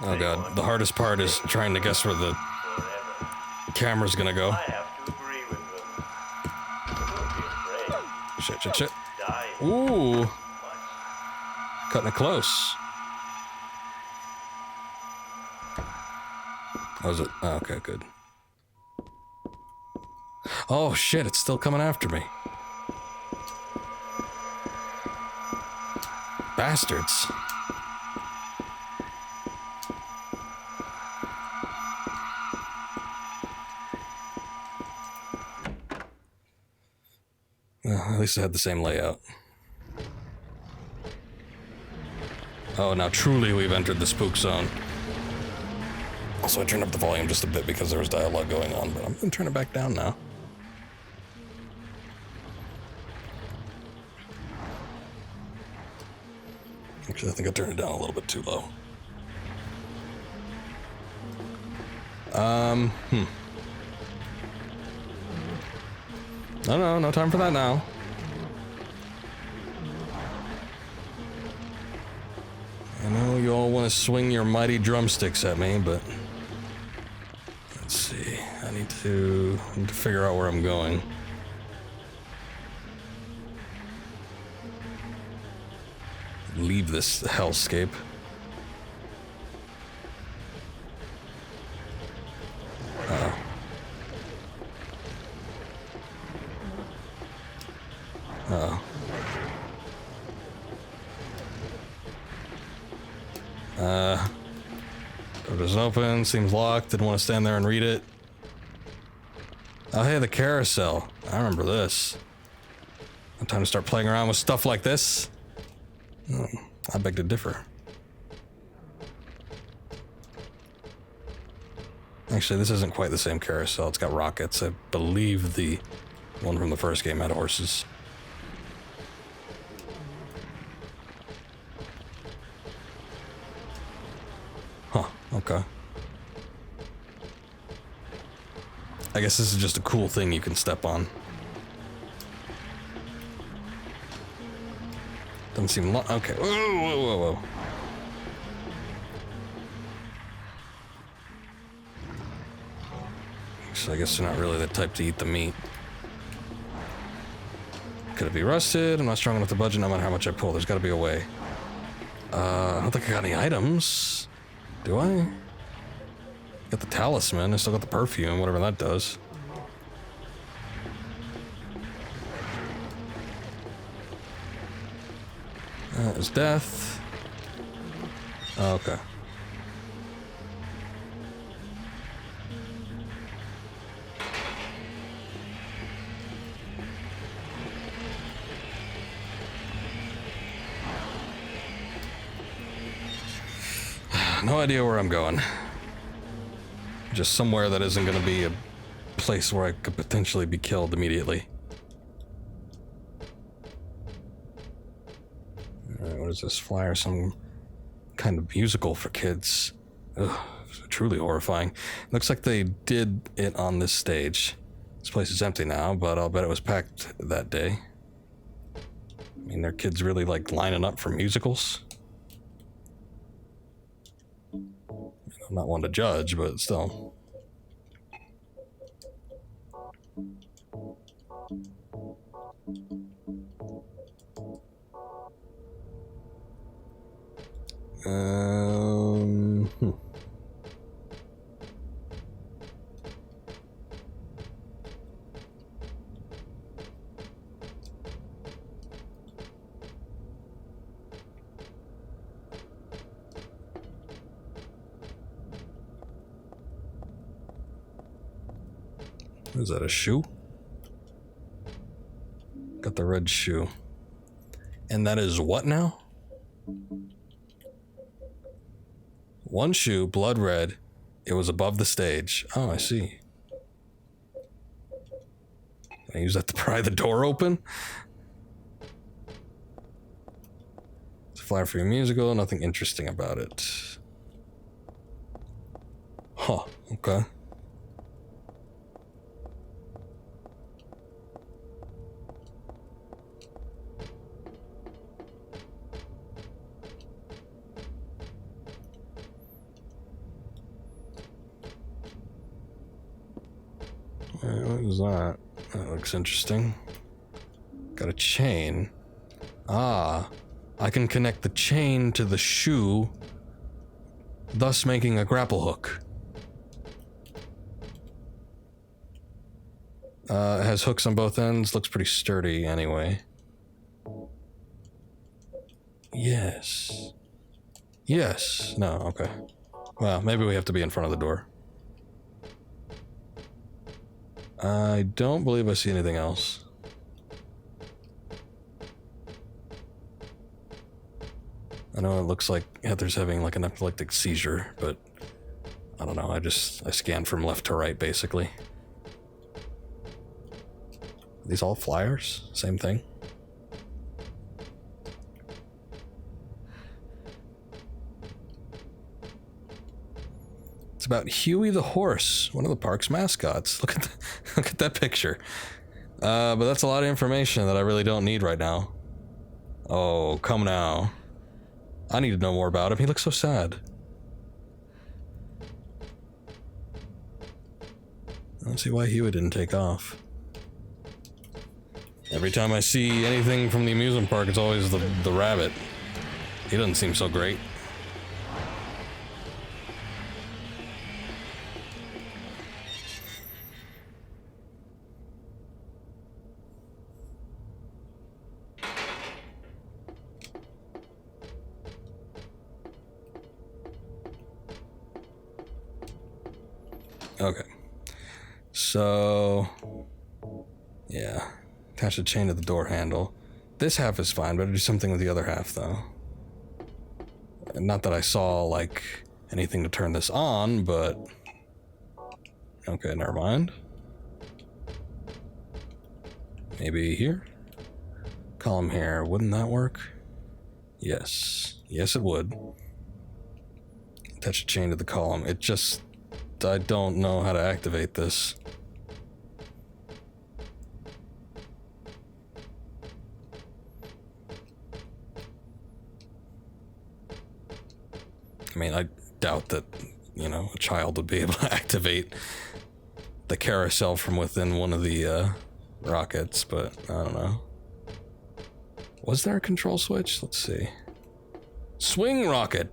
Oh god, the hardest part is trying to guess where the Forever. camera's gonna go. I have to agree with them. Don't be afraid. Shit, shit, shit. Dying Ooh, much. cutting it close. How was it? Oh, okay, good. Oh shit, it's still coming after me. Bastards. Well, at least it had the same layout. Oh, now truly we've entered the spook zone. Also, I turned up the volume just a bit because there was dialogue going on, but I'm gonna turn it back down now. Actually, I think I turned it down a little bit too low. No time for that now. I know you all want to swing your mighty drumsticks at me, but let's see. I need to figure out where I'm going. Leave this hellscape. Door is open, seems locked, didn't want to stand there and read it. Oh hey, the carousel. I remember this. No time to start playing around with stuff like this. I beg to differ. Actually, this isn't quite the same carousel. It's got rockets. I believe the one from the first game had horses. Huh, okay. I guess this is just a cool thing you can step on. Doesn't seem okay. Whoa. So I guess they're not really the type to eat the meat. Could it be rusted? I'm not strong enough to budget no matter how much I pull. There's got to be a way. I don't think I got any items. Do I? Got the talisman. I still got the perfume, whatever that does. That is death. Oh, okay. No idea where I'm going. Just somewhere that isn't going to be a place where I could potentially be killed immediately. Alright, what is this? Flyer? Some kind of musical for kids. Ugh, truly horrifying. Looks like they did it on this stage. This place is empty now, but I'll bet it was packed that day. I mean, their kids really like lining up for musicals. I'm not one to judge, but still. Is that a shoe? Got the red shoe. And that is what now? One shoe, blood red. It was above the stage. Oh, I see. Can I use that to pry the door open? It's a flyer for your musical, nothing interesting about it. Huh, okay. What is that? That looks interesting. Got a chain. Ah, I can connect the chain to the shoe, thus making a grapple hook. It has hooks on both ends. Looks pretty sturdy anyway. Yes. Yes. No, okay. Well, maybe we have to be in front of the door. I don't believe I see anything else. I know it looks like Heather's having like an epileptic seizure, but I don't know. I scanned from left to right, basically. Are these all flyers? Same thing? It's about Huey the horse, one of the park's mascots. Look at that picture. But that's a lot of information that I really don't need right now. Oh, come now. I need to know more about him. He looks so sad. I don't see why Huey didn't take off. Every time I see anything from the amusement park, it's always the rabbit. He doesn't seem so great. Okay. So, yeah. Attach the chain to the door handle. This half is fine, but do something with the other half, though. Not that I saw, like, anything to turn this on, but... Okay, never mind. Maybe here? Column here. Wouldn't that work? Yes. Yes, it would. Attach a chain to the column. It just... I don't know how to activate this. I mean, I doubt that, you know, a child would be able to activate the carousel from within one of the rockets, but I don't know. Was there a control switch? Let's see. Swing rocket!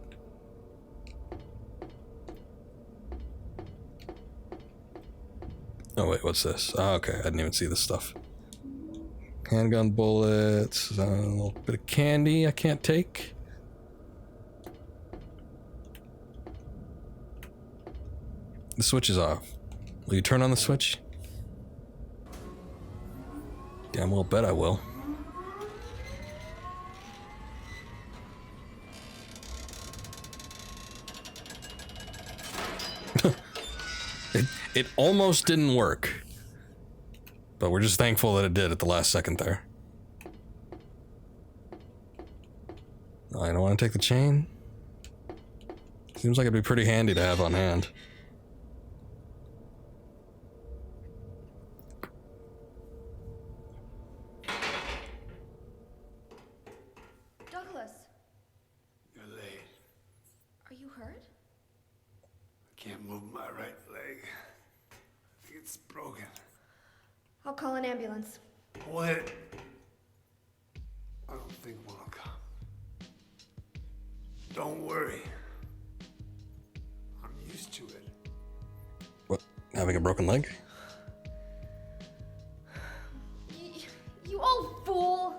Oh wait, what's this? Oh, okay, I didn't even see this stuff. Handgun bullets, a little bit of candy I can't take. The switch is off. Will you turn on the switch? Damn well bet I will. It almost didn't work. But we're just thankful that it did at the last second there. I don't want to take the chain. Seems like it'd be pretty handy to have on hand. Douglas, You're late. are you hurt? I can't move my right leg. I think it's broken. I'll call an ambulance. What? I don't think one will come. Don't worry. I'm used to it. What? Having a broken leg? You old fool!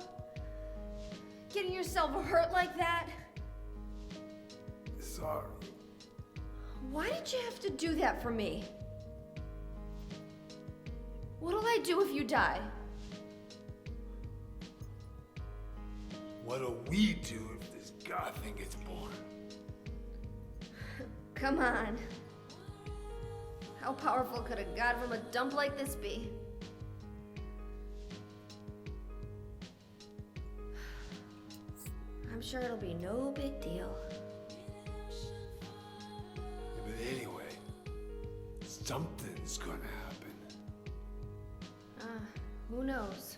Getting yourself hurt like that? Sorry. Why did you have to do that for me? What'll I do if you die? What'll we do if this god thing gets born? Come on. How powerful could a god from a dump like this be? I'm sure it'll be no big deal. Yeah, but anyway, something's gonna happen. Who knows?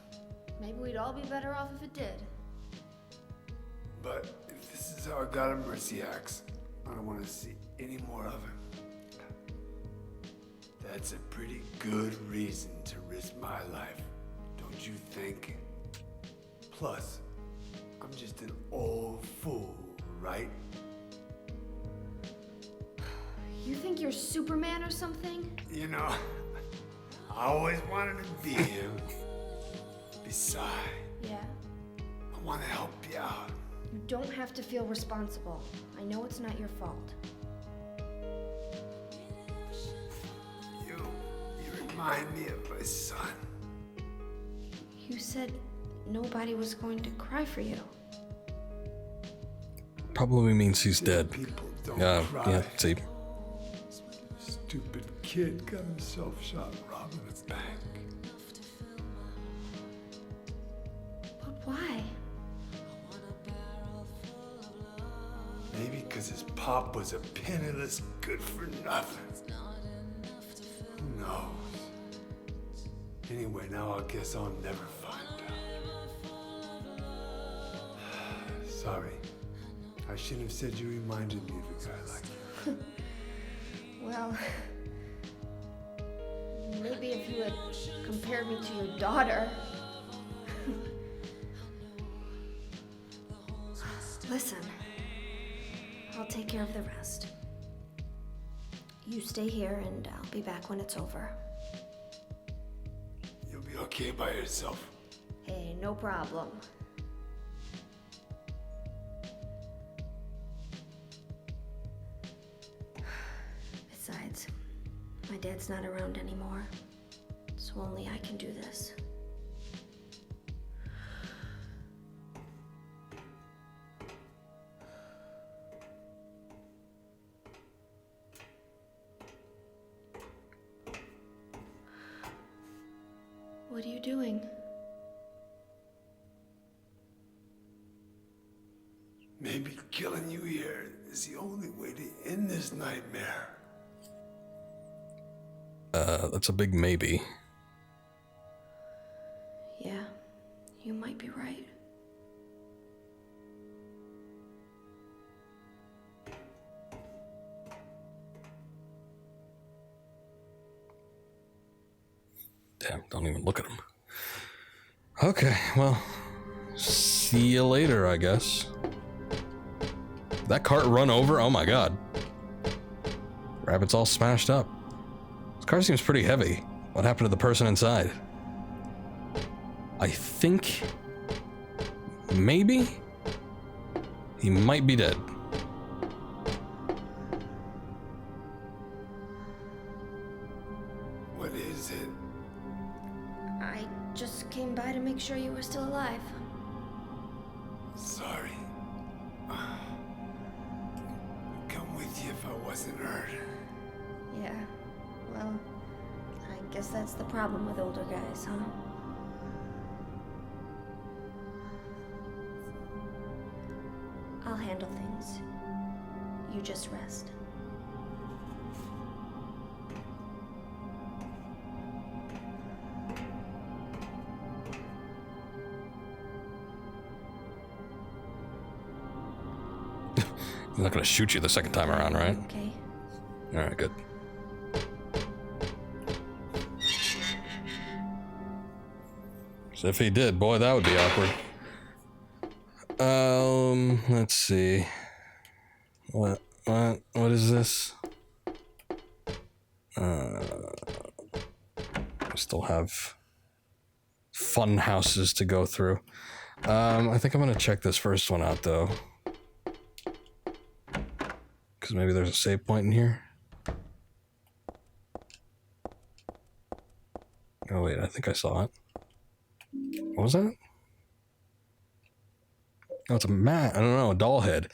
Maybe we'd all be better off if it did. But if this is how a god of mercy acts, I don't want to see any more of him. That's a pretty good reason to risk my life, don't you think? Plus, I'm just an old fool, right? You think you're Superman or something? You know, I always wanted to be him. Besides, Yeah. I want to help you out. You don't have to feel responsible. I know it's not your fault. You remind me of my son. You said nobody was going to cry for you. Probably means he's dead. People don't Yeah, cry. see. Stupid kid got himself shot robbing a bank. But why? Maybe because his pop was a penniless good-for-nothing. Who knows? Anyway, now I guess I'll never find out. Sorry. I shouldn't have said you reminded me of a guy like you. Well, maybe if you had compared me to your daughter. Listen, I'll take care of the rest. You stay here and I'll be back when it's over. You'll be okay by yourself. Hey, no problem. Besides, my dad's not around anymore, so only I can do this. What are you doing? Maybe killing you here is the only way to end this nightmare. That's a big maybe. Yeah, you might be right. Damn, don't even look at him. Okay, well, see you later, I guess. That cart run over? Oh my god. Rabbit's all smashed up. This car seems pretty heavy. What happened to the person inside? I think... maybe? He might be dead. What is it? I just came by to make sure you were still alive. Sorry. I'd come with you if I wasn't hurt. Yeah, well, I guess that's the problem with older guys, huh? I'll handle things. You just rest. He's not gonna shoot you the second time around, right? Okay. Alright, good. So if he did, boy, that would be awkward. Let's see. What is this? I still have fun houses to go through. I think I'm gonna check this first one out, though. Because maybe there's a save point in here. Oh wait, I think I saw it. What was that? Oh, it's a mat. I don't know, a doll head.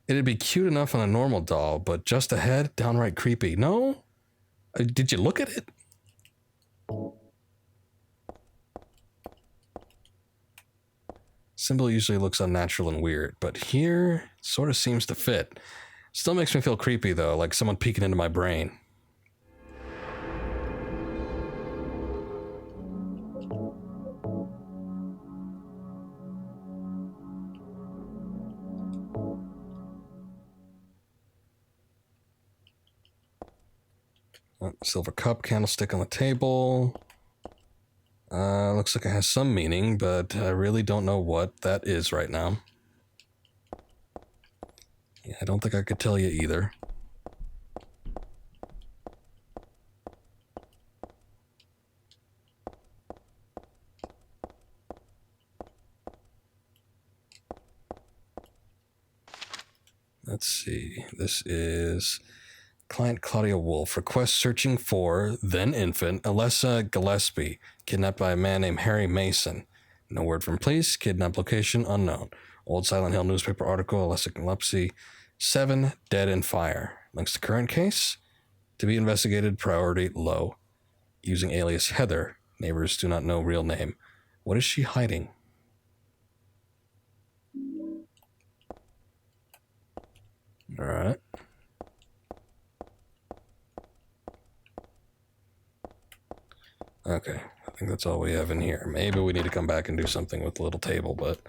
It'd be cute enough on a normal doll, but just a head? Downright creepy. No? Did you look at it? Symbol usually looks unnatural and weird, but here, it sort of seems to fit. Still makes me feel creepy, though, like someone peeking into my brain. Silver cup, candlestick on the table. Looks like it has some meaning, but I really don't know what that is right now. Yeah, I don't think I could tell you either. Let's see. This is client Claudia Wolf. Request searching for then infant Alessa Gillespie, kidnapped by a man named Harry Mason. No word from police. Kidnap location unknown. Old Silent Hill newspaper article. Alessa Gillespie. 7 dead in fire. Links to current case. To be investigated. Priority low. Using alias Heather. Neighbors do not know real name. What is she hiding? Alright. Okay, I think that's all we have in here. Maybe we need to come back and do something with the little table, but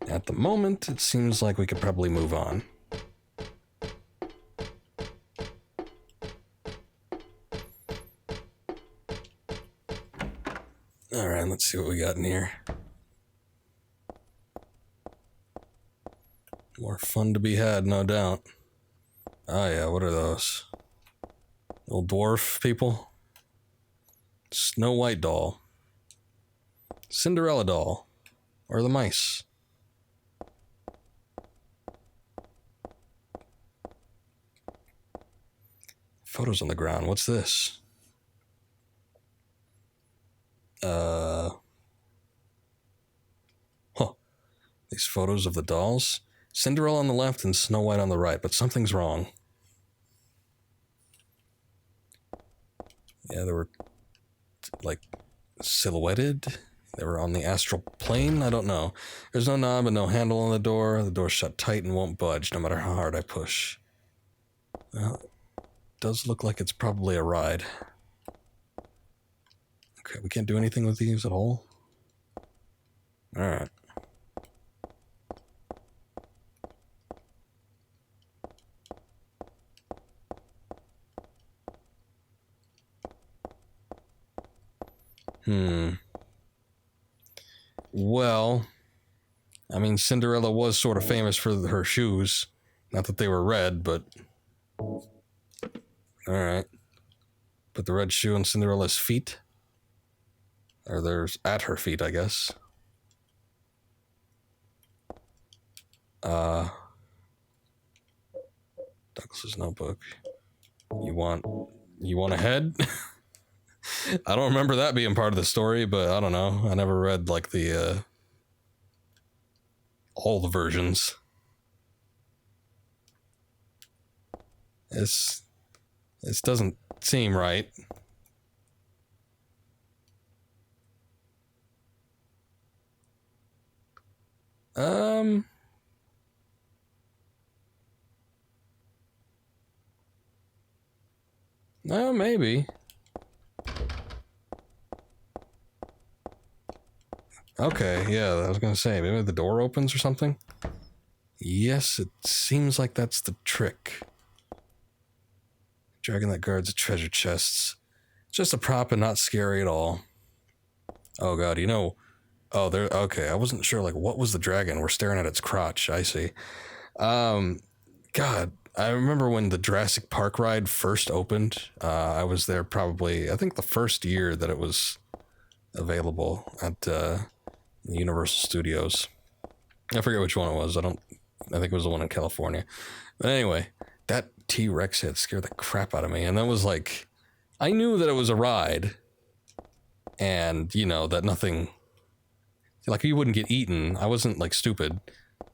at the moment, it seems like we could probably move on. Alright, let's see what we got in here. More fun to be had, no doubt. Oh yeah, what are those? Little dwarf people? Snow White doll. Cinderella doll. Or the mice. Photos on the ground. What's this? Huh. These photos of the dolls? Cinderella on the left and Snow White on the right, but something's wrong. Yeah, they were, like, silhouetted. They were on the astral plane. I don't know. There's no knob and no handle on the door. The door's shut tight and won't budge no matter how hard I push. Well, it does look like it's probably a ride. Okay, we can't do anything with these at all? Alright. Well, I mean, Cinderella was sort of famous for her shoes. Not that they were red, but... Alright. Put the red shoe on Cinderella's feet. Or there's at her feet, I guess. Douglas's notebook. You want a head? I don't remember that being part of the story, but I don't know. I never read, like, the, all the versions. This doesn't seem right. No, maybe. Okay, yeah, I was gonna say, maybe the door opens or something? Yes, it seems like that's the trick. Dragon that guards the treasure chests. Just a prop and not scary at all. Oh god, you know... Oh, there... Okay, I wasn't sure, like, what was the dragon? We're staring at its crotch, I see. God, I remember when the Jurassic Park ride first opened. I was there probably, I think the first year that it was available at Universal Studios. I forget which one it was. I think it was the one in California. But anyway, that T-Rex head scared the crap out of me. And that was like, I knew that it was a ride. And, you know, that nothing, like, you wouldn't get eaten. I wasn't, like, stupid.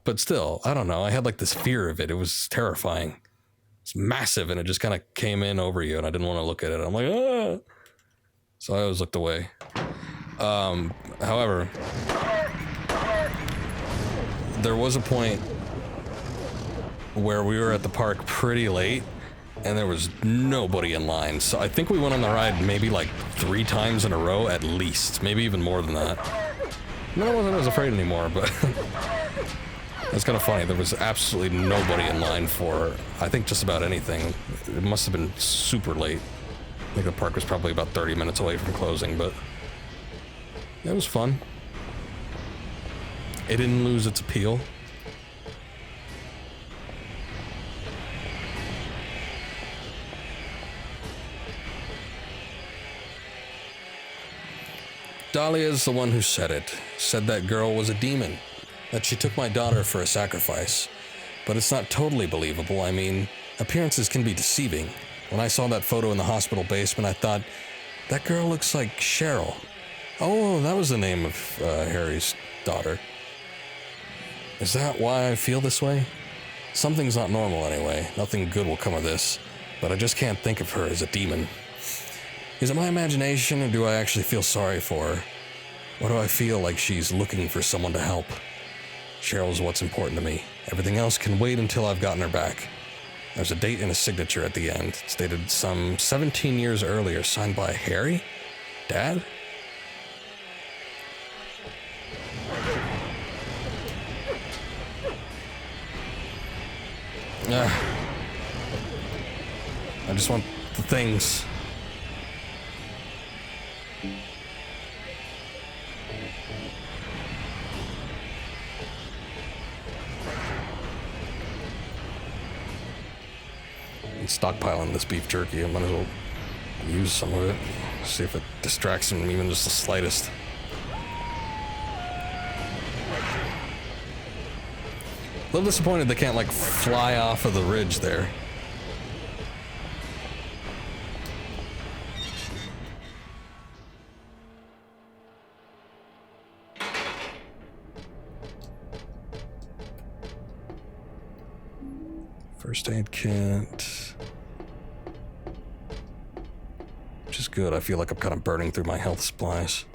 But still, I don't know. I had, like, this fear of it. It was terrifying. It's massive, and it just kind of came in over you, and I didn't want to look at it. I'm like, ah! So I always looked away. However, there was a point where we were at the park pretty late, and there was nobody in line. So I think we went on the ride maybe like 3 times in a row at least, maybe even more than that. And then I wasn't as afraid anymore, but it's kind of funny. There was absolutely nobody in line for, I think, just about anything. It must have been super late. I think the park was probably about 30 minutes away from closing, but it was fun. It didn't lose its appeal. Dahlia's the one who said it. Said that girl was a demon. That she took my daughter for a sacrifice. But it's not totally believable. I mean, appearances can be deceiving. When I saw that photo in the hospital basement, I thought, that girl looks like Cheryl. Oh, that was the name of Harry's daughter. Is that why I feel this way? Something's not normal anyway. Nothing good will come of this. But I just can't think of her as a demon. Is it my imagination, or do I actually feel sorry for her? Why do I feel like she's looking for someone to help? Cheryl's what's important to me. Everything else can wait until I've gotten her back. There's a date and a signature at the end. It's dated some 17 years earlier, signed by Harry? Dad? I just want the things. I'm stockpiling this beef jerky. I might as well use some of it. See if it distracts him even just the slightest. A little disappointed they can't like fly off of the ridge there. First aid kit. Which is good. I feel like I'm kind of burning through my health supplies.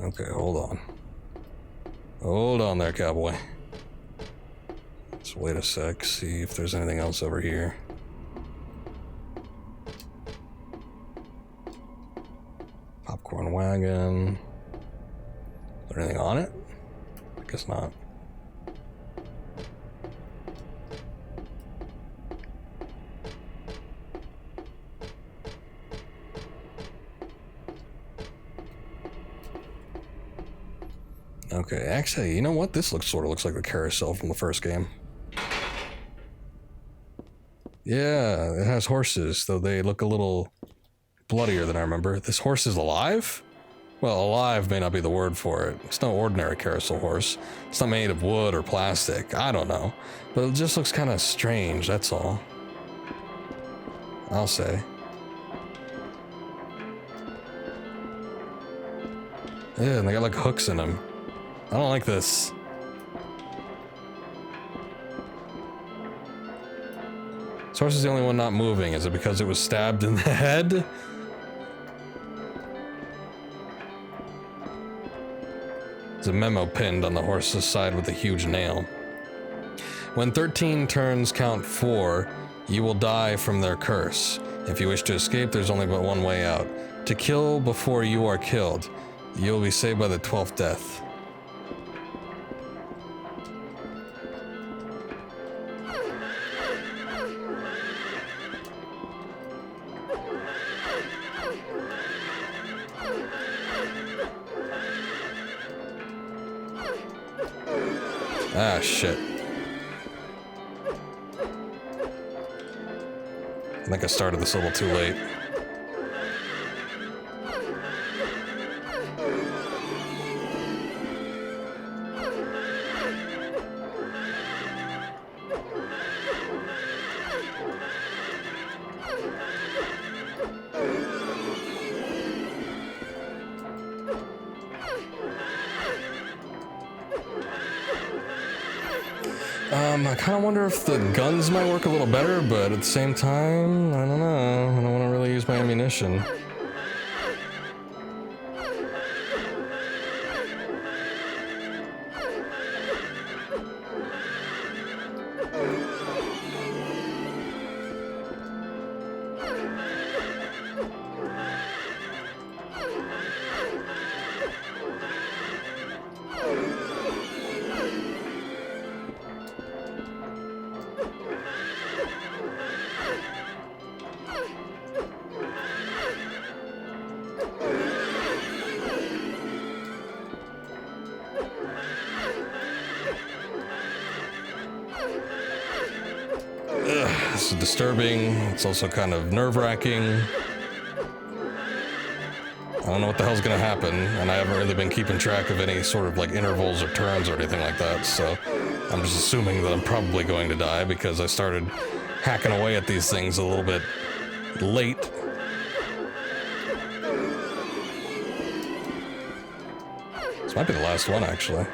Okay, hold on. Hold on there, cowboy. Let's wait a sec, see if there's anything else over here. Popcorn wagon. Is there anything on it? I guess not. Okay, actually, you know what? This sort of looks like the carousel from the first game. Yeah, it has horses, though they look a little bloodier than I remember. This horse is alive? Well, alive may not be the word for it. It's no ordinary carousel horse. It's not made of wood or plastic. I don't know. But it just looks kind of strange, that's all. I'll say. Yeah, and they got like hooks in them. I don't like this. This horse is the only one not moving. Is it because it was stabbed in the head? There's a memo pinned on the horse's side with a huge nail. When 13 turns count 4, you will die from their curse. If you wish to escape, there's only but one way out. To kill before you are killed. You will be saved by the 12th death. Ah, shit. I think I started this a little too late. I kind of wonder if the guns might work a little better, but at the same time, I don't know. I don't want to really use my ammunition. This is disturbing. It's also kind of nerve-wracking. I don't know what the hell's gonna happen, and I haven't really been keeping track of any sort of like intervals or turns or anything like that, so I'm just assuming that I'm probably going to die because I started hacking away at these things a little bit late. This might be the last one, actually.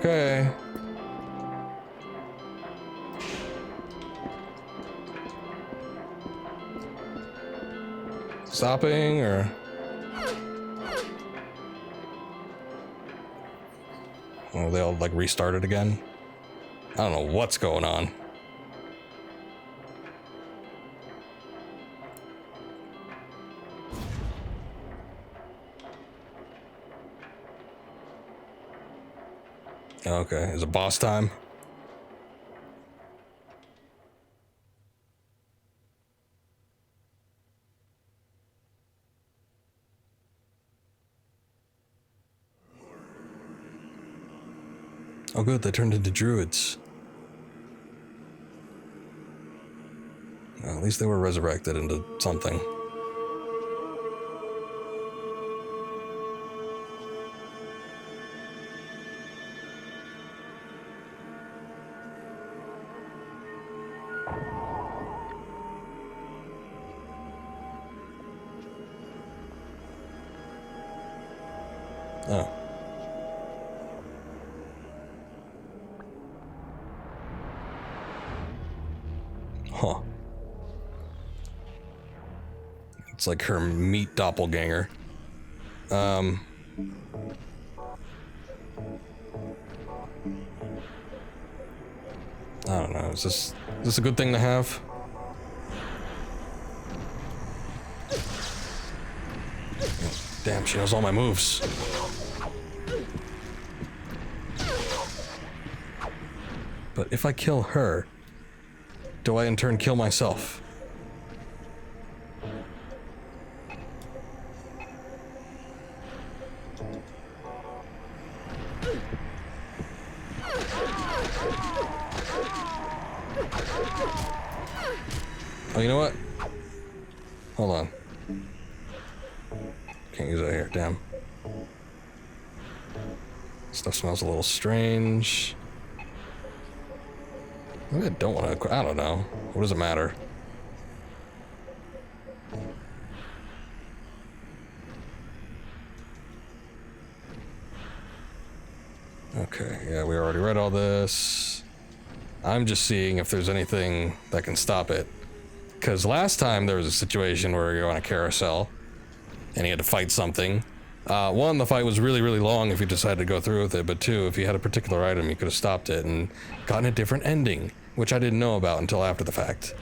Okay. Stopping or... Oh, they all like restarted again? I don't know what's going on. Okay, is it boss time? Oh good, they turned into druids. Well, at least they were resurrected into something. Oh. Huh. It's like her meat doppelganger. I don't know. Is this a good thing to have? Damn, she knows all my moves. But if I kill her, do I in turn kill myself? Oh, you know what? Hold on. Can't use that here, damn. Stuff smells a little strange. Maybe I don't want to, I don't know. What does it matter? Okay, yeah, we already read all this. I'm just seeing if there's anything that can stop it. Because last time there was a situation where you're on a carousel and you had to fight something. One, the fight was really, really long if you decided to go through with it, but two, if you had a particular item, you could have stopped it and gotten a different ending, which I didn't know about until after the fact.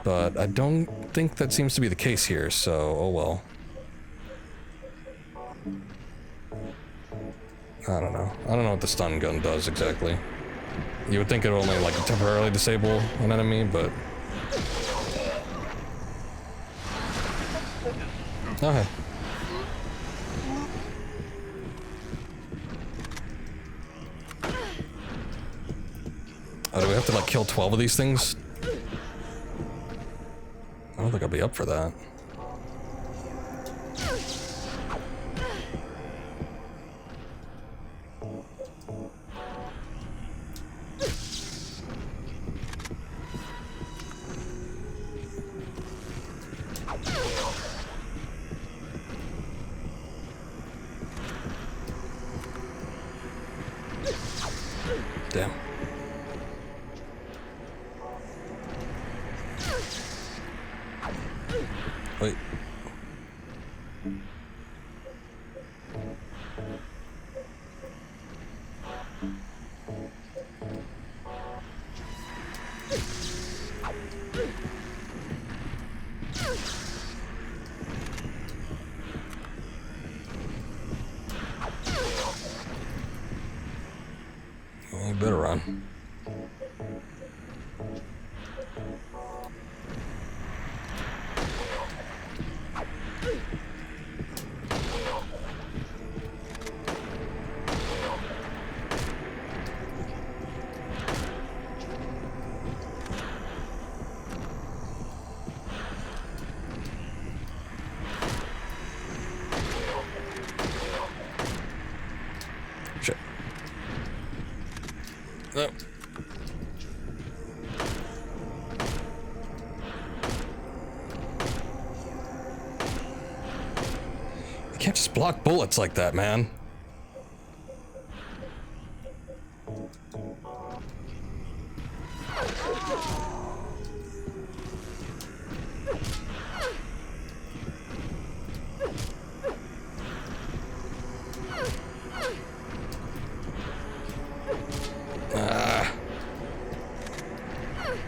But I don't think that seems to be the case here, so oh well. I don't know. I don't know what the stun gun does exactly. You would think it would only like temporarily disable an enemy, but... Oh, hey. Oh, do we have to like kill 12 of these things? I don't think I'll be up for that. Damn. Wait. Well, you better run. Shit. No. You can't just block bullets like that, man.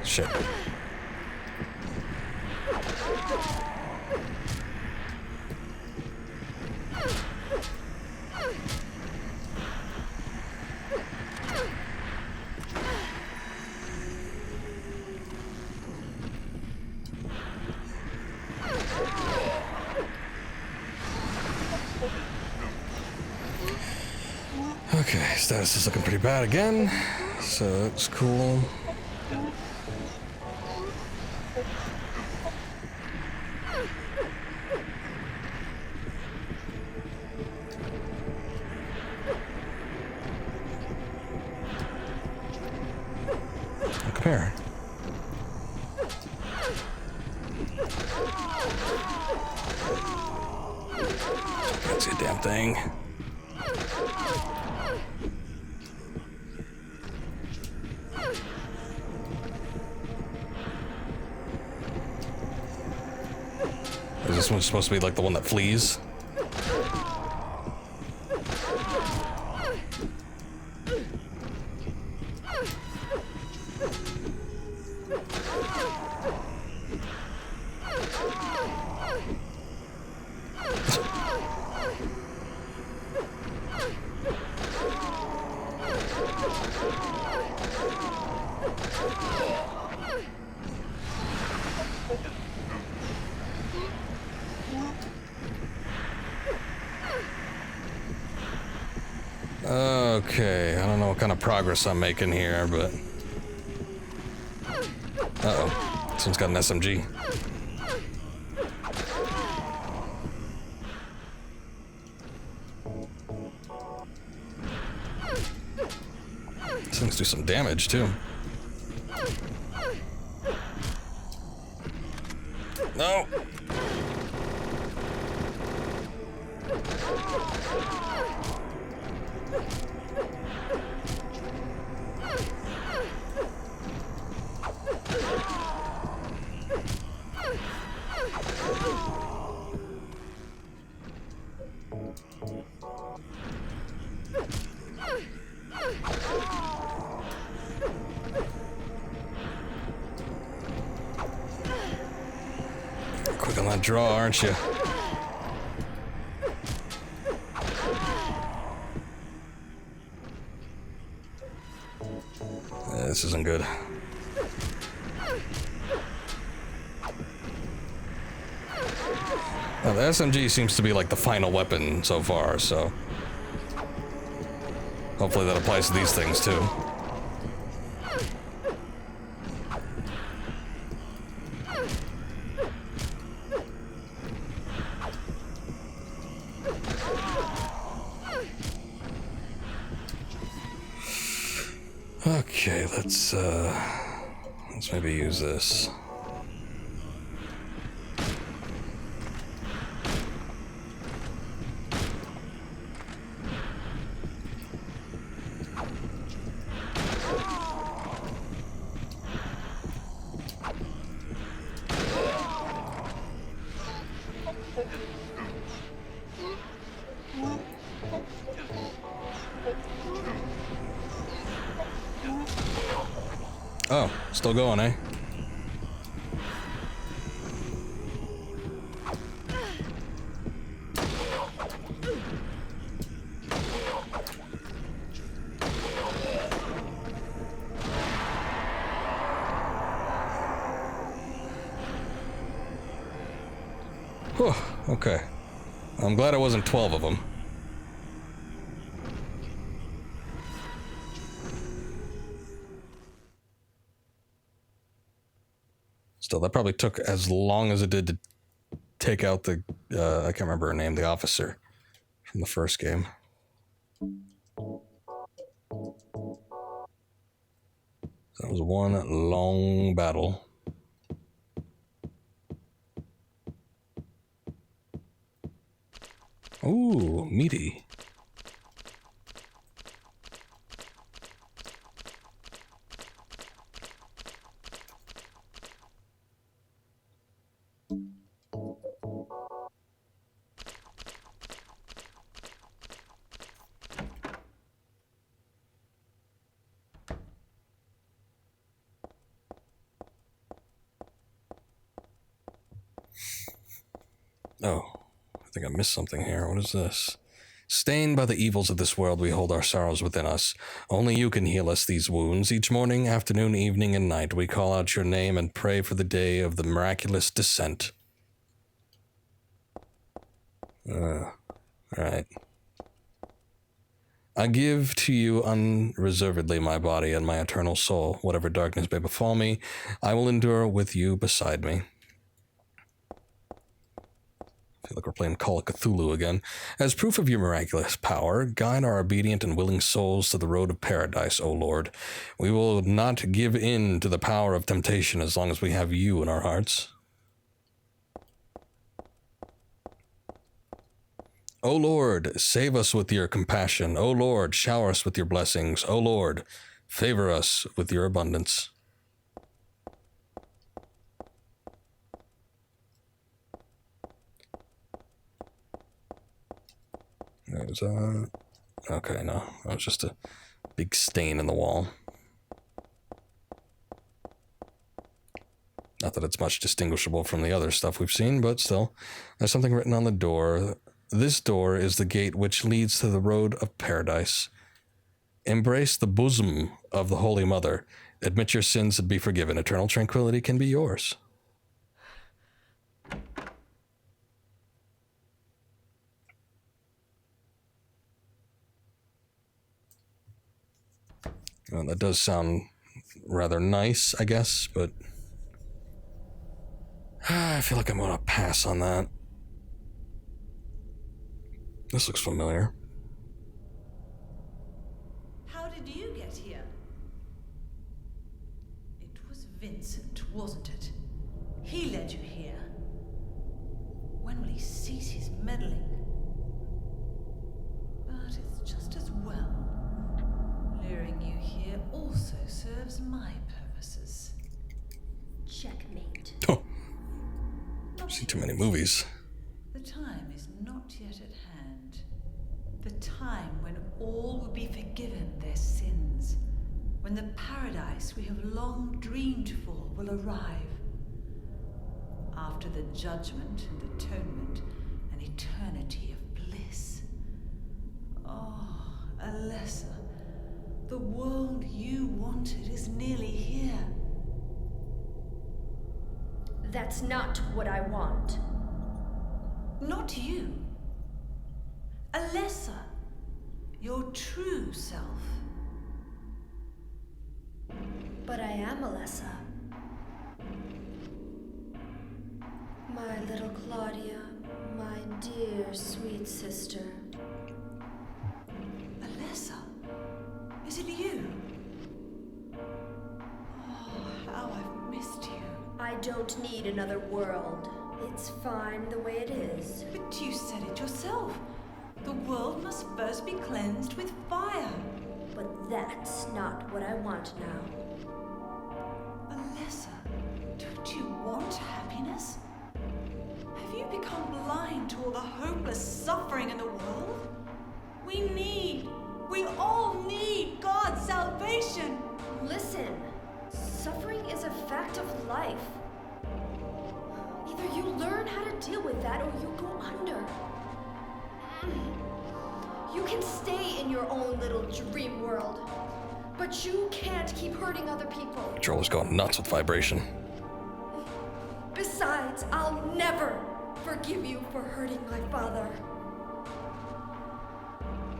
Shit. Okay, status is looking pretty bad again, so that's cool. Come here. Can't see a damn thing. Is this one supposed to be like the one that flees? Okay, I don't know what kind of progress I'm making here, but... Uh-oh. This one's got an SMG. These things do some damage, too. No! Quick on that draw, aren't you? This isn't good. Now, the SMG seems to be like the final weapon so far, so hopefully that applies to these things too. Okay, let's maybe use this. Oh, still going, eh? Whew, okay. I'm glad it wasn't 12 of them. Still, that probably took as long as it did to take out the, I can't remember her name, the officer from the first game. That was one long battle. Ooh, meaty. Oh, I think I missed something here. What is this? Stained by the evils of this world, we hold our sorrows within us. Only you can heal us these wounds. Each morning, afternoon, evening, and night, we call out your name and pray for the day of the miraculous descent. Alright. I give to you unreservedly my body and my eternal soul. Whatever darkness may befall me, I will endure with you beside me. I feel like we're playing Call of Cthulhu again. As proof of your miraculous power, guide our obedient and willing souls to the road of paradise, O Lord. We will not give in to the power of temptation as long as we have you in our hearts. O Lord, save us with your compassion. O Lord, shower us with your blessings. O Lord, favor us with your abundance. Okay, no. That was just a big stain in the wall. Not that it's much distinguishable from the other stuff we've seen, but still. There's something written on the door. This door is the gate which leads to the road of paradise. Embrace the bosom of the Holy Mother. Admit your sins and be forgiven. Eternal tranquility can be yours. Well, that does sound rather nice, I guess, but I feel like I'm going to pass on that. This looks familiar. How did you get here? It was Vincent, wasn't it? He led you here. When will he cease his meddling? But it's just as well. Luring you here also serves my purposes. Checkmate. Oh. I've seen too many movies. The time is not yet at hand. The time when all will be forgiven their sins. When the paradise we have long dreamed for will arrive. After the judgment and atonement, an eternity of bliss. Oh, Alessa, the world you wanted is nearly here. That's not what I want. Not you. Alessa, your true self. But I am Alessa. My little Claudia, my dear sweet sister. Alessa, is it you? Oh, how I've missed you. I don't need another world. It's fine the way it is. But you said it yourself. The world must first be cleansed with fire. But that's not what I want now. Alessa, don't you want happiness? Have you become blind to all the hopeless suffering in the world? We all need God's salvation. Listen, suffering is a fact of life. Either you learn how to deal with that or you go under. You can stay in your own little dream world, but you can't keep hurting other people. Controller's going nuts with vibration. Besides, I'll never forgive you for hurting my father.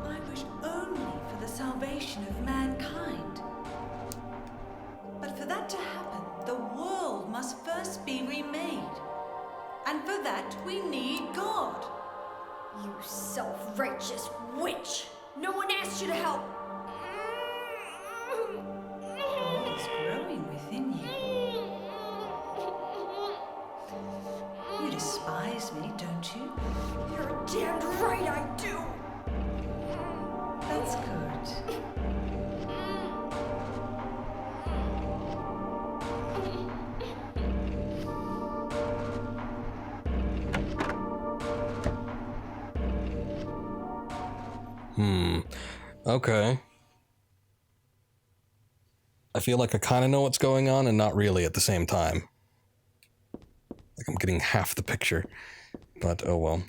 I wish only for the salvation of mankind. But for that to happen, the world must first be remade. And for that, we need God. You self-righteous witch! No one asked you to help! God is growing within you. You despise me, don't you? You're damned right I do! That's good. Okay. I feel like I kind of know what's going on and not really at the same time. Like I'm getting half the picture. But oh well.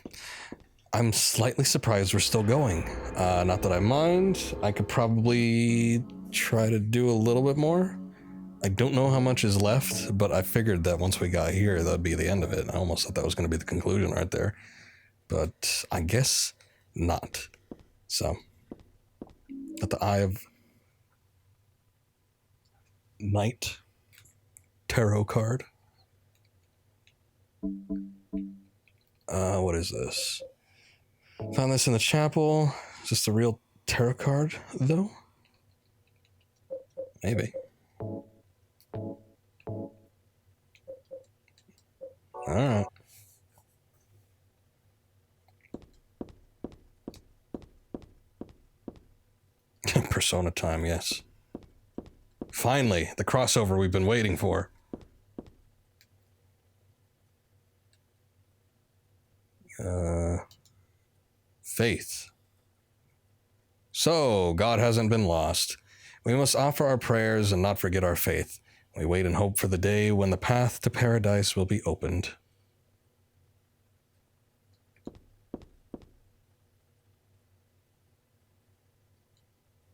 I'm slightly surprised we're still going. Not that I mind. I could probably try to do a little bit more. I don't know how much is left, but I figured that once we got here, that'd be the end of it. I almost thought that was going to be the conclusion right there. But I guess not. So, at the Eye of Night tarot card. What is this? Found this in the chapel. Is this the real tarot card, though? Maybe. Alright. Persona time, yes. Finally, the crossover we've been waiting for. Faith. So, God hasn't been lost. We must offer our prayers and not forget our faith. We wait and hope for the day when the path to paradise will be opened.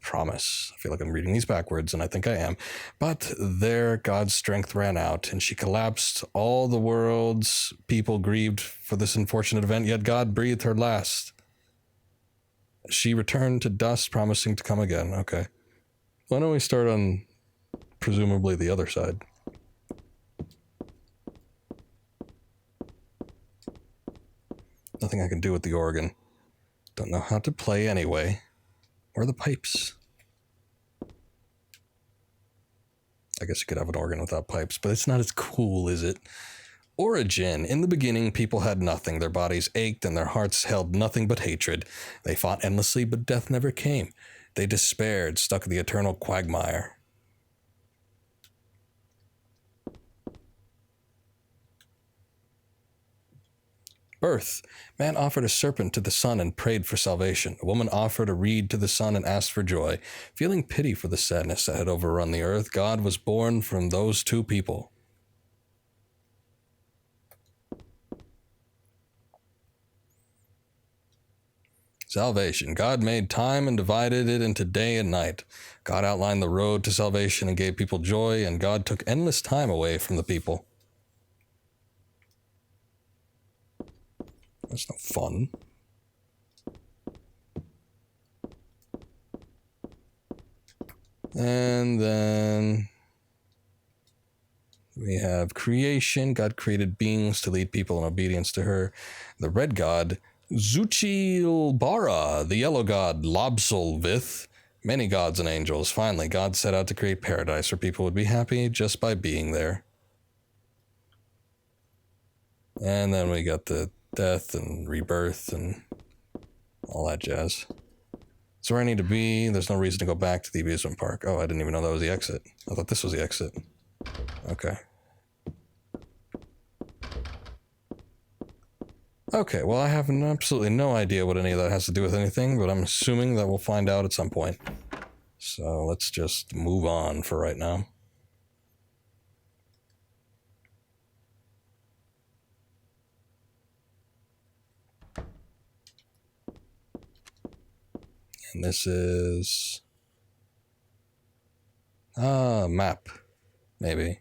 Promise. I feel like I'm reading these backwards, and I think I am. But there God's strength ran out, and she collapsed. All the world's people grieved for this unfortunate event, yet God breathed her last. She returned to dust, promising to come again. Okay. Why don't we start on presumably the other side? Nothing I can do with the organ. Don't know how to play anyway. Or the pipes. I guess you could have an organ without pipes, but it's not as cool, is it? Origin. In the beginning, people had nothing. Their bodies ached and their hearts held nothing but hatred. They fought endlessly, but death never came. They despaired, stuck in the eternal quagmire. Birth. Man offered a serpent to the sun and prayed for salvation. A woman offered a reed to the sun and asked for joy. Feeling pity for the sadness that had overrun the earth, God was born from those two people. Salvation. God made time and divided it into day and night. God outlined the road to salvation and gave people joy, and God took endless time away from the people. That's no fun. And then we have creation. God created beings to lead people in obedience to her. The red god, Zuchilbara. The yellow god, Lobsolvith. Many gods and angels. Finally, God set out to create paradise where people would be happy just by being there. And then we got the death and rebirth and all that jazz. It's where I need to be. There's no reason to go back to the amusement park. Oh, I didn't even know that was the exit. I thought this was the exit. Okay. Okay, well, I have absolutely no idea what any of that has to do with anything, but I'm assuming that we'll find out at some point. So let's just move on for right now. And this is... map. Maybe.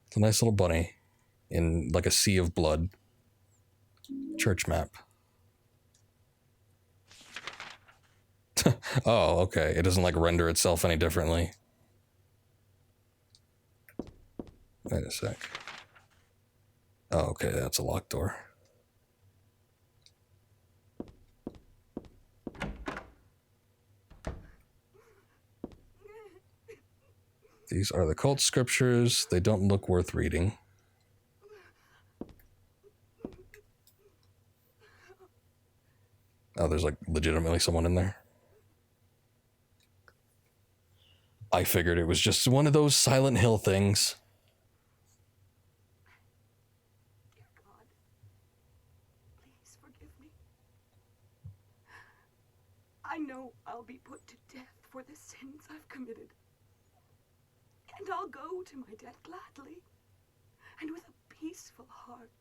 It's a nice little bunny in like a sea of blood. Church map. Oh, okay. It doesn't like render itself any differently. Wait a sec. Oh, okay. That's a locked door. These are the cult scriptures. They don't look worth reading. Oh, there's like legitimately someone in there. I figured it was just one of those Silent Hill things. Dear God, please forgive me. I know I'll be put to death for the sins I've committed. And I'll go to my death gladly and with a peaceful heart.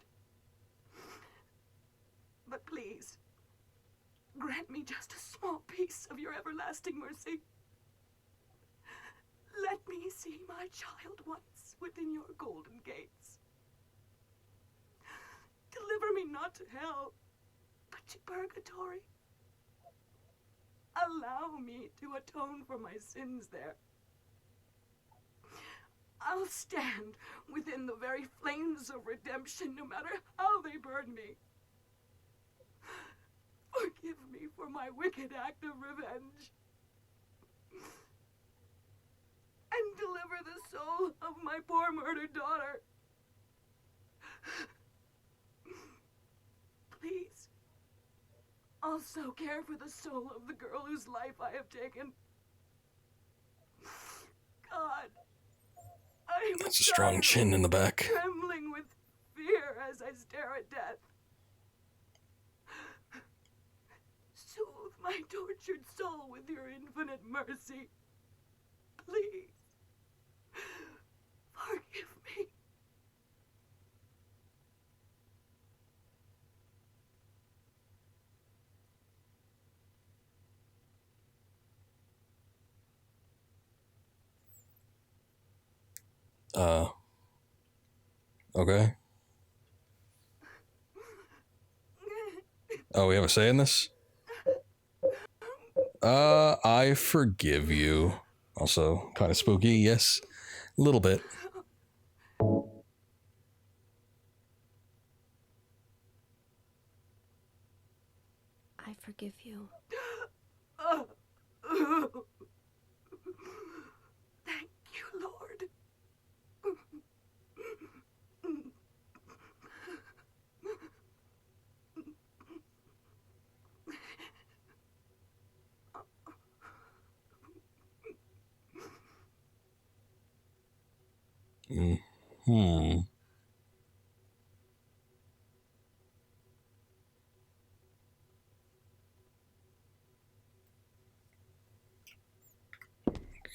But please, grant me just a small piece of your everlasting mercy. Let me see my child once within your golden gates. Deliver me not to hell, but to purgatory. Allow me to atone for my sins there. I'll stand within the very flames of redemption, no matter how they burn me. Forgive me for my wicked act of revenge. And deliver the soul of my poor murdered daughter. Please, also care for the soul of the girl whose life I have taken. God, I am That's a strong chin in the back. trembling with fear as I stare at death. Soothe my tortured soul with your infinite mercy. Please, forgive me. Okay. Oh, we have a say in this? I forgive you. Also, kind of spooky, yes. A little bit. I forgive you. Thank you, Lord.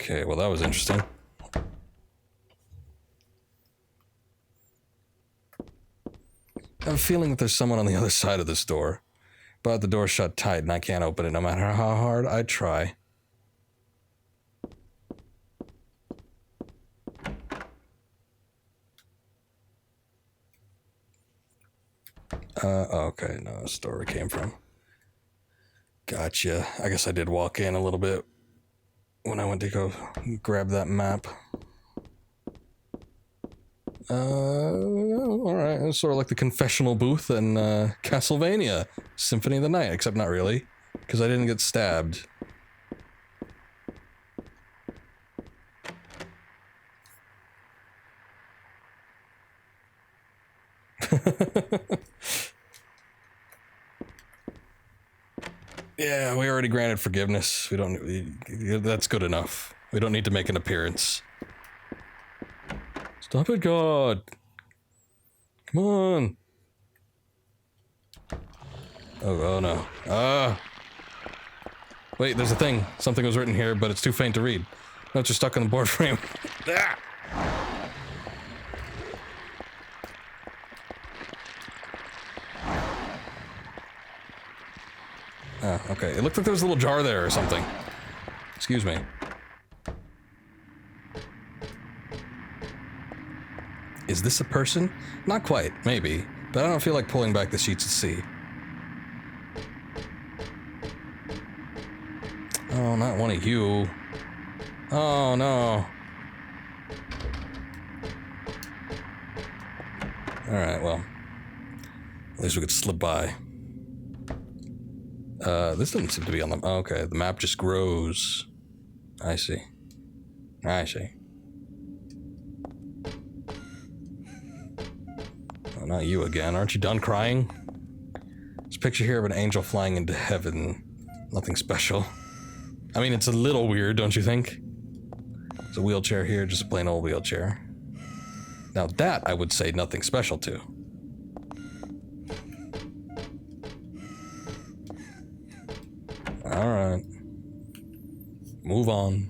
Okay, well that was interesting. I have a feeling that there's someone on the other side of this door, but the door's shut tight and I can't open it no matter how hard I try. Okay, no, that's the door we came from. Gotcha. I guess I did walk in a little bit when I went to go grab that map. Alright, it's sort of like the confessional booth in Castlevania Symphony of the Night, except not really, because I didn't get stabbed. Yeah, we already granted forgiveness. We don't. That's good enough. We don't need to make an appearance. Stop it, God! Come on! Oh no. Wait, there's a thing. Something was written here, but it's too faint to read. Notes are stuck on the board frame. Ah! Okay. It looked like there was a little jar there or something. Excuse me. Is this a person? Not quite, maybe. But I don't feel like pulling back the sheets to see. Oh, not one of you. Oh, no. Alright, well. At least we could slip by. This doesn't seem to be on the... Oh, okay, the map just grows. I see. I see. Oh, not you again. Aren't you done crying? There's a picture here of an angel flying into heaven. Nothing special. I mean, it's a little weird, don't you think? There's a wheelchair here, just a plain old wheelchair. Now that, I would say, nothing special to. Alright. Move on.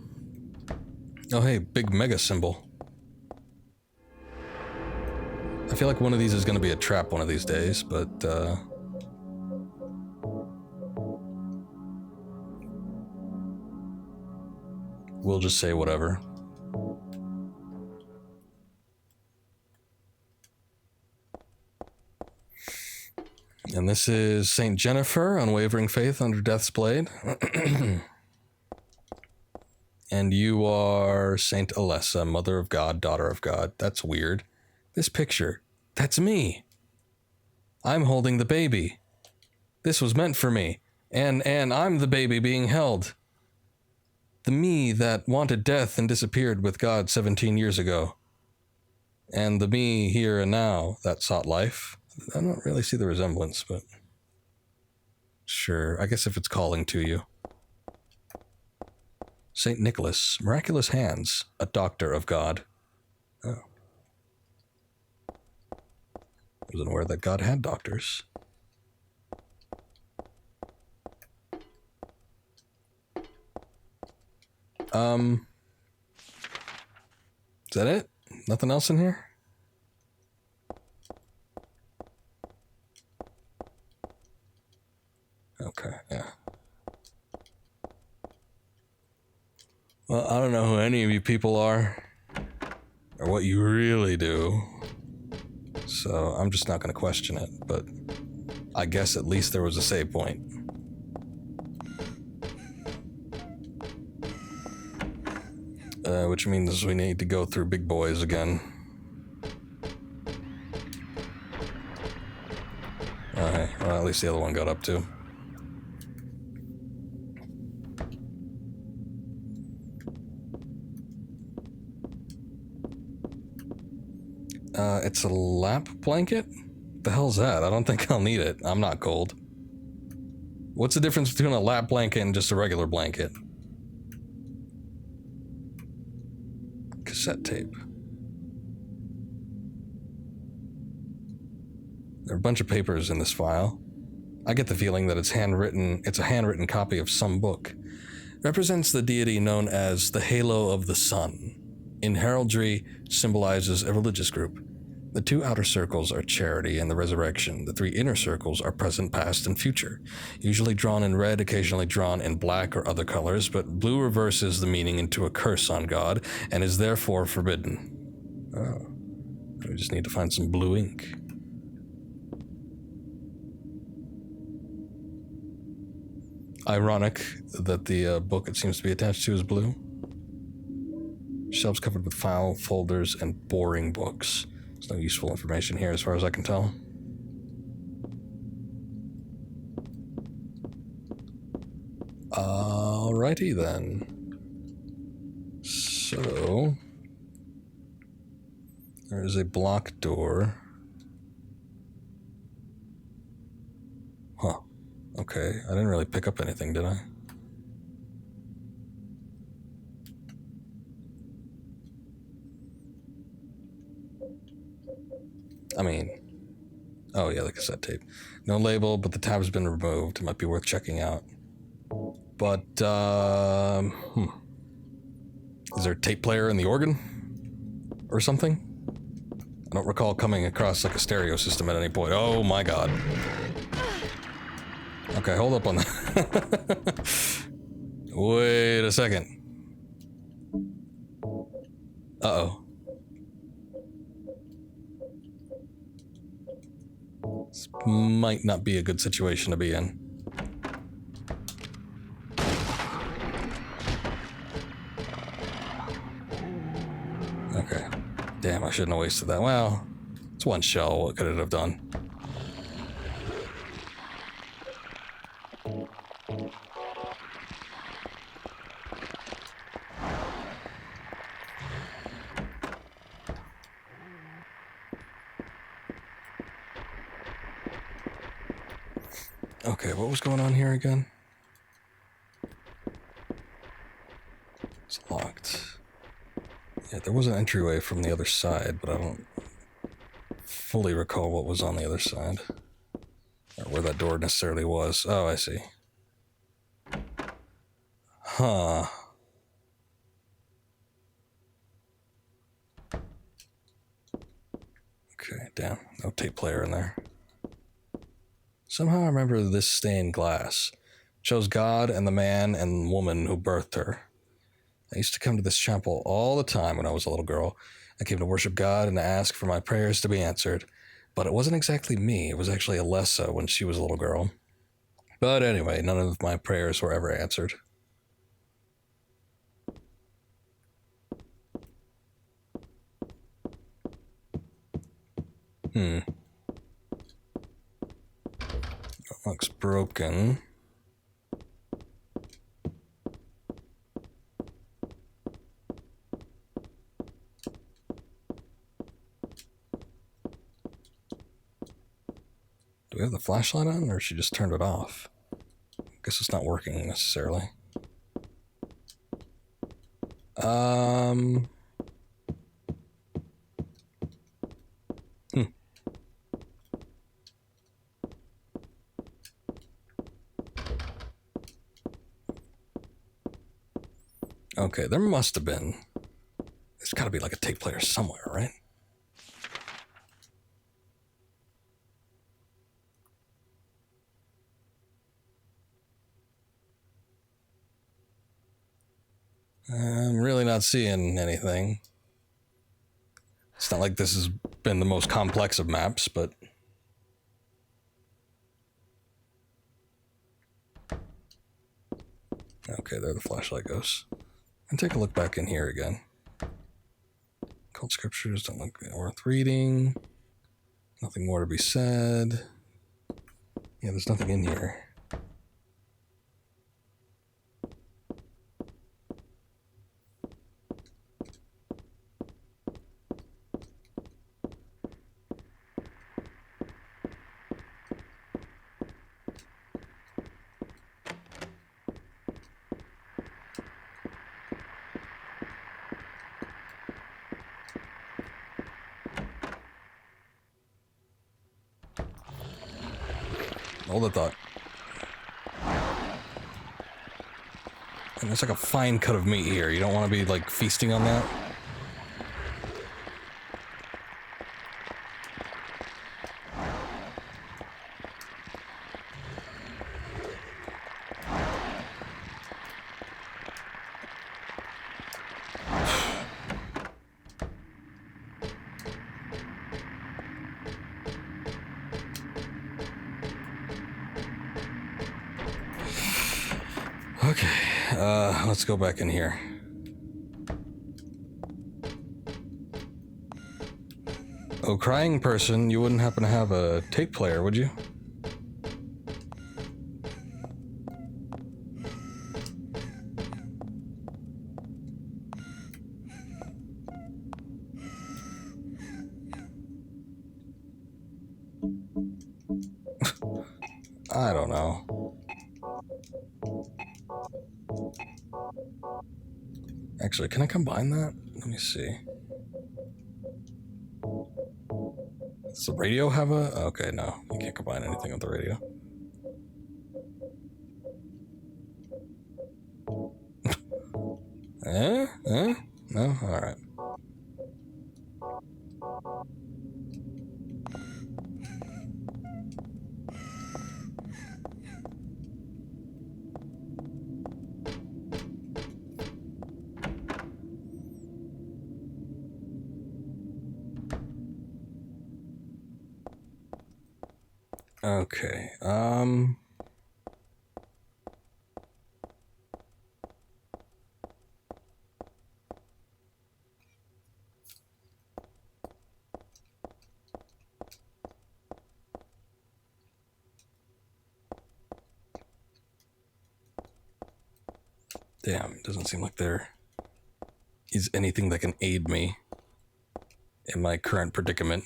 Oh hey, big mega symbol. I feel like one of these is gonna be a trap one of these days, but we'll just say whatever. And this is Saint Jennifer, Unwavering Faith Under Death's Blade. And you are Saint Alessa, Mother of God, Daughter of God. That's weird. This picture, that's me. I'm holding the baby. This was meant for me. And I'm the baby being held. The me that wanted death and disappeared with God 17 years ago. And the me here and now that sought life. I don't really see the resemblance, but sure, I guess if it's calling to you. Saint Nicholas, Miraculous Hands, a doctor of God. Oh. I wasn't aware that God had doctors. Is that it? Nothing else in here? Okay, yeah. Well, I don't know who any of you people are, or what you really do, so I'm just not going to question it, but I guess at least there was a save point. Which means we need to go through big boys again. Alright, well, at least the other one got up too. It's a lap blanket? The hell's that? I don't think I'll need it. I'm not cold. What's the difference between a lap blanket and just a regular blanket? Cassette tape. There are a bunch of papers in this file. I get the feeling that it's a handwritten copy of some book. Represents the deity known as the Halo of the Sun. In heraldry, symbolizes a religious group. The two outer circles are charity and the resurrection. The three inner circles are present, past, and future. Usually drawn in red, occasionally drawn in black or other colors, but blue reverses the meaning into a curse on God and is therefore forbidden. Oh. We just need to find some blue ink. Ironic that the book it seems to be attached to is blue. Shelves covered with file folders and boring books. There's no useful information here as far as I can tell. Alrighty then. So there is a block door. Huh. Okay, I didn't really pick up anything, did I? I mean, oh yeah, the cassette tape. No label, but the tab's been removed. It might be worth checking out. But, is there a tape player in the organ? Or something? I don't recall coming across like a stereo system at any point. Oh my god. Okay, hold up on that. Wait a second. Uh-oh. This might not be a good situation to be in. Okay. Damn, I shouldn't have wasted that. Well, it's one shell. What could it have done? Okay, what was going on here again? It's locked. Yeah, there was an entryway from the other side, but I don't fully recall what was on the other side. Or where that door necessarily was. Oh, I see. Huh. Okay, damn. No tape player in there. Somehow I remember this stained glass. It shows God and the man and woman who birthed her. I used to come to this chapel all the time when I was a little girl. I came to worship God and to ask for my prayers to be answered. But it wasn't exactly me. It was actually Alessa when she was a little girl. But anyway, none of my prayers were ever answered. Looks broken. Do we have the flashlight on, or she just turned it off? I guess it's not working necessarily. Okay, there must have been. There's got to be like a tape player somewhere, right? I'm really not seeing anything. It's not like this has been the most complex of maps, but... Okay, there the flashlight goes. And take a look back in here again. Cult scriptures don't look worth reading. Nothing more to be said. Yeah, there's nothing in here. Hold the thought. And there's like a fine cut of meat here. You don't want to be like feasting on that. Okay, let's go back in here. Oh, crying person, you wouldn't happen to have a tape player, would you? I don't know. Actually, can I combine that? Let me see. Does the radio have a... Okay, no. You can't combine anything with the radio. No? Alright. Okay, damn, doesn't seem like there is anything that can aid me in my current predicament.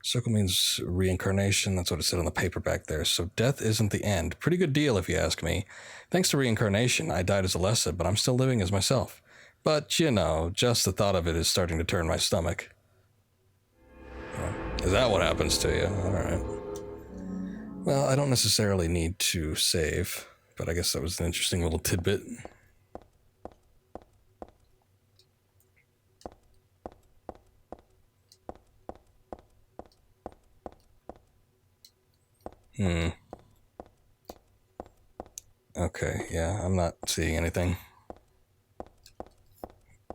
Circle means reincarnation. That's what it said on the paper back there. So death isn't the end. Pretty good deal, if you ask me. Thanks to reincarnation, I died as Alessa, but I'm still living as myself. But, you know, just the thought of it is starting to turn my stomach. Is that what happens to you? Alright. Well, I don't necessarily need to save, but I guess that was an interesting little tidbit. Okay, yeah, I'm not seeing anything.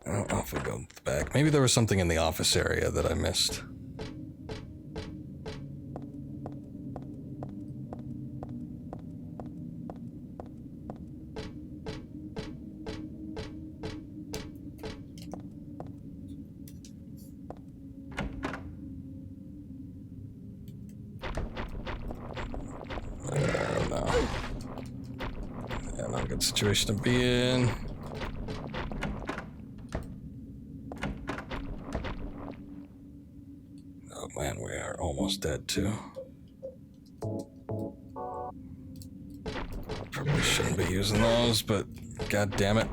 I don't know if we go back. Maybe there was something in the office area that I missed. No. Yeah, not a good situation to be in. Oh man, we are almost dead too. Probably shouldn't be using those, but god damn it.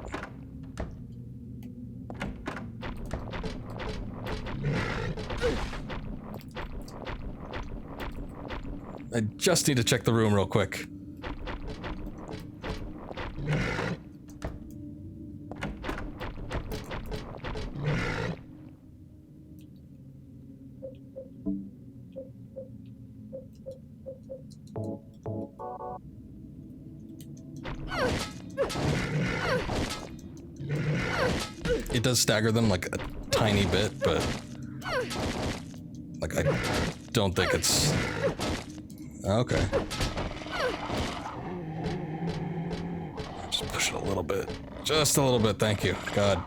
I just need to check the room real quick. It does stagger them like a tiny bit, but like I don't think it's okay. Just push it a little bit. Just a little bit, thank you. God.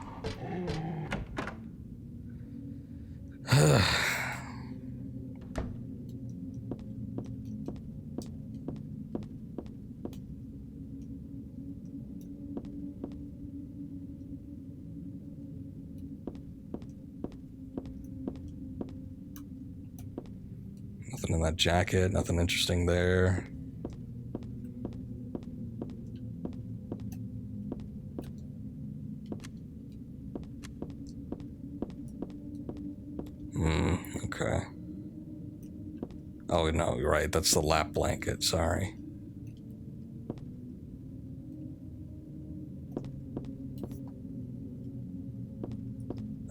Nothing in that jacket, nothing interesting there. Okay. Oh, no, you're right. That's the lap blanket. Sorry.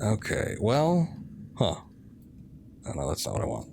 Okay, well, huh. Oh, no, that's not what I want.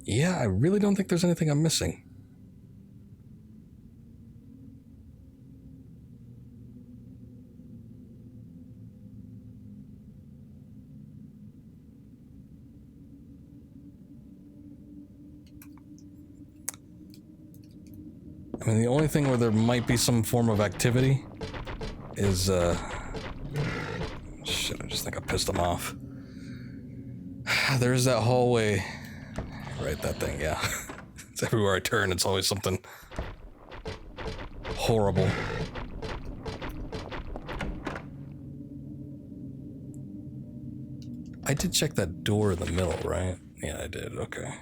Yeah, I really don't think there's anything I'm missing. I mean, the only thing where there might be some form of activity is, shit, I just think I pissed them off. There's that hallway. Right, that thing, yeah. It's everywhere I turn, it's always something horrible. I did check that door in the middle, right? Yeah, I did, okay.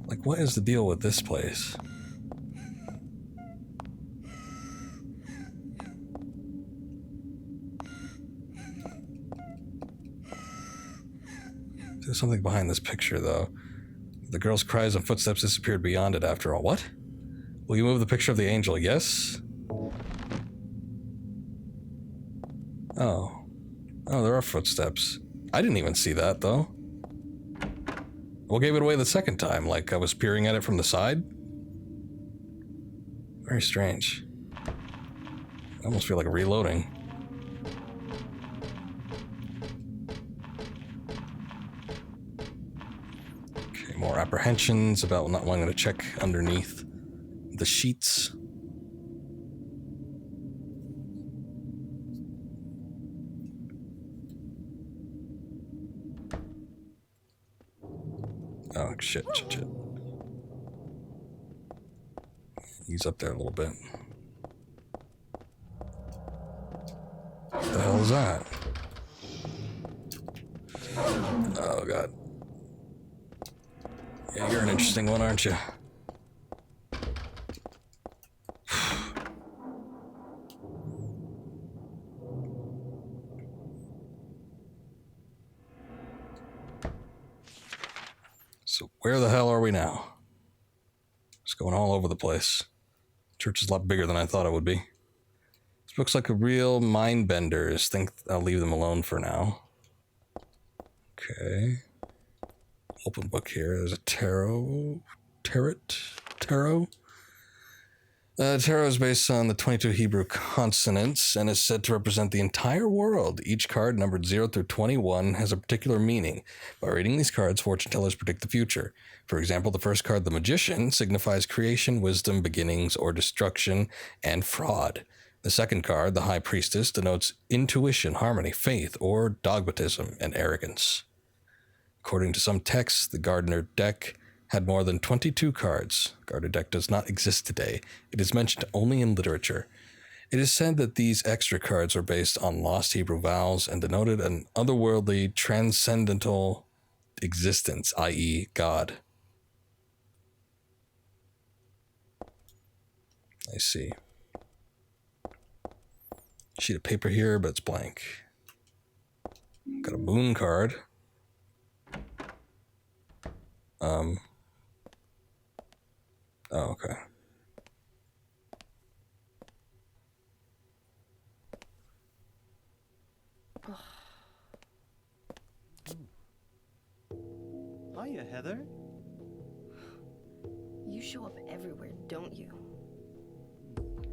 Like, what is the deal with this place? There's something behind this picture, though. The girl's cries and footsteps disappeared beyond it after all. What? Will you move the picture of the angel? Yes? Oh. Oh, there are footsteps. I didn't even see that, though. What gave it away the second time? Like I was peering at it from the side? Very strange. I almost feel like reloading. Okay, more apprehensions about not wanting to check underneath the sheets. Oh, shit. He's up there a little bit. What the hell is that? Oh, God. Yeah, you're an interesting one, aren't you? So where the hell are we now? It's going all over the place. Church is a lot bigger than I thought it would be. This looks like a real mind benders. Think I'll leave them alone for now. Okay. Open book here. There's a tarot. Tarot. Tarot is based on the 22 Hebrew consonants and is said to represent the entire world. Each card, numbered 0 through 21, has a particular meaning. By reading these cards, fortune tellers predict the future. For example, the first card, the Magician, signifies creation, wisdom, beginnings, or destruction, and fraud. The second card, the High Priestess, denotes intuition, harmony, faith, or dogmatism and arrogance. According to some texts, the Gardner deck had more than 22 cards. Gardner deck does not exist today. It is mentioned only in literature. It is said that these extra cards are based on lost Hebrew vowels and denoted an otherworldly, transcendental existence, i.e., God. I see. Sheet of paper here, but it's blank. Got a moon card. Oh, okay. Hiya, Heather. You show up everywhere, don't you?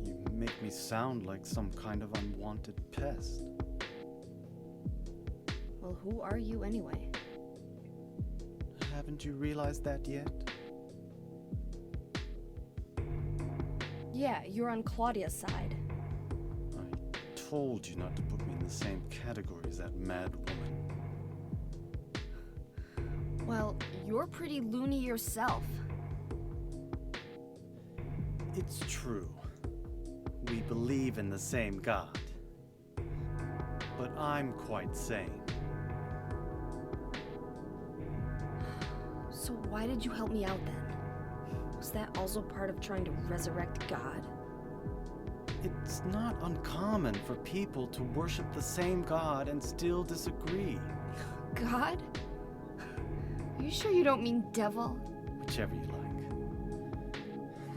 You make me sound like some kind of unwanted pest. Well, who are you anyway? Haven't you realized that yet? Yeah, you're on Claudia's side. I told you not to put me in the same category as that mad woman. Well, you're pretty loony yourself. It's true. We believe in the same God. But I'm quite sane. So why did you help me out then? Was that also part of trying to resurrect God? It's not uncommon for people to worship the same God and still disagree. God? Are you sure you don't mean devil? Whichever you like.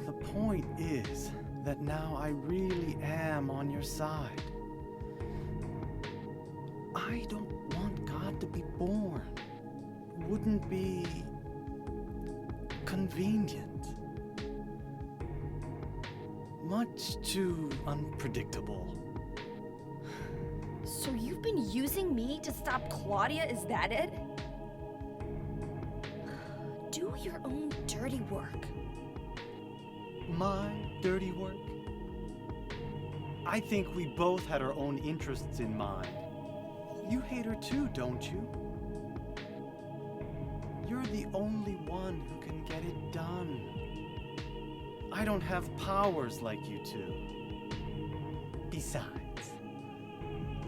The point is that now I really am on your side. I don't want God to be born. Wouldn't be convenient. Much too unpredictable. So you've been using me to stop Claudia, is that it? Do your own dirty work. My dirty work? I think we both had our own interests in mind. You hate her too, don't you? You're the only one who can get it done. I don't have powers like you two. Besides,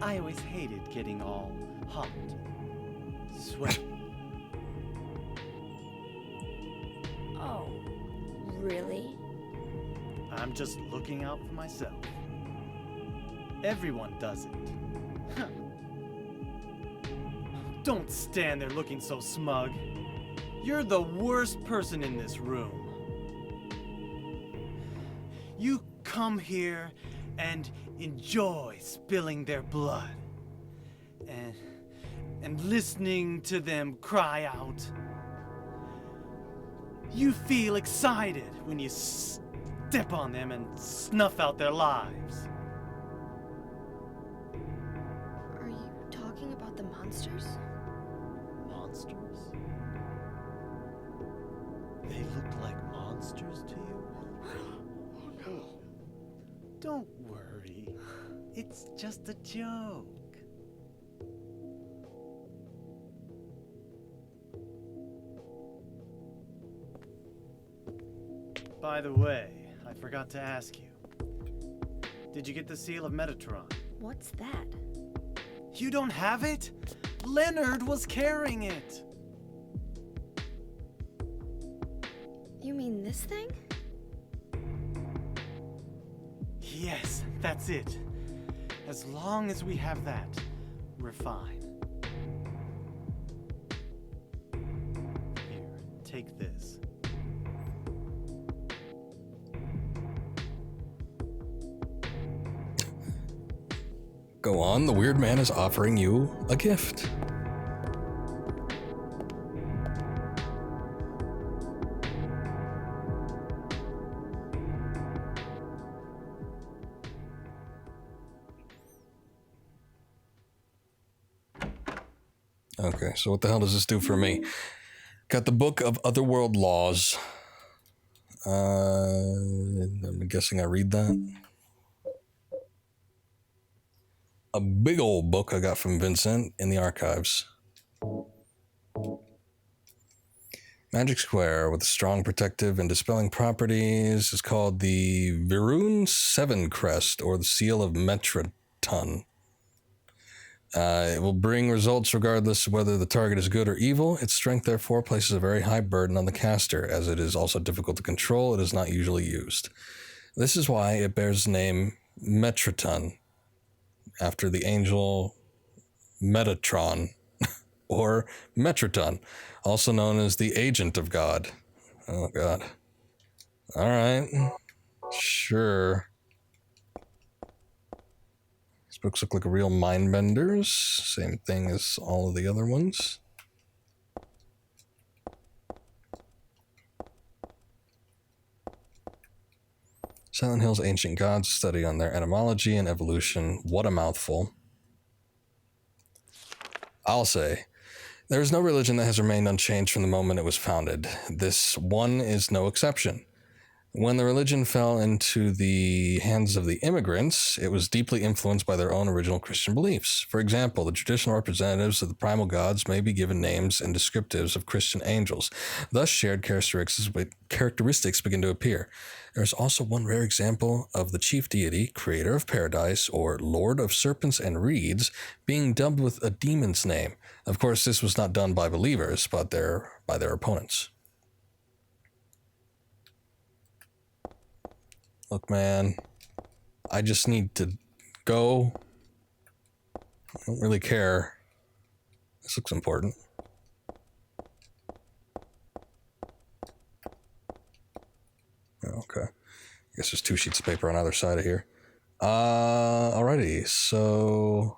I always hated getting all hot, sweaty. Oh, really? I'm just looking out for myself. Everyone does it. Huh. Don't stand there looking so smug. You're the worst person in this room. You come here and enjoy spilling their blood. And listening to them cry out. You feel excited when you step on them and snuff out their lives. Are you talking about the monsters? Monsters? They look like monsters to you? Oh no. Don't worry. It's just a joke. By the way, I I forgot to ask you. Did you get the seal of Metatron? What's that? You don't have it? Leonard was carrying it! You mean this thing? Yes, that's it. As long as we have that, we're fine. Here, take this. Go on, the weird man is offering you a gift. Okay, so what the hell does this do for me? Got the Book of Otherworld Laws. I'm guessing I read that. A big old book I got from Vincent in the archives. Magic Square with strong protective and dispelling properties is called the Virun 7 Crest, or the Seal of Metraton. It will bring results regardless of whether the target is good or evil. Its strength, therefore, places a very high burden on the caster. As it is also difficult to control, it is not usually used. This is why it bears the name Metraton, after the angel Metatron, or Metraton, also known as the Agent of God. Oh, God. All right. Sure. These books look like a real mind benders. Same thing as all of the other ones. Silent Hill's Ancient Gods, study on their etymology and evolution. What a mouthful. I'll say, there is no religion that has remained unchanged from the moment it was founded. This one is no exception. When the religion fell into the hands of the immigrants, it was deeply influenced by their own original Christian beliefs. For example, the traditional representatives of the primal gods may be given names and descriptives of Christian angels. Thus, shared characteristics begin to appear. There is also one rare example of the chief deity, creator of paradise, or lord of serpents and reeds, being dubbed with a demon's name. Of course, this was not done by believers, but by their opponents. Look, man, I just need to go. I don't really care. This looks important. Okay. I guess there's 2 sheets of paper on either side of here. Alrighty, so...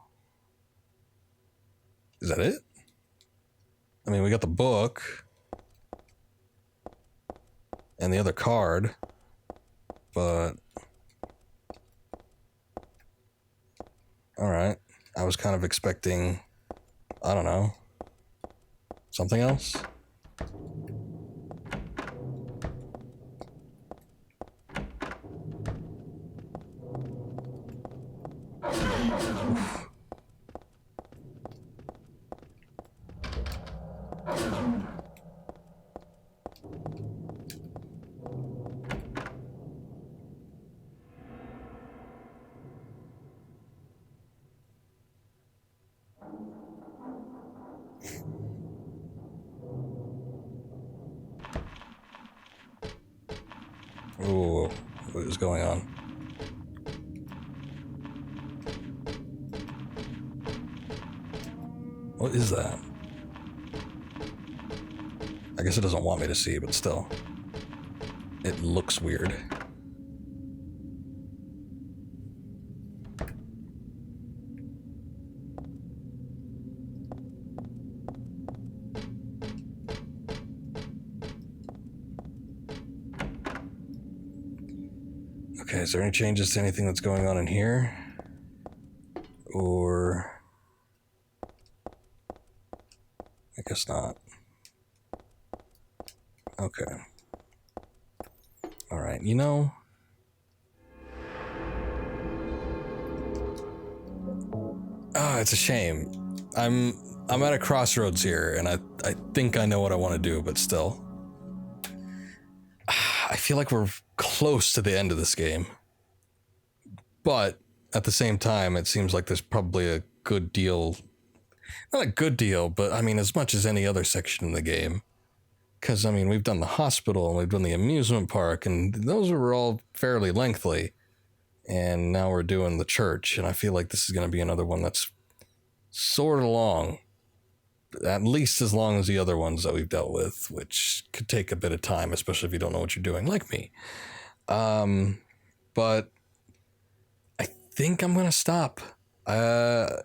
Is that it? I mean, we got the book. And the other card. But... Alright. I was kind of expecting... I don't know. Something else? Ooh, what is going on? What is that? I guess it doesn't want me to see, but still. It looks weird. Okay, is there any changes to anything that's going on in here? Or... I guess not. Okay. Alright, you know... Ah, it's a shame. I'm at a crossroads here, and I think I know what I want to do, but still. I feel like we're close to the end of this game. But at the same time, it seems like there's probably a good deal, not a good deal, but I mean, as much as any other section in the game. Because, I mean, we've done the hospital and we've done the amusement park, and those were all fairly lengthy. And now we're doing the church, and I feel like this is going to be another one that's sort of long. At least as long as the other ones that we've dealt with, which could take a bit of time, especially if you don't know what you're doing, like me. But I think I'm going to stop. I'm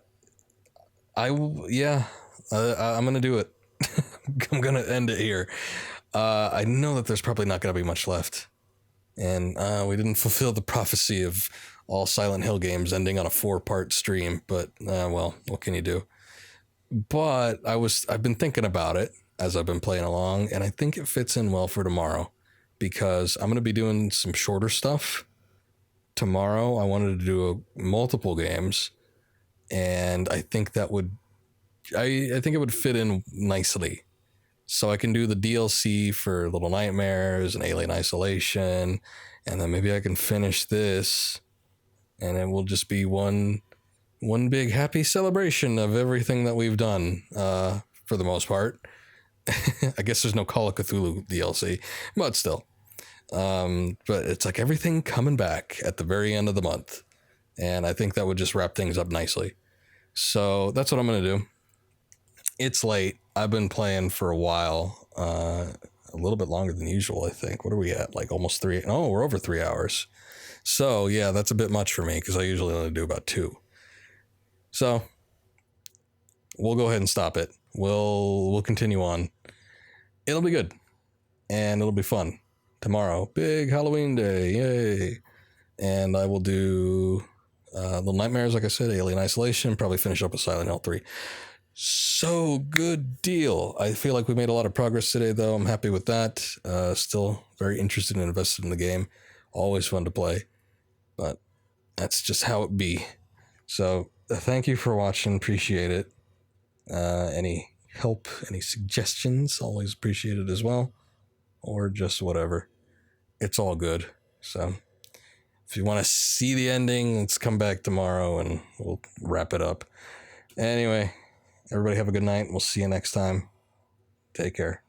going to do it. I'm going to end it here. I know that there's probably not going to be much left. And we didn't fulfill the prophecy of all Silent Hill games ending on a 4-part stream, but, well, what can you do? But I've been thinking about it as I've been playing along, and I think it fits in well for tomorrow, because I'm going to be doing some shorter stuff. Tomorrow, I wanted to do multiple games, and I think that would, I think it would fit in nicely. So I can do the DLC for Little Nightmares and Alien Isolation, and then maybe I can finish this, and it will just be one big happy celebration of everything that we've done, for the most part. I guess there's no Call of Cthulhu DLC, but still. But it's like everything coming back at the very end of the month, and I think that would just wrap things up nicely. So that's what I'm going to do. It's late. I've been playing for a while, a little bit longer than usual, I think. What are we at? Like almost 3? Oh, we're over 3 hours. So yeah, that's a bit much for me because I usually only do about 2. So we'll go ahead and stop it. We'll continue on. It'll be good, and it'll be fun. Tomorrow, big Halloween day, yay! And I will do Little Nightmares, like I said, Alien Isolation, probably finish up with Silent Hill 3. So good deal. I feel like we made a lot of progress today, though. I'm happy with that. Still very interested and invested in the game. Always fun to play, but that's just how it be. So thank you for watching. Appreciate it. Any help, any suggestions, always appreciated as well. Or just whatever. It's all good. So if you want to see the ending, let's come back tomorrow and we'll wrap it up. Anyway, everybody have a good night. We'll see you next time. Take care.